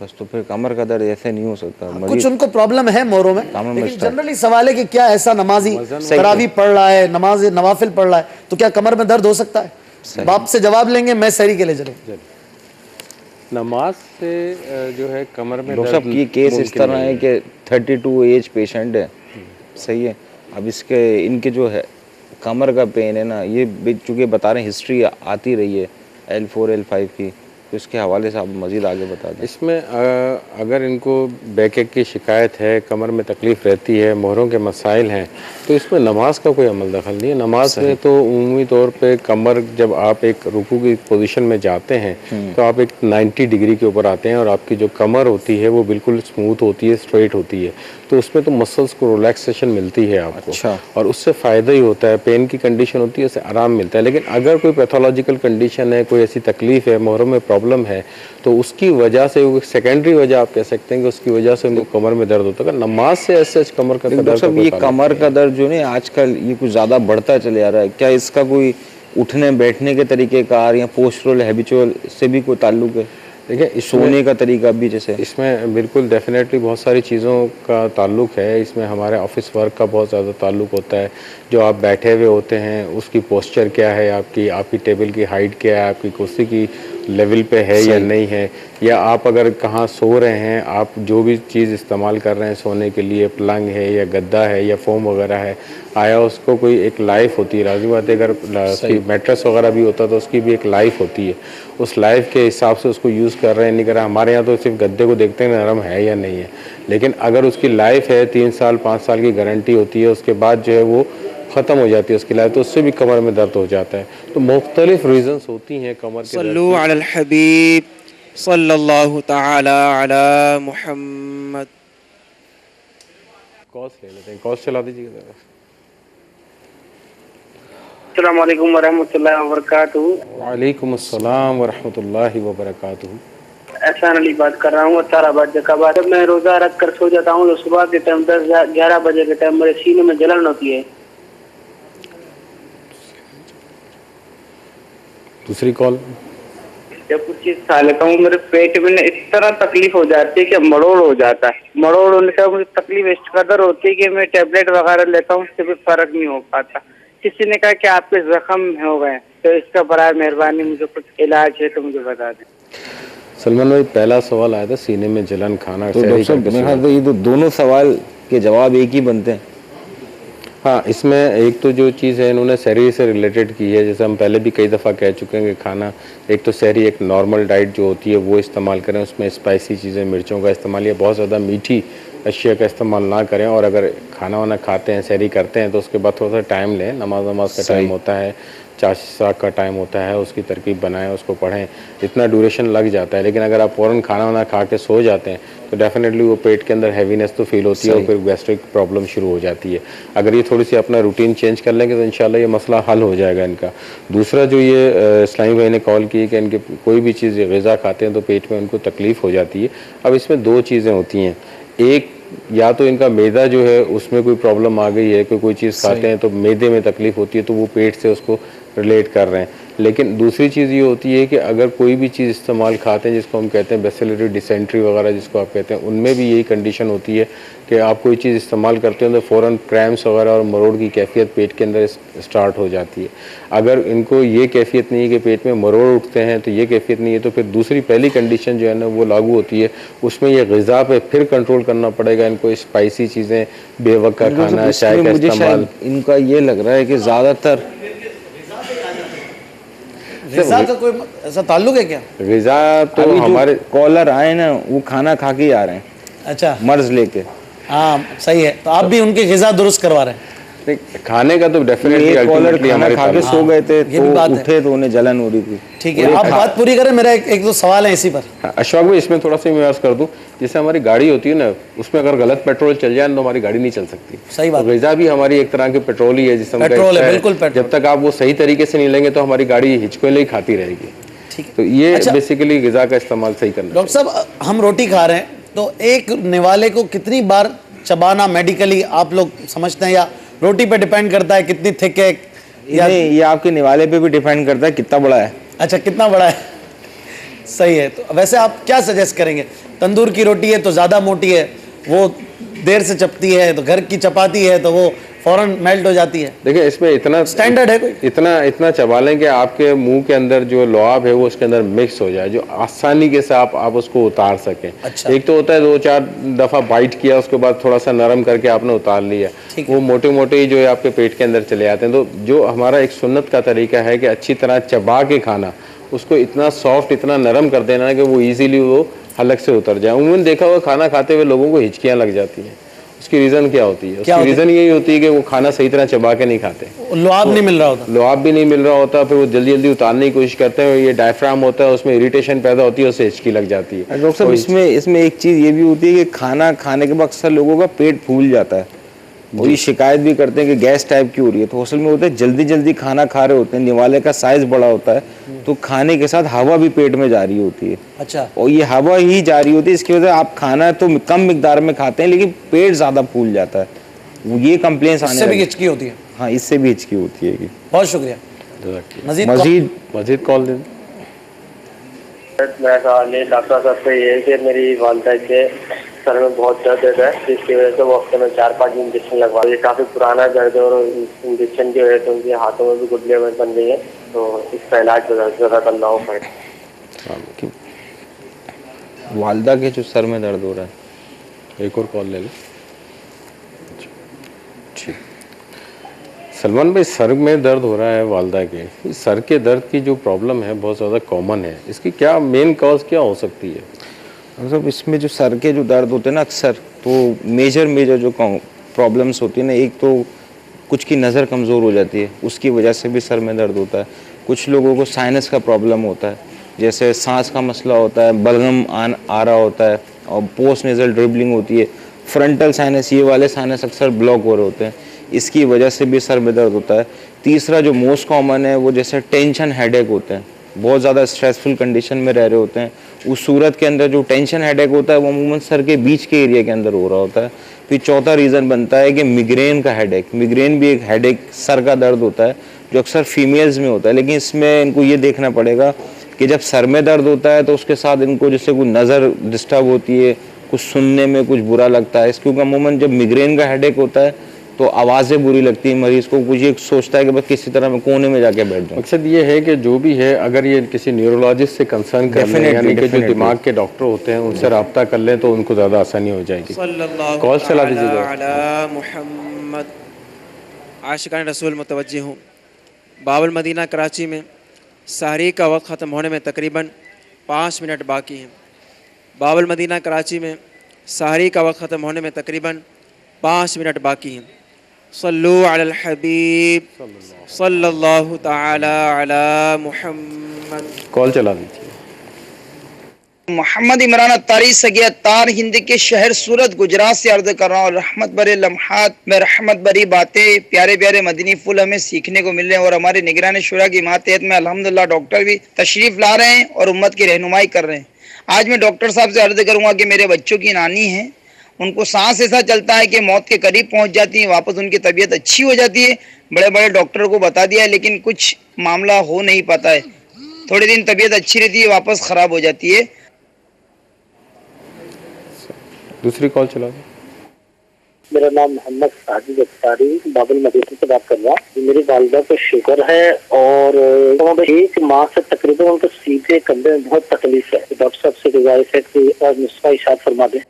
Speaker 4: بس تو پھر کمر کا درد ایسے نہیں ہو سکتا.
Speaker 1: کچھ ان کو پرابلم ہے مہروں میں، لیکن جنرلی سوال ہے کہ کیا ایسا نمازی تراویح پڑھ رہا ہے، نماز نوافل پڑھ رہا ہے، تو کیا کمر میں درد ہو سکتا ہے؟ باپ سے جواب لیں گے، میں سحری کے لے چلوں.
Speaker 6: نماز سے جو ہے کمر میں
Speaker 4: ڈاکٹر صاحب یہ کیس اس طرح ہے کہ 32 ایج پیشنٹ ہے، صحیح ہے. اب ان کے جو ہے کمر کا پین ہے نا، یہ چونکہ بتا رہے ہیں ہسٹری آتی رہی ہے L4 L5 کی، تو اس کے حوالے سے آپ مزید آگے بتا دیں.
Speaker 6: اس میں اگر ان کو بیک ایک کی شکایت ہے، کمر میں تکلیف رہتی ہے، مہروں کے مسائل ہیں، تو اس میں نماز کا کوئی عمل دخل نہیں ہے. نماز میں تو عمومی طور پہ کمر جب آپ ایک رکوع کی پوزیشن میں جاتے ہیں تو آپ ایک 90 ڈگری کے اوپر آتے ہیں اور آپ کی جو کمر ہوتی ہے وہ بالکل اسموتھ ہوتی ہے، اسٹریٹ ہوتی ہے، تو اس میں تو مسلس کو ریلیکسیشن ملتی ہے آپ کو، اور اس سے فائدہ ہی ہوتا ہے. پین کی کنڈیشن ہوتی ہے، اس سے آرام ملتا ہے. لیکن اگر کوئی پیتھولوجیکل کنڈیشن ہے، کوئی ایسی تکلیف ہے، مہروں میں پرابلم ہے، تو اس کی وجہ سے وہ سیکنڈری وجہ آپ کہہ سکتے ہیں کہ اس کی وجہ سے ان کو کمر میں درد ہوتا ہے. نماز سے ایسے کمر کا درد،
Speaker 4: یہ کمر کا درد جو ہے آج کل یہ کچھ زیادہ بڑھتا چلے آ رہا ہے، کیا اس کا کوئی اٹھنے بیٹھنے کے طریقے کار یا پوسچرل ہیبیچول سے بھی کوئی تعلق ہے؟
Speaker 6: دیکھیں
Speaker 4: سونے کا طریقہ بھی جیسے
Speaker 6: اس میں بالکل ڈیفینیٹلی بہت ساری چیزوں کا تعلق ہے. اس میں ہمارے آفس ورک کا بہت زیادہ تعلق ہوتا ہے. جو آپ بیٹھے ہوئے ہوتے ہیں اس کی پوسچر کیا ہے، آپ کی ٹیبل کی ہائٹ کیا ہے، آپ کی کرسی کی لیول پہ ہے یا نہیں ہے، یا آپ اگر کہاں سو رہے ہیں، آپ جو بھی چیز استعمال کر رہے ہیں سونے کے لیے، پلنگ ہے یا گدا ہے یا فوم وغیرہ ہے، آیا اس کو کوئی ایک لائف ہوتی ہے. لازمی بات ہے اگر میٹرس وغیرہ بھی ہوتا تو اس کی بھی ایک لائف ہوتی ہے. اس لائف کے حساب سے اس کو یوز کر رہے ہیں نہیں کر رہے ہیں. ہمارے یہاں تو صرف گدے کو دیکھتے ہیں نرم ہے یا نہیں ہے، لیکن اگر اس کی لائف ہے 3 سال 5 سال کی گارنٹی ہوتی ہے، اس کے بعد جو ہے وہ ختم ہو جاتی ہے اس کی لائف، تو اس سے بھی کمر میں درد ہو جاتا ہے. تو مختلف ریزنز ہوتی ہیں کمر کے درد.
Speaker 5: صلو علی الحبیب صلی اللہ تعالی علی محمد.
Speaker 6: کالس لے لیتے ہیں، کالس چلا دیجیے گا.
Speaker 10: السلام علیکم ورحمۃ اللہ وبرکاتہ.
Speaker 6: وعلیکم السلام ورحمۃ اللہ وبرکاتہ.
Speaker 10: احسان علی بات کر رہا ہوں اتار آباد جیکاباد. جب میں روزہ رکھ کر سو جاتا ہوں تو صبح کے ٹائم 10-11 بجے کے ٹائم میرے سینے میں جلن ہوتی ہے.
Speaker 6: دوسری کال.
Speaker 10: جب کچھ چیز کھا لیتا ہوں میرے پیٹ میں اس طرح تکلیف ہو جاتی ہے کہ مڑوڑ ہو جاتا ہے. مڑوڑ ہونے سے مجھے تکلیف اس قدر ہوتی ہے کہ میں ٹیبلیٹ وغیرہ لیتا ہوں، اس سے بھی فرق نہیں ہو پاتا. کسی نے کہا کہ آپ کے زخم ہو گئے، تو اس کا برائے مہربانی مجھے کچھ علاج ہے تو مجھے بتا دیں.
Speaker 6: سلمان بھائی پہلا سوال آیا تھا سینے میں جلن کھانا،
Speaker 4: تو ڈاکٹر صاحب یہ تو دونوں سوال کے جواب ایک ہی بنتے ہیں.
Speaker 6: ہاں اس میں ایک تو جو چیز ہے انہوں نے سحری سے ریلیٹڈ کی ہے، جیسے ہم پہلے بھی کئی دفعہ کہہ چکے ہیں کہ کھانا ایک تو سحری ایک نارمل ڈائٹ جو ہوتی ہے وہ استعمال کریں، اس میں اسپائسی چیزیں، مرچوں کا استعمال یا بہت زیادہ میٹھی اشیاء کا استعمال نہ کریں. اور اگر کھانا وانا کھاتے ہیں، سحری کرتے ہیں، تو اس کے بعد تھوڑا سا ٹائم لیں. نماز کا ٹائم ہوتا ہے، چاشا کا ٹائم ہوتا ہے، اس کی ترکیب بنائیں، اس کو پڑھیں، اتنا ڈیوریشن لگ جاتا ہے. لیکن اگر آپ فوراً کھانا وانا کھا کے سو جاتے ہیں تو ڈیفینیٹلی وہ پیٹ کے اندر ہیوینس تو فیل ہوتی ہے اور پھر گیسٹرک پرابلم شروع ہو جاتی ہے. اگر یہ تھوڑی سی اپنا روٹین چینج کر لیں گے تو انشاءاللہ یہ مسئلہ حل ہو جائے گا ان کا. دوسرا جو یہ اسلامی بھائی نے کال کی کہ ان کے کوئی بھی چیز غذا کھاتے ہیں تو پیٹ میں ان کو تکلیف ہو جاتی ہے. اب اس میں دو چیزیں ہوتی ہیں، ایک یا تو ان کا میدا جو ہے اس میں کوئی پرابلم آ گئی ہے کہ کوئی چیز کھاتے ہیں تو میدے میں تکلیف ہوتی ہے تو وہ پیٹ سے اس کو ریلیٹ کر رہے ہیں. لیکن دوسری چیز یہ ہوتی ہے کہ اگر کوئی بھی چیز استعمال کھاتے ہیں جس کو ہم کہتے ہیں بیسیلری ڈیسینٹری وغیرہ جس کو آپ کہتے ہیں، ان میں بھی یہی کنڈیشن ہوتی ہے کہ آپ کوئی چیز استعمال کرتے ہیں تو فوراً کریمس وغیرہ اور مروڑ کی کیفیت پیٹ کے اندر اسٹارٹ ہو جاتی ہے. اگر ان کو یہ کیفیت نہیں ہے کہ پیٹ میں مروڑ اٹھتے ہیں تو یہ کیفیت نہیں ہے تو پھر دوسری پہلی کنڈیشن جو ہے نا وہ لاگو ہوتی ہے. اس میں یہ غذا پہ پھر کنٹرول کرنا پڑے گا. ان کو اسپائسی چیزیں بے وقت کھانا، چائے کا استعمال.
Speaker 4: ان کا یہ لگ رہا ہے کہ زیادہ تر
Speaker 1: غذا کا کوئی ایسا تعلق ہے کیا؟
Speaker 6: غذا تو ہمارے
Speaker 4: کالر آئے نا وہ کھانا کھا کے ہی آ رہے ہیں.
Speaker 1: اچھا
Speaker 4: مرض لے کے.
Speaker 1: ہاں صحیح ہے، تو آپ بھی ان کی غذا درست کروا رہے ہیں.
Speaker 6: کھانے کا تو ڈیفینیٹلی
Speaker 4: الٹیمیٹلی ہمارے کھا کے سو گئے تھے تو اٹھے تو انہیں جلن ہو رہی تھی.
Speaker 1: ٹھیک ہے آپ بات پوری کریں، میرا ایک دو سوال ہے اسی پر.
Speaker 6: اشفاق بھائی اس میں تھوڑا سا میں عرض کر دوں، جیسے ہماری گاڑی ہوتی ہے نا اس میں اگر غلط پیٹرول چل جائے تو ہماری گاڑی نہیں چل سکتی.
Speaker 1: صحیح بات.
Speaker 6: غذا بھی ہماری ایک طرح کی پیٹرول ہی ہے جس
Speaker 1: پیٹرول ہے، بالکل پیٹرول.
Speaker 6: جب تک آپ وہ صحیح طریقے سے نہیں لیں گے تو ہماری گاڑی ہچکولے ہی کھاتی رہے گی. تو یہ بیسیکلی غذا کا استعمال صحیح کرنا.
Speaker 1: ڈاکٹر صاحب ہم روٹی کھا رہے ہیں تو ایک نوالے کو کتنی بار چبانا میڈیکلی آپ لوگ سمجھتے ہیں, یا روٹی پہ ڈیپینڈ کرتا ہے کتنی تھک ہے؟
Speaker 4: یہ آپ کے نوالے پہ بھی ڈیپینڈ کرتا ہے کتنا بڑا ہے.
Speaker 1: اچھا کتنا بڑا ہے, صحیح ہے. تو ویسے آپ کیا سجیسٹ کریں گے؟ تندور کی روٹی ہے تو زیادہ موٹی ہے, وہ دیر سے چپتی ہے, تو گھر کی چپاتی ہے تو وہ فوراً میلٹ ہو جاتی ہے.
Speaker 6: دیکھیں اس میں اتنا
Speaker 1: سٹینڈرڈ ہے کوئی,
Speaker 6: اتنا چبا لیں کہ آپ کے منہ کے اندر جو لعاب ہے وہ اس کے اندر مکس ہو جائے, جو آسانی کے ساتھ آپ اس کو اتار سکیں. ایک تو ہوتا ہے 2-4 دفعہ بائٹ کیا اس کے بعد تھوڑا سا نرم کر کے آپ نے اتار لیا, وہ موٹے موٹے جو ہے آپ کے پیٹ کے اندر چلے آتے ہیں. تو جو ہمارا ایک سنت کا طریقہ ہے کہ اچھی طرح چبا کے کھانا, اس کو اتنا سافٹ اتنا نرم کر دینا ہے کہ وہ ایزیلی وہ حلق سے اتر جائے. عموماً دیکھا ہوا کھانا کھاتے ہوئے لوگوں کو ہچکیاں لگ جاتی ہیں. اس کی ریزن کیا ہوتی ہے؟ اس کی ریزن یہی ہوتی ہے کہ وہ کھانا صحیح طرح چبا کے نہیں کھاتے,
Speaker 1: لعاب نہیں مل رہا ہوتا,
Speaker 6: لعاب بھی نہیں مل رہا ہوتا, پھر وہ جلدی جلدی اتارنے کی کوشش کرتے ہیں, یہ ڈائفرام ہوتا ہے اس میں اریٹیشن پیدا ہوتی ہے, اس سے ہچکی لگ جاتی ہے.
Speaker 4: ڈاکٹر صاحب اس میں ایک چیز یہ بھی ہوتی ہے کہ کھانا کھانے کے بعد اکثر لوگوں کا پیٹ پھول جاتا ہے, وہ یہ شکایت بھی کرتے ہیں کہ گیس ٹائپ کی ہو رہی ہے. تو اصل میں ہوتا ہے جلدی جلدی کھانا کھا رہے ہوتے ہیں, نوالے کا سائز بڑا ہوتا ہے, تو کھانے کے ساتھ ہوا بھی پیٹ میں جاری ہوتی ہے.
Speaker 1: اچھا,
Speaker 4: اور یہ ہوا ہی جاری ہوتی ہے, اس کی وجہ سے آپ کھانا تو کم مقدار میں کھاتے ہیں لیکن پیٹ زیادہ پھول جاتا ہے. یہ کمپلینس آنے
Speaker 1: سے بھی ہچکی ہوتی ہے.
Speaker 4: ہاں اس سے بھی ہچکی ہوتی ہے.
Speaker 1: بہت شکریہ.
Speaker 6: مزید کال دیں.
Speaker 20: میرا سوال ہے ڈاکٹر صاحب سے یہ ہے کہ میری والدہ کے سر میں بہت درد رہتا ہے, جس کی وجہ سے وہ ہفتے میں 4-5 انجیکشن لگوا. یہ کافی پرانا درد ہے اور انجیکشن کی وجہ سے ان کے ہاتھوں میں بھی گٹلیاں بن گئی ہیں, تو اس کا علاج ذرا اللہ ہو پڑے.
Speaker 4: والدہ کے جو سر میں درد ہو رہا ہے,
Speaker 6: ایک اور کال لے لیں. سلمان بھائی, سر میں درد ہو رہا ہے والدہ کے, سر کے درد کی جو پرابلم ہے بہت زیادہ کامن ہے, اس کی کیا مین کاز کیا ہو سکتی ہے؟
Speaker 4: مطلب اس میں جو سر کے جو درد ہوتے ہیں نا اکثر, تو میجر جو پرابلمس ہوتی ہیں نا, ایک تو کچھ کی نظر کمزور ہو جاتی ہے, اس کی وجہ سے بھی سر میں درد ہوتا ہے. کچھ لوگوں کو سائنس کا پرابلم ہوتا ہے, جیسے سانس کا مسئلہ ہوتا ہے, بلغم آ رہا ہوتا ہے, اور پوسٹ نیزل ڈربلنگ ہوتی ہے. فرنٹل سائنس, یہ والے سائنس اکثر بلاک ہو رہے ہوتے ہیں, اس کی وجہ سے بھی سر میں درد ہوتا ہے. تیسرا جو موسٹ کامن ہے وہ جیسے ٹینشن ہیڈ ایک ہوتے ہیں, بہت زیادہ اسٹریسفل کنڈیشن میں رہ رہے ہوتے ہیں, اس صورت کے اندر جو ٹینشن ہیڈ ایک ہوتا ہے وہ عموماً سر کے بیچ کے ایریا کے اندر ہو رہا ہوتا ہے. پھر چوتھا ریزن بنتا ہے کہ میگرین کا ہیڈ ایک. میگرین بھی ایک ہیڈ ایک سر کا درد ہوتا ہے جو اکثر فیمیلز میں ہوتا ہے, لیکن اس میں ان کو یہ دیکھنا پڑے گا کہ جب سر میں درد ہوتا ہے تو اس کے ساتھ ان کو جیسے کوئی نظر ڈسٹرب ہوتی ہے, کچھ سننے میں کچھ برا لگتا ہے. اس کیونکہ عموماً جب میگرین کا ہیڈ ایک ہوتا ہے تو آوازیں بری لگتی ہیں, مریض کو کچھ یہ سوچتا ہے کہ بس کسی طرح میں کونے میں جا کے بیٹھ جاؤں.
Speaker 6: مقصد یہ ہے کہ جو بھی ہے اگر یہ کسی نیورولوجسٹ سے کنسرن کر لیں, یعنی کہ جو دماغ کے ڈاکٹر ہوتے ہیں ان سے رابطہ کر لیں تو ان کو زیادہ آسانی ہو جائے گی. کال چلا دیجیے گا.
Speaker 5: محمد عاشقان رسول متوجہ ہوں. باب المدینہ کراچی میں سحری کا وقت ختم ہونے میں تقریباً 5 منٹ باقی ہیں. باب المدینہ کراچی میں سحری کا وقت ختم ہونے میں تقریباً 5 منٹ باقی ہیں. صلو علی الحبیب صلی اللہ تعالی علی محمد.
Speaker 6: کال چلا دیجیے.
Speaker 15: محمد عمران اتاری سگی اتار ہند کے شہر سورت گجرات سے عرض کر رہا ہوں. رحمت برے لمحات میں رحمت بری باتیں, پیارے پیارے مدنی پھول ہمیں سیکھنے کو مل رہے ہیں, اور ہمارے نگران شورا کی ماتحت میں الحمدللہ ڈاکٹر بھی تشریف لا رہے ہیں اور امت کی رہنمائی کر رہے ہیں. آج میں ڈاکٹر صاحب سے عرض کروں گا کہ میرے بچوں کی نانی ہیں, ان کو سانس ایسا چلتا ہے کہ موت کے قریب پہنچ جاتی ہے, واپس ان کی طبیعت اچھی ہو جاتی ہے. بڑے بڑے ڈاکٹر کو بتا دیا ہے لیکن کچھ معاملہ ہو نہیں پاتا ہے. تھوڑے دن طبیعت اچھی رہتی ہے, واپس خراب ہو جاتی ہے.
Speaker 6: دوسری کال چلا دیں.
Speaker 16: میرا نام محمد ساجد اتاری باب المدینہ سے بات کر رہا ہوں. میری والدہ کو شوگر ہے اور 1 ماہ سے تقریباً ان کو سیدھے کندھے میں بہت تکلیف ہے. ڈاکٹر صاحب سے گزارش ہے کہ نسخہ ارشاد فرما دیں.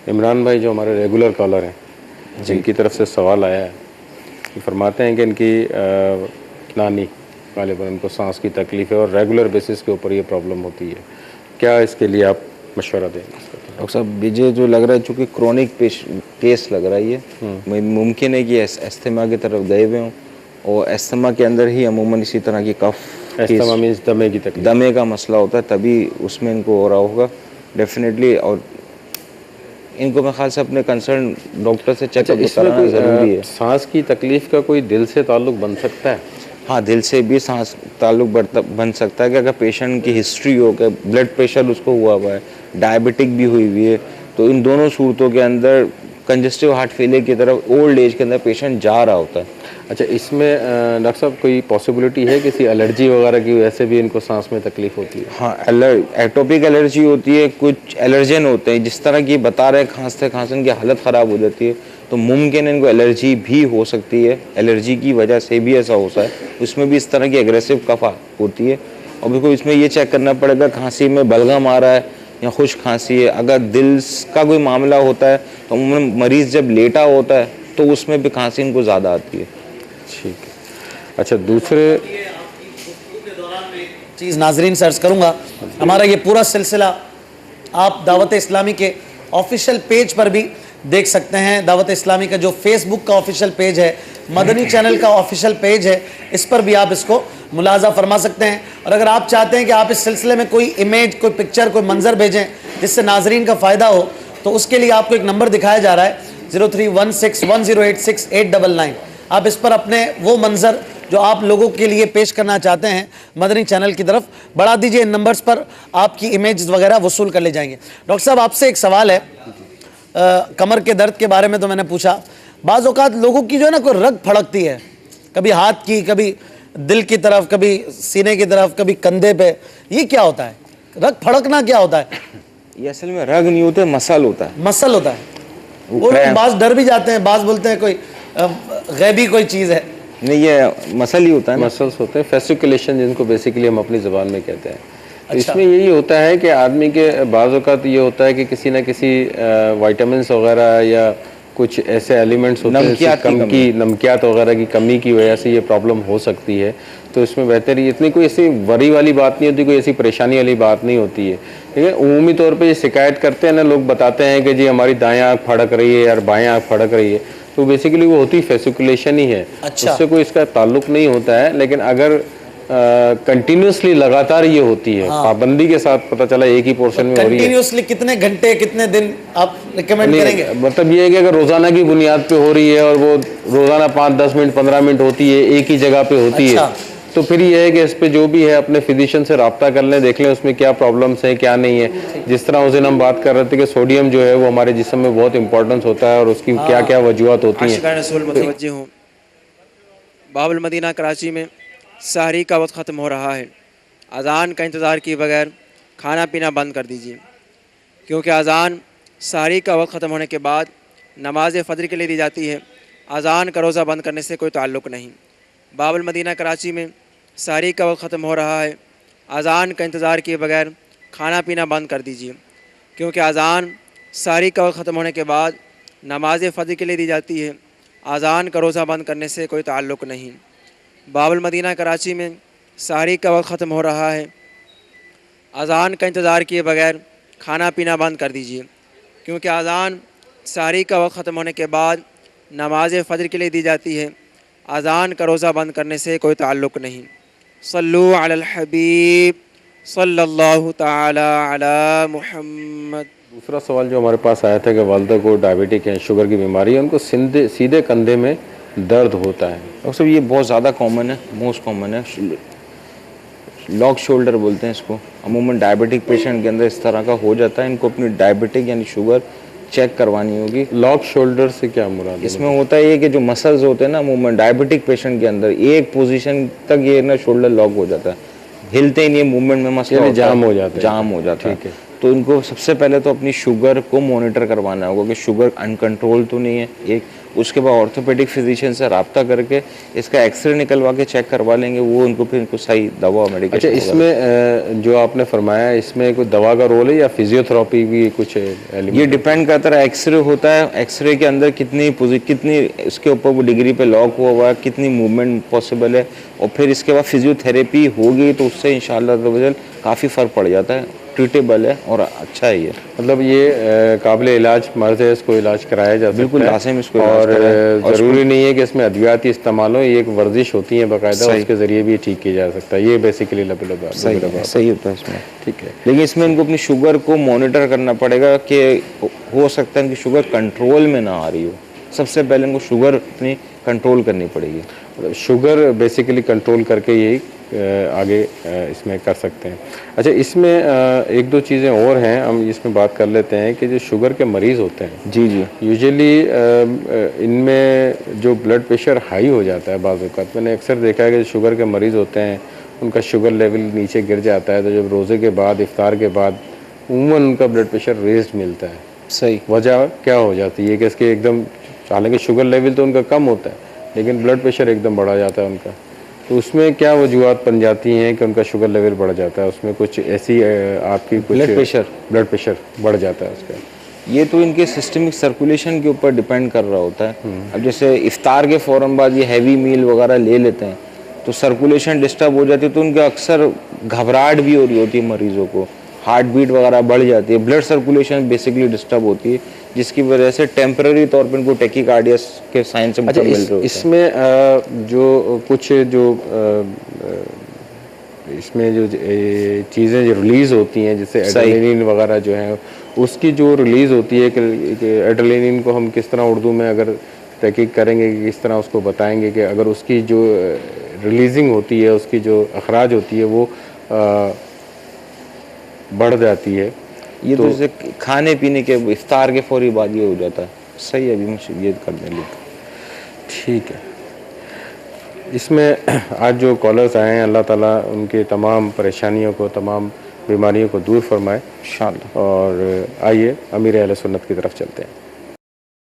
Speaker 6: عمران بھائی جو ہمارے ریگولر کالر ہیں, جن کی طرف سے سوال آیا ہے, فرماتے ہیں کہ ان کی نانی غالباً ان کو سانس کی تکلیف ہے اور ریگولر بیسس کے اوپر یہ پرابلم ہوتی ہے. کیا اس کے لیے آپ مشورہ دیں گے؟
Speaker 4: ڈاکٹر صاحب مجھے جو لگ رہا ہے چونکہ کرونک کیس لگ رہا ہے, یہ ممکن ہے کہ استھما کی طرف گئے ہوئے ہوں, اور استھما کے اندر ہی عموماً اسی طرح کی کف,
Speaker 6: استھما مینس دمے کی تکلیف,
Speaker 4: دمے کا مسئلہ ہوتا ہے, تبھی اس میں ان کو ہو رہا ہوگا ڈیفینیٹلی. اور ان کو میں خیال سے اپنے کنسرن ڈاکٹر سے چیک اپ
Speaker 6: اس میں
Speaker 4: کرانا ضروری ہے.
Speaker 6: سانس کی تکلیف کا کوئی دل سے تعلق بن سکتا ہے؟
Speaker 4: ہاں دل سے بھی سانس تعلق بن سکتا ہے کہ اگر پیشنٹ کی ہسٹری ہو کہ بلڈ پریشر اس کو ہوا ہے, ڈائبٹک بھی ہوئی ہے, تو ان دونوں صورتوں کے اندر کنجسٹیو ہارٹ فیلئر کی طرف اولڈ ایج کے اندر پیشنٹ جا رہا ہوتا ہے.
Speaker 6: اچھا اس میں ڈاکٹر صاحب کوئی پاسبلٹی ہے کسی الرجی وغیرہ کی وجہ سے بھی ان کو سانس میں تکلیف ہوتی ہے؟
Speaker 4: ہاں ایٹوپک الرجی ہوتی ہے, کچھ الرجن ہوتے ہیں جس طرح کی بتا رہے کھانستے ان کی حالت خراب ہو جاتی ہے, تو ممکن ان کو الرجی بھی ہو سکتی ہے, الرجی کی وجہ سے بھی ایسا ہوتا ہے, اس میں بھی اس طرح کی اگریسو کف ہوتی ہے. اور بالکل اس میں یہ چیک کرنا پڑے گا کھانسی میں بلغم آ رہا ہے یا خشک کھانسی ہے. اگر دل کا کوئی معاملہ ہوتا ہے تو عموماً مریض جب لیٹا ہوتا ہے تو اس میں بھی کھانسی ان کو زیادہ آتی ہے.
Speaker 6: ٹھیک ہے. اچھا دوسرے
Speaker 1: چیز ناظرین سے عرض کروں گا, ہمارا یہ پورا سلسلہ آپ دعوت اسلامی کے آفیشیل پیج پر بھی دیکھ سکتے ہیں. دعوت اسلامی کا جو فیس بک کا آفیشیل پیج ہے, مدنی چینل کا آفیشیل پیج ہے, اس پر بھی آپ اس کو ملاحظہ فرما سکتے ہیں. اور اگر آپ چاہتے ہیں کہ آپ اس سلسلے میں کوئی امیج, کوئی پکچر, کوئی منظر بھیجیں جس سے ناظرین کا فائدہ ہو, تو اس کے لیے آپ کو ایک نمبر دکھایا جا رہا ہے 0316108689. آپ اس پر اپنے وہ منظر جو آپ لوگوں کے لیے پیش کرنا چاہتے ہیں مدنی چینل کی طرف بڑھا دیجئے. ان نمبرز پر آپ کی امیجز وغیرہ وصول کر لے جائیں گے. ڈاکٹر صاحب آپ سے ایک سوال ہے, کمر کے درد کے بارے میں تو میں نے پوچھا, بعض اوقات لوگوں کی جو ہے نا کوئی رگ پھڑکتی ہے, کبھی ہاتھ کی, کبھی دل کی طرف, کبھی سینے کی طرف, کبھی کندھے پہ, یہ کیا ہوتا ہے؟ رگ پھڑکنا کیا ہوتا ہے؟
Speaker 4: یہ اصل میں رگ نہیں ہوتا, مسل ہوتا ہے.
Speaker 1: مسل ہوتا ہے. وہ لوگ بعض ڈر بھی جاتے ہیں, بعض بولتے ہیں کوئی غیبی کوئی چیز ہے.
Speaker 4: نہیں, یہ مسل ہی ہوتا ہے.
Speaker 6: مسلس ہوتے ہیں, فیسیکولیشن جن کو بیسیکلی ہم اپنی زبان میں کہتے ہیں. اس میں یہی ہوتا ہے کہ آدمی کے بعض اوقات یہ ہوتا ہے کہ کسی نہ کسی وائٹامنس وغیرہ یا کچھ ایسے ایلیمنٹس ہوتے ہیں, نمکیات وغیرہ کی کمی کی وجہ سے یہ پرابلم ہو سکتی ہے. تو اس میں بہتر ہی اتنی کوئی ایسی وری والی بات نہیں ہوتی, کوئی ایسی پریشانی والی بات نہیں ہوتی ہے. ٹھیک ہے, عمومی طور پہ یہ شکایت کرتے ہیں نا لوگ, بتاتے ہیں کہ جی ہماری دائیں آنکھ پھڑک رہی ہے اور بائیں آنکھ پھڑک رہی ہے, تو بیسیکلی وہ ہوتی فیسیکولیشن ہی ہے. اس سے کوئی اس کا تعلق نہیں ہوتا ہے. لیکن اگر کنٹینیوسلی لگاتار یہ ہوتی ہے, پابندی کے ساتھ, پتہ چلا ایک ہی پورشن میں ہو رہی ہے,
Speaker 1: کنٹینیوسلی کتنے گھنٹے, کتنے دن آپ ریکمینڈ کریں گے؟
Speaker 6: مطلب یہ ہے کہ اگر روزانہ کی بنیاد پہ ہو رہی ہے اور وہ روزانہ 5-10 منٹ 15 منٹ ہوتی ہے, ایک ہی جگہ پہ ہوتی ہے, تو پھر یہ ہے کہ اس پہ جو بھی ہے اپنے فزیشین سے رابطہ کر لیں, دیکھ لیں اس میں کیا پرابلمس ہیں کیا نہیں ہے. جس طرح اس دن ہم بات کر رہے تھے کہ سوڈیم جو ہے وہ ہمارے جسم میں بہت امپورٹنس ہوتا ہے اور اس کی کیا کیا وجوہات ہوتی ہیں.
Speaker 5: عاشقان رسول متوجہ ہوں, باب المدینہ کراچی میں سحری کا وقت ختم ہو رہا ہے. اذان کا انتظار کیے بغیر کھانا پینا بند کر دیجیے, کیونکہ اذان سحری کا وقت ختم ہونے کے بعد نماز فجر کے لیے دی جاتی ہے. اذان کا روزہ بند کرنے سے کوئی تعلق نہیں. باب المدینہ کراچی میں سحری کا وقت ختم ہو رہا ہے. اذان کا انتظار کیے بغیر کھانا پینا بند کر دیجیے, کیونکہ اذان سحری کا وقت ختم ہونے کے بعد نماز فجر کے لیے دی جاتی ہے. اذان کا روزہ بند کرنے سے کوئی تعلق نہیں. باب المدینہ کراچی میں سحری کا وقت ختم ہو رہا ہے. اذان کا انتظار کیے بغیر کھانا پینا بند کر دیجیے, کیونکہ اذان سحری کا وقت ختم ہونے کے بعد نماز فجر کے لیے دی جاتی ہے. اذان کا روزہ بند کرنے سے کوئی تعلق نہیں. صلو علی الحبیب صلی اللہ تعالی علی محمد.
Speaker 6: دوسرا سوال جو ہمارے پاس آیا تھا کہ والدہ کو ڈائبٹک ہے, شوگر کی بیماری ہے, ان کو سیدھے کندھے میں درد ہوتا ہے.
Speaker 4: ڈاکٹر صاحب یہ بہت زیادہ کامن ہے, موسٹ کامن ہے, لاک شولڈر بولتے ہیں اس کو. عموماً ڈائبٹک پیشنٹ کے اندر اس طرح کا ہو جاتا ہے. ان کو اپنی ڈائبٹک یعنی شوگر چیک کروانی ہوگی.
Speaker 6: لاک شولڈر سے کیا مراد ہے؟
Speaker 4: اس میں ہوتا ہے یہ کہ جو مسلز ہوتے ہیں نا عموماً ڈائبٹک پیشنٹ کے اندر ایک پوزیشن تک یہ نا شولڈر لاک ہو جاتا ہے, ہلتے نہیں, موومنٹ میں مسئلہ
Speaker 6: جام ہو جاتا ہے.
Speaker 4: جام ہو جاتا ہے. تو ان کو سب سے پہلے تو اپنی شوگر کو مانیٹر کروانا ہوگا کہ شوگر ان کنٹرول تو نہیں ہے ایک. اس کے بعد آرتھوپیڈک فزیشین سے رابطہ کر کے اس کا ایکس رے نکلوا کے چیک کروا لیں گے, وہ ان کو پھر ان کو صحیح دوا میڈیکیشن.
Speaker 6: اچھا اس میں جو آپ نے فرمایا اس میں کوئی دوا کا رول ہے یا فزیو تھراپی بھی کچھ ہے؟
Speaker 4: یہ ڈیپینڈ کرتا ہے, ایکس رے ہوتا ہے, ایکس رے کے اندر کتنی اس کے اوپر وہ ڈگری پہ لاک ہوا ہے, کتنی موومنٹ پاسبل ہے, اور پھر اس کے بعد فزیو تھراپی ہوگی تو اس سے انشاءاللہ کافی فرق پڑ جاتا ہے, ٹریٹیبل ہے اور اچھا ہے. یہ
Speaker 6: مطلب یہ قابل علاج مرض ہے, اس کو علاج کرایا جا سکتا ہے.
Speaker 4: بالکل لازم اس کو,
Speaker 6: اور ضروری نہیں ہے کہ اس میں ادویاتی استعمال ہو, یہ ایک ورزش ہوتی ہے باقاعدہ, اس کے ذریعے بھی ٹھیک کیا جا سکتا ہے. یہ بیسیکلی
Speaker 4: صحیح ہوتا ہے اس میں.
Speaker 6: ٹھیک ہے.
Speaker 4: لیکن اس میں ان کو اپنی شوگر کو مانیٹر کرنا پڑے گا کہ ہو سکتا ہے ان کی شوگر کنٹرول میں نہ آ رہی ہو. سب سے پہلے ان کو شوگر اپنی کنٹرول کرنی پڑے گی.
Speaker 6: شوگر بیسیکلی کنٹرول کر کے یہی آگے اس میں کر سکتے ہیں. اچھا اس میں ایک دو چیزیں اور ہیں, ہم اس میں بات کر لیتے ہیں کہ جو شوگر کے مریض ہوتے ہیں,
Speaker 4: جی جی,
Speaker 6: یوزلی ان میں جو بلڈ پریشر ہائی ہو جاتا ہے بعض اوقات. میں نے اکثر دیکھا ہے کہ جو شوگر کے مریض ہوتے ہیں ان کا شوگر لیول نیچے گر جاتا ہے, تو جب روزے کے بعد افطار کے بعد عموماً ان کا بلڈ پریشر ریزڈ ملتا ہے.
Speaker 4: صحیح.
Speaker 6: وجہ کیا ہو جاتی ہے کہ اس کے ایک دم, حالانکہ شوگر لیول تو ان کا کم ہوتا ہے لیکن بلڈ پریشر ایک دم بڑھا جاتا ہے ان کا, تو اس میں کیا وجوہات بن جاتی ہیں کہ ان کا شوگر لیول بڑھ جاتا ہے؟ اس میں کچھ ایسی آپ کی کچھ بلڈ پریشر بڑھ جاتا ہے اس کا؟
Speaker 4: یہ تو ان کے سسٹمک سرکولیشن کے اوپر ڈیپینڈ کر رہا ہوتا ہے. اب جیسے افطار کے فوراً بعد یہ ہیوی میل وغیرہ لے لیتے ہیں تو سرکولیشن ڈسٹرب ہو جاتی ہے, تو ان کے اکثر گھبراہٹ بھی ہو رہی ہوتی ہے مریضوں کو, ہارٹ بیٹ وغیرہ بڑھ جاتی ہے, بلڈ سرکولیشن بیسیکلی ڈسٹرب ہوتی ہے, جس کی وجہ سے ٹیمپرری طور پر ان کو ٹیکیکارڈیا کے سائن سے مل رہے ہوتے ہیں.
Speaker 6: اس میں جو کچھ جو اس میں جو چیزیں جو ریلیز ہوتی ہیں جیسے ایڈرینلین وغیرہ جو ہیں, اس کی جو ریلیز ہوتی ہے کہ ایڈرینلین کو ہم کس طرح اردو میں اگر تحقیق کریں گے کہ کس طرح اس کو بتائیں گے کہ اگر اس کی جو ریلیزنگ ہوتی ہے, اس کی جو اخراج ہوتی ہے وہ بڑھ جاتی ہے.
Speaker 4: یہ تو جیسے کھانے پینے کے افطار کے فوری بعد یہ ہو جاتا ہے. صحیح ہے, ابھی یہ کر دیں گے.
Speaker 6: ٹھیک ہے. اس میں آج جو کالرز آئے ہیں اللہ تعالیٰ ان کے تمام پریشانیوں کو, تمام بیماریوں کو دور فرمائے انشاءاللہ. اور آئیے امیر اہل سنت کی طرف چلتے ہیں.